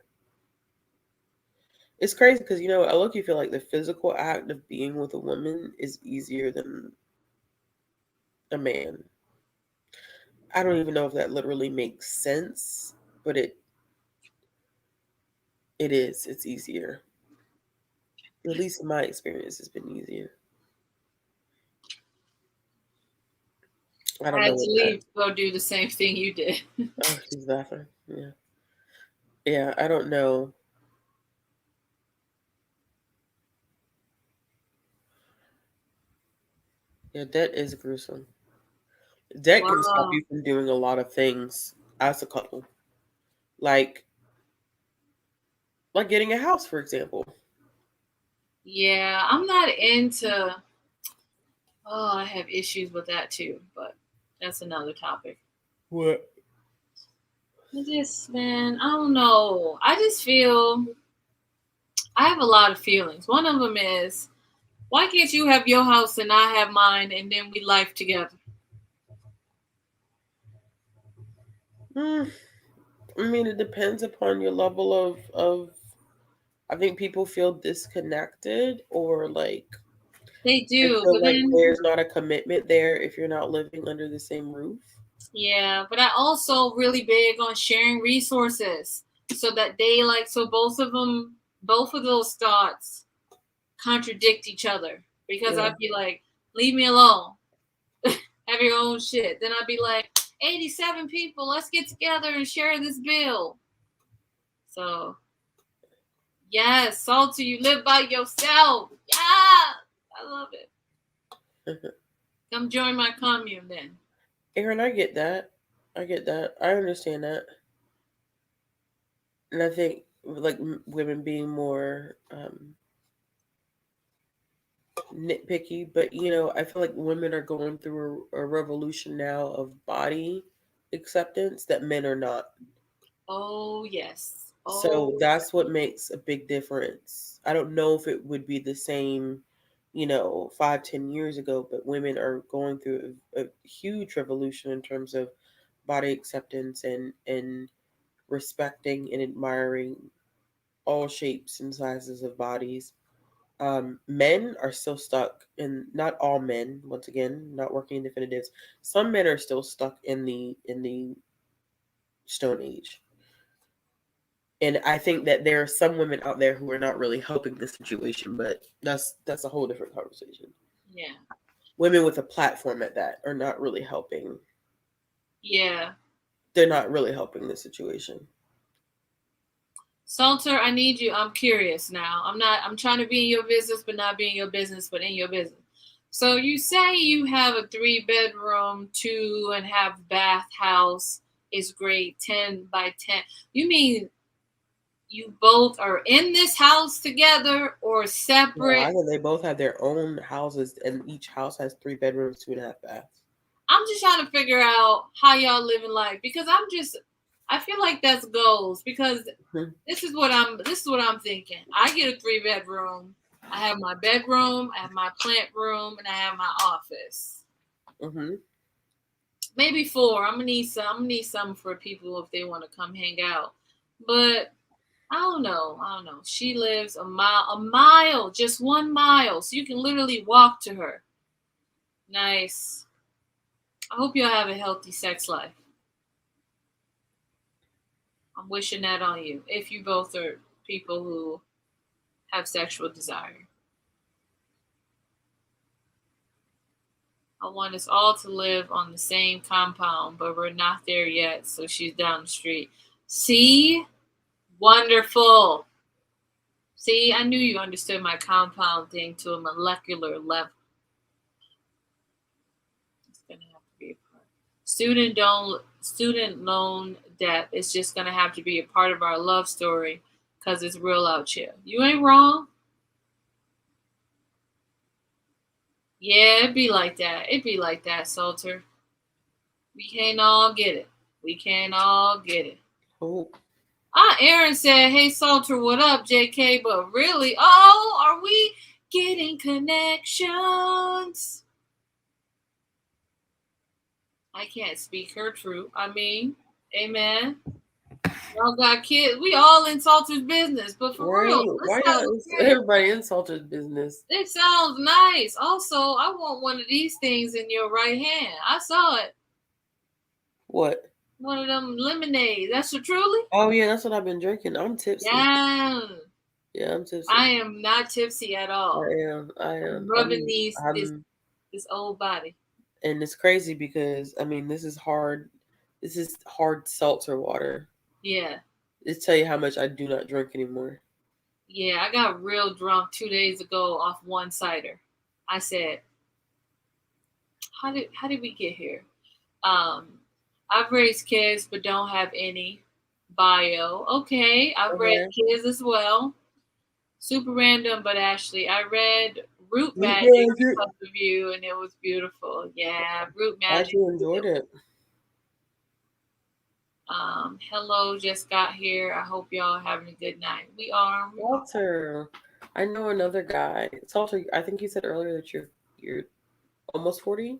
[SPEAKER 1] It's crazy because I look. You feel like the physical act of being with a woman is easier than a man. I don't even know if that literally makes sense, but it is. It's easier. At least in my experience, it's been easier. I
[SPEAKER 2] I
[SPEAKER 1] don't know
[SPEAKER 2] had to
[SPEAKER 1] what that.
[SPEAKER 2] leave to go do the same thing you did.
[SPEAKER 1] Oh, she's laughing. Yeah, yeah. I don't know. Yeah, that is gruesome. That can stop
[SPEAKER 2] Wow.
[SPEAKER 1] you from doing a lot of things as a couple, like getting a house, for example.
[SPEAKER 2] Yeah, I'm not into. Oh, I have issues with that too, but that's another topic.
[SPEAKER 1] What?
[SPEAKER 2] Man, I don't know. I just feel I have a lot of feelings. One of them is, why can't you have your house and I have mine, and then we life together?
[SPEAKER 1] Mm, I mean, it depends upon your level of. I think people feel disconnected, or like
[SPEAKER 2] They
[SPEAKER 1] they
[SPEAKER 2] do,
[SPEAKER 1] feel
[SPEAKER 2] but
[SPEAKER 1] like
[SPEAKER 2] then
[SPEAKER 1] there's not a commitment there if you're not living under the same roof.
[SPEAKER 2] yeah, but I also really big on sharing resources so that they like so both of those thoughts contradict each other because
[SPEAKER 1] Yeah.
[SPEAKER 2] I'd be like, leave me alone, have your own shit. Then I'd be like, 87 people, let's get together and share this bill. So yes, Salty, you live by yourself. Yeah, I love it. Come join my commune then.
[SPEAKER 1] Aaron, I get that. I get that. I understand that. And I think like women being more nitpicky, but I feel like women are going through a revolution now of body acceptance that men are not.
[SPEAKER 2] Oh yes.
[SPEAKER 1] So
[SPEAKER 2] Oh
[SPEAKER 1] that's what makes a big difference. I don't know if it would be the same, 5, 10 years ago, but women are going through a huge revolution in terms of body acceptance and respecting and admiring all shapes and sizes of bodies. Men are still stuck in, not all men, once again, not working in definitives. Some men are still stuck in the Stone Age. And I think that there are some women out there who are not really helping the situation, but that's a whole different conversation.
[SPEAKER 2] yeah.
[SPEAKER 1] Women with a platform at that are not really helping.
[SPEAKER 2] Yeah.
[SPEAKER 1] They're not really helping the situation.
[SPEAKER 2] Salter, I need you. I'm curious now. I'm trying to be in your business, but not be in your business, but in your business. So you say you have a 3-bedroom, 2.5 bath house. Is great, 10 by 10. You mean you both are in this house together or
[SPEAKER 1] No,
[SPEAKER 2] separate?
[SPEAKER 1] I think they both have their own houses, and each house has 3 bedrooms, 2.5 baths.
[SPEAKER 2] I'm just trying to figure out how y'all living life because I feel like that's goals because
[SPEAKER 1] Mhm.
[SPEAKER 2] this is what I'm thinking. I get a 3-bedroom. I have my bedroom, I have my plant room, and I have my office.
[SPEAKER 1] Mhm.
[SPEAKER 2] Maybe 4. I'm gonna need some. I'm gonna need some for people if they want to come hang out. But I don't know. I don't know. She lives a mile, just 1 mile, so you can literally walk to her. Nice. I hope y'all have a healthy sex life. I'm wishing that on you. If you both are people who have sexual desire. I want us all to live on the same compound, but we're not there yet, so she's down the street. See? Wonderful. See, I knew you understood my compound thing to a molecular level. It's gonna have to be a part. Student loan debt is just gonna have to be a part of our love story because it's real out here. You ain't wrong. Yeah, it'd be like that. It'd be like that, Salter. We can't all get it. We can't all get it.
[SPEAKER 1] Oh,
[SPEAKER 2] Aaron said, "Hey Salter, what up, JK?" But really, oh, are we? Getting connections. I can't speak her truth. I mean, amen. Y'all got kids. We all in Salter's business, but for real,
[SPEAKER 1] Why
[SPEAKER 2] let's have
[SPEAKER 1] everybody in Salter's business?
[SPEAKER 2] It sounds nice. Also, I want one of these things in your right hand. I saw it.
[SPEAKER 1] What?
[SPEAKER 2] One of them lemonades. That's a Truly?
[SPEAKER 1] Oh yeah, that's what I've been drinking. I'm tipsy.
[SPEAKER 2] Yeah.
[SPEAKER 1] Yeah, I'm tipsy.
[SPEAKER 2] I am not tipsy at all.
[SPEAKER 1] I am.
[SPEAKER 2] I'm rubbing this old body.
[SPEAKER 1] And it's crazy because I mean this is hard. This is hard seltzer water.
[SPEAKER 2] Yeah.
[SPEAKER 1] Just tell you how much I do not drink anymore.
[SPEAKER 2] Yeah, I got real drunk 2 days ago off one cider. I said, how did we get here? I've raised kids but don't have any bio. Okay, I've raised kids as well. Super random, but Ashley, I read Root Magic because of you, and it was beautiful. Yeah, Root Magic.
[SPEAKER 1] I enjoyed it.
[SPEAKER 2] Hello, just got here. I hope y'all having a good night. We are.
[SPEAKER 1] Walter, I know another guy. Salter, I think you said earlier that you're almost 40.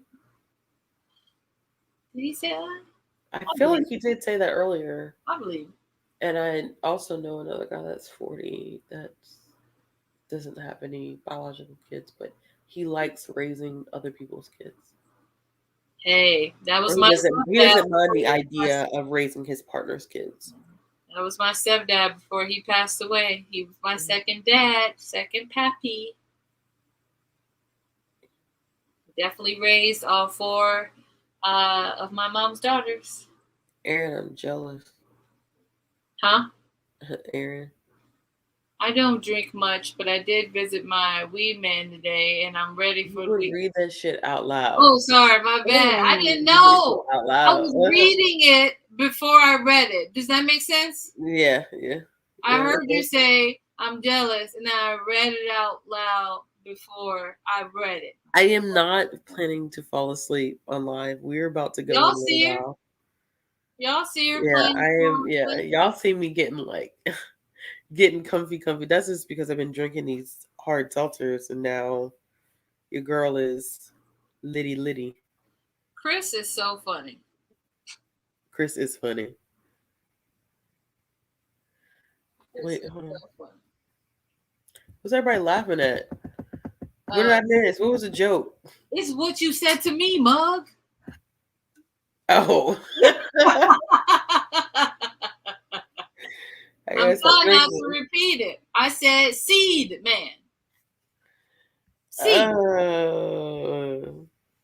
[SPEAKER 2] Did he say that?
[SPEAKER 1] I feel like he did say that earlier.
[SPEAKER 2] I believe.
[SPEAKER 1] And I also know another guy that's 40 that doesn't have any biological kids, but he likes raising other people's kids.
[SPEAKER 2] Hey, that was
[SPEAKER 1] he doesn't mind the idea of raising his partner's kids.
[SPEAKER 2] That was my stepdad before he passed away. He was my second dad, second pappy. Definitely raised all 4 of my mom's daughters.
[SPEAKER 1] Aaron, I'm jealous.
[SPEAKER 2] Huh?
[SPEAKER 1] Aaron.
[SPEAKER 2] I don't drink much, but I did visit my weed man today, and I'm ready for
[SPEAKER 1] the read that shit out loud.
[SPEAKER 2] Oh, sorry, my bad. I didn't know.
[SPEAKER 1] Out loud.
[SPEAKER 2] I was reading it before I read it. Does that make sense?
[SPEAKER 1] Yeah.
[SPEAKER 2] I heard you say I'm jealous, and then I read it out loud before I read it.
[SPEAKER 1] I am not planning to fall asleep on live. We're about to go.
[SPEAKER 2] Y'all see her? Y'all see her?
[SPEAKER 1] Yeah, I am. Yeah, y'all see me getting getting comfy. That's just because I've been drinking these hard seltzers, and now your girl is litty.
[SPEAKER 2] Chris is so funny.
[SPEAKER 1] Chris is funny. Wait, hold on. What's everybody laughing at? What did I miss? What was the joke?
[SPEAKER 2] It's what you said to me, mug.
[SPEAKER 1] Oh.
[SPEAKER 2] I'm trying not to repeat it. I said seed man. Seed.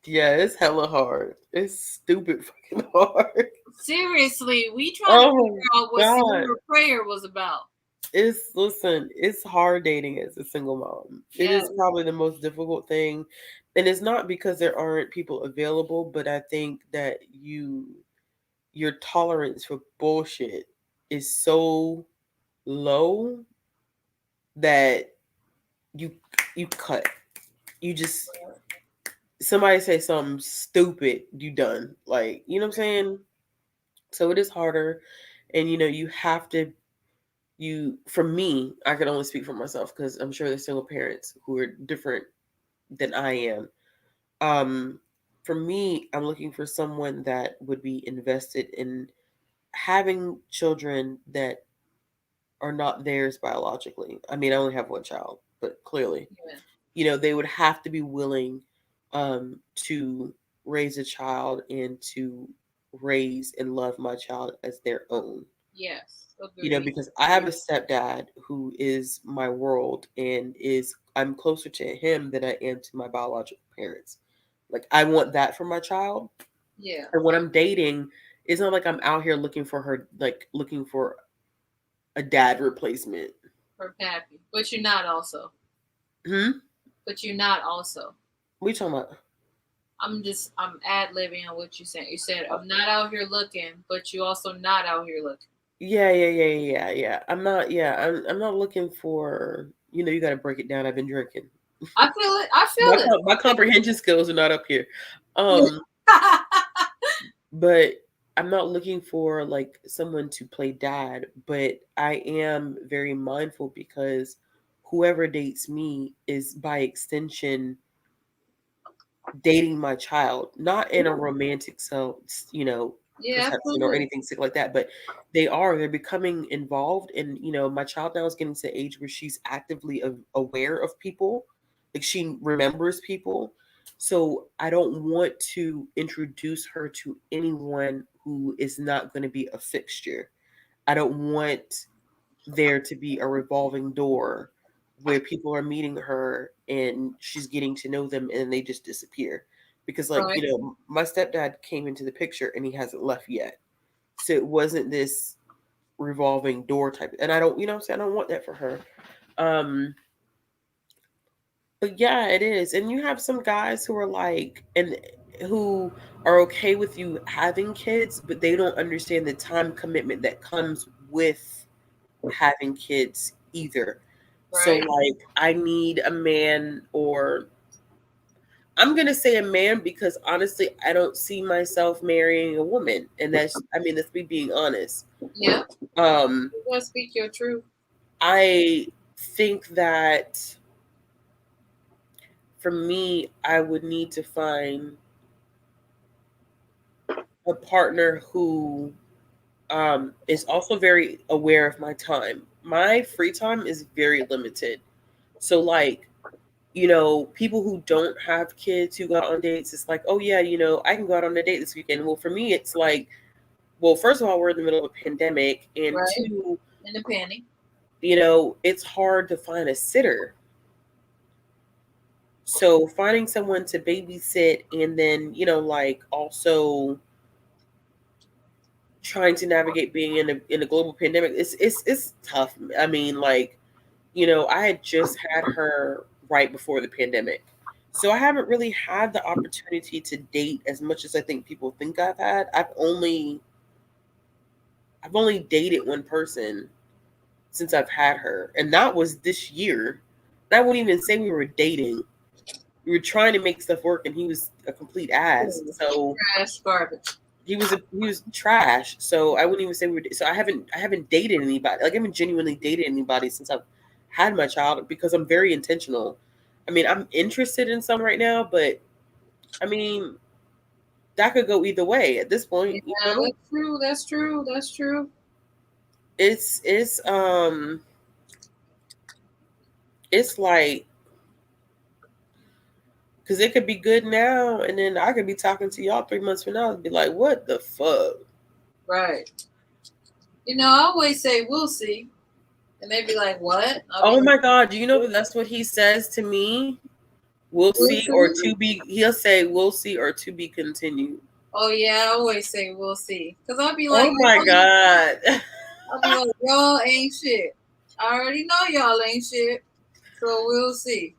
[SPEAKER 1] Yeah, it's hella hard. It's stupid fucking hard.
[SPEAKER 2] Seriously, we tried to figure out what your prayer was about.
[SPEAKER 1] It's hard dating as a single mom. It is probably the most difficult thing. And it's not because there aren't people available, but I think that your tolerance for bullshit is so low that you cut. You just somebody say something stupid, you done. Like, you know what I'm saying? So it is harder. And you have to for me, I can only speak for myself because I'm sure there's single parents who are different than I am. For me, I'm looking for someone that would be invested in having children that are not theirs biologically. I mean, I only have one child, but clearly, they would have to be willing to raise a child and to raise and love my child as their own.
[SPEAKER 2] Yes. Agreed.
[SPEAKER 1] Because I have a stepdad who is my world and I'm closer to him than I am to my biological parents. Like, I want that for my child.
[SPEAKER 2] Yeah.
[SPEAKER 1] And when I'm dating, it's not like I'm out here looking for a dad replacement.
[SPEAKER 2] For pappy. But you're not also. But you're not also.
[SPEAKER 1] What are you talking about?
[SPEAKER 2] I'm ad-libbing on what you said. You said, I'm not out here looking, but you also not out here looking.
[SPEAKER 1] Yeah. I'm not looking for, you got to break it down. I've been drinking.
[SPEAKER 2] I feel it.
[SPEAKER 1] My comprehension skills are not up here. But I'm not looking for someone to play dad, but I am very mindful because whoever dates me is by extension dating my child, not in a romantic
[SPEAKER 2] Yeah,
[SPEAKER 1] perception or
[SPEAKER 2] absolutely.
[SPEAKER 1] anything sick like that, but they're becoming involved. And my child now is getting to the age where she's actively aware of people, like she remembers people. So I don't want to introduce her to anyone who is not going to be a fixture. I don't want there to be a revolving door where people are meeting her and she's getting to know them and they just disappear. Because, like,
[SPEAKER 2] Right.
[SPEAKER 1] my stepdad came into the picture and he hasn't left yet. So it wasn't this revolving door type. And I don't, I'm saying, I don't want that for her. Um, but yeah, it is. And you have some guys who are like, and who are okay with you having kids, but they don't understand the time commitment that comes with having kids either. So,
[SPEAKER 2] Right.
[SPEAKER 1] like, I need a man, or I'm going to say a man because honestly, I don't see myself marrying a woman. And that's me being honest.
[SPEAKER 2] Yeah.
[SPEAKER 1] Um,
[SPEAKER 2] You gotta speak your truth.
[SPEAKER 1] I think that for me, I would need to find a partner who is also very aware of my time. My free time is very limited. So, like, people who don't have kids who go out on dates, it's like, oh yeah, I can go out on a date this weekend. Well, for me, it's like, well, first of all, we're in the middle of a pandemic, and
[SPEAKER 2] Right.
[SPEAKER 1] two,
[SPEAKER 2] In the penny.
[SPEAKER 1] it's hard to find a sitter. So finding someone to babysit, and then, like, also trying to navigate being in a global pandemic, it's tough. I mean, like, I had just had her right before the pandemic. So I haven't really had the opportunity to date as much as I think people think I've had. I've only dated one person since I've had her, and that was this year. And I wouldn't even say we were dating. We were trying to make stuff work, and he was a complete ass. So
[SPEAKER 2] Trash garbage.
[SPEAKER 1] he was trash. So I wouldn't even say we were. So I haven't dated anybody. Like, I haven't genuinely dated anybody since I've had my child, because I'm very intentional. I mean, I'm interested in some right now, but I mean, that could go either way at this point.
[SPEAKER 2] Yeah, that's true. That's true. That's true.
[SPEAKER 1] It's like, because it could be good now, and then I could be talking to y'all 3 months from now and be like, what the fuck?
[SPEAKER 2] Right. I always say we'll see. And they'd be like, what?
[SPEAKER 1] Oh my God, do you know that that's what he says to me? We'll
[SPEAKER 2] We'll
[SPEAKER 1] see, or
[SPEAKER 2] see.
[SPEAKER 1] he'll say, we'll see, or to be continued.
[SPEAKER 2] Oh yeah, I always say we'll see. Cause I'll be like,
[SPEAKER 1] Oh my God.
[SPEAKER 2] I'll be like, y'all ain't shit. I already know y'all ain't shit. So we'll see.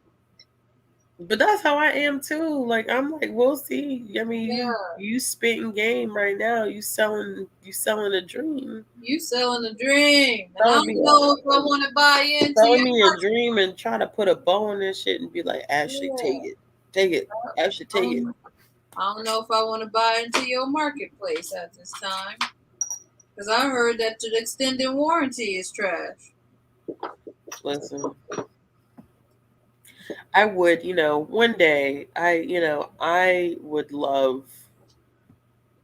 [SPEAKER 1] But that's how I am too. Like, I'm like, we'll see. I mean,
[SPEAKER 2] Yeah.
[SPEAKER 1] you spitting game right now. You selling a dream.
[SPEAKER 2] You selling a dream. And I
[SPEAKER 1] Telling
[SPEAKER 2] don't
[SPEAKER 1] me
[SPEAKER 2] know if I want to buy into
[SPEAKER 1] selling
[SPEAKER 2] your
[SPEAKER 1] me a dream and trying to put a bow on this shit and be like, Ashley, take
[SPEAKER 2] yeah.
[SPEAKER 1] it. Take it. Ashley, take it.
[SPEAKER 2] I don't know if I want to buy into your marketplace at this time. Because I heard that the extended warranty is trash.
[SPEAKER 1] Listen. I would, one day, I would love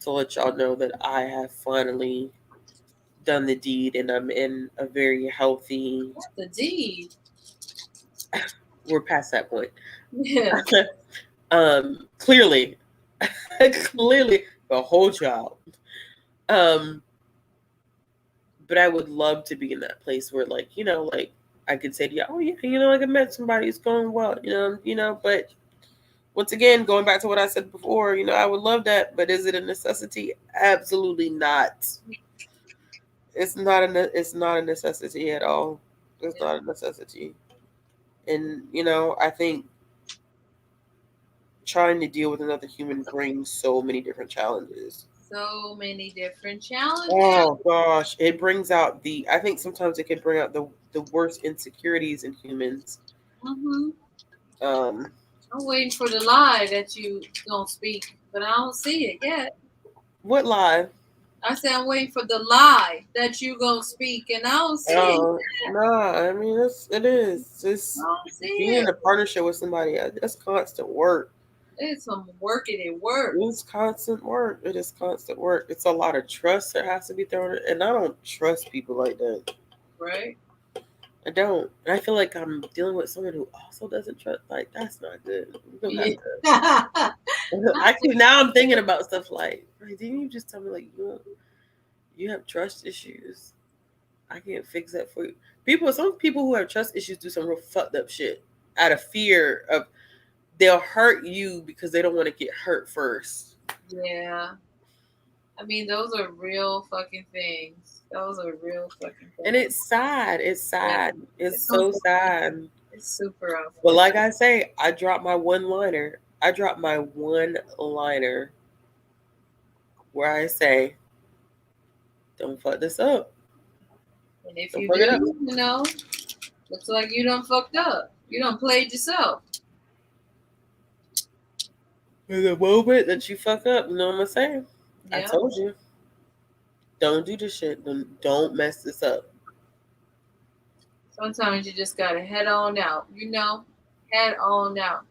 [SPEAKER 1] to let y'all know that I have finally done the deed, and I'm in a very healthy.
[SPEAKER 2] The deed.
[SPEAKER 1] We're past that point.
[SPEAKER 2] Yeah.
[SPEAKER 1] Clearly, clearly, the whole job. Um, but I would love to be in that place where, like, like, I could say to you, oh yeah, like, I met somebody, it's going well, but once again, going back to what I said before, I would love that, but is it a necessity? Absolutely not. It's not a necessity at all. It's not a necessity. And I think trying to deal with another human brings so many different challenges.
[SPEAKER 2] So many different challenges.
[SPEAKER 1] Oh gosh, it brings out I think sometimes it can bring out the worst insecurities in humans.
[SPEAKER 2] Mm-hmm.
[SPEAKER 1] Um,
[SPEAKER 2] I'm waiting for the lie that you don't speak, but I don't see it yet.
[SPEAKER 1] what lie?
[SPEAKER 2] I said I'm waiting for the lie that you gonna speak, and I don't see it.
[SPEAKER 1] No, I mean it is. It's
[SPEAKER 2] I don't see
[SPEAKER 1] being
[SPEAKER 2] it.
[SPEAKER 1] in a partnership with somebody. That's constant work.
[SPEAKER 2] It's some working at work.
[SPEAKER 1] It's constant work. It is constant work. It's a lot of trust that has to be thrown in, and I don't trust people like that.
[SPEAKER 2] Right.
[SPEAKER 1] I don't. And I feel like I'm dealing with someone who also doesn't trust. Like that's not good. You don't have to. Actually, now I'm thinking about stuff like, didn't you just tell me like you have trust issues? I can't fix that for you. Some people who have trust issues do some real fucked up shit out of fear of they'll hurt you because they don't want to get hurt first.
[SPEAKER 2] Yeah. I mean, those are real fucking things. Those are real fucking things.
[SPEAKER 1] And it's sad. It's sad. Yeah. It's so sad.
[SPEAKER 2] It's super unfortunate.
[SPEAKER 1] But like I say, I dropped my one-liner. I dropped my one-liner where I say, don't fuck this up.
[SPEAKER 2] And if you do, you know, looks like you done fucked up. You done played yourself.
[SPEAKER 1] In the moment that you fuck up, you know what I'm saying? Yeah. I told you. Don't do this shit. Don't mess this up.
[SPEAKER 2] Sometimes you just gotta head on out, you know? Head on out.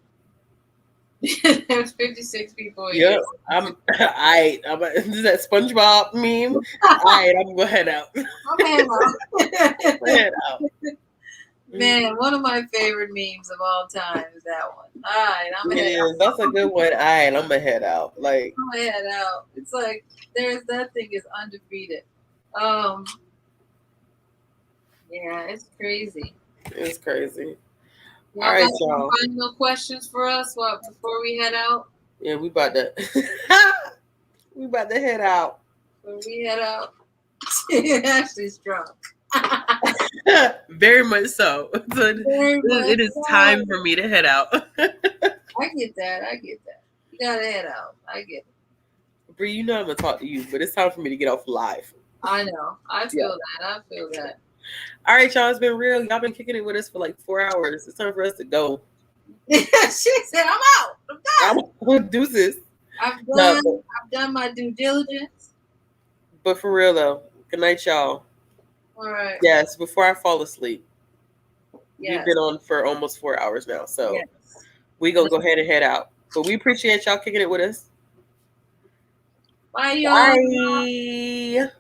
[SPEAKER 2] There's 56 people in
[SPEAKER 1] here. I'm this is that SpongeBob meme. Alright, I'm gonna head out.
[SPEAKER 2] I'm head out.
[SPEAKER 1] Head out.
[SPEAKER 2] Man, one of my favorite memes of all time is that one. Alright, I'm gonna head out.
[SPEAKER 1] That's a good one. Alright, I'm gonna head out. Like
[SPEAKER 2] I'm gonna head out. It's like that thing is undefeated. Yeah, it's crazy.
[SPEAKER 1] It's crazy.
[SPEAKER 2] All right, y'all. Final questions for us before we head out?
[SPEAKER 1] Yeah, we about to head out.
[SPEAKER 2] When we head out, Ashley's drunk.
[SPEAKER 1] Very much so. It is time for me to head out.
[SPEAKER 2] I get that. You gotta head out. I get it.
[SPEAKER 1] Bree, you know I'm gonna talk to you, but it's time for me to get off live.
[SPEAKER 2] I know. I feel that.
[SPEAKER 1] All right, y'all. It's been real. Y'all been kicking it with us for like 4 hours. It's time for us to go.
[SPEAKER 2] She said, "I'm out. I'm done."
[SPEAKER 1] I'm deuces.
[SPEAKER 2] I've done my due diligence.
[SPEAKER 1] But for real though, good night, y'all.
[SPEAKER 2] All right.
[SPEAKER 1] Yes, before I fall asleep.
[SPEAKER 2] Yes.
[SPEAKER 1] We've been on for almost 4 hours now, so we gonna go ahead and head out. But we appreciate y'all kicking it with us.
[SPEAKER 2] Bye, y'all.
[SPEAKER 1] Bye.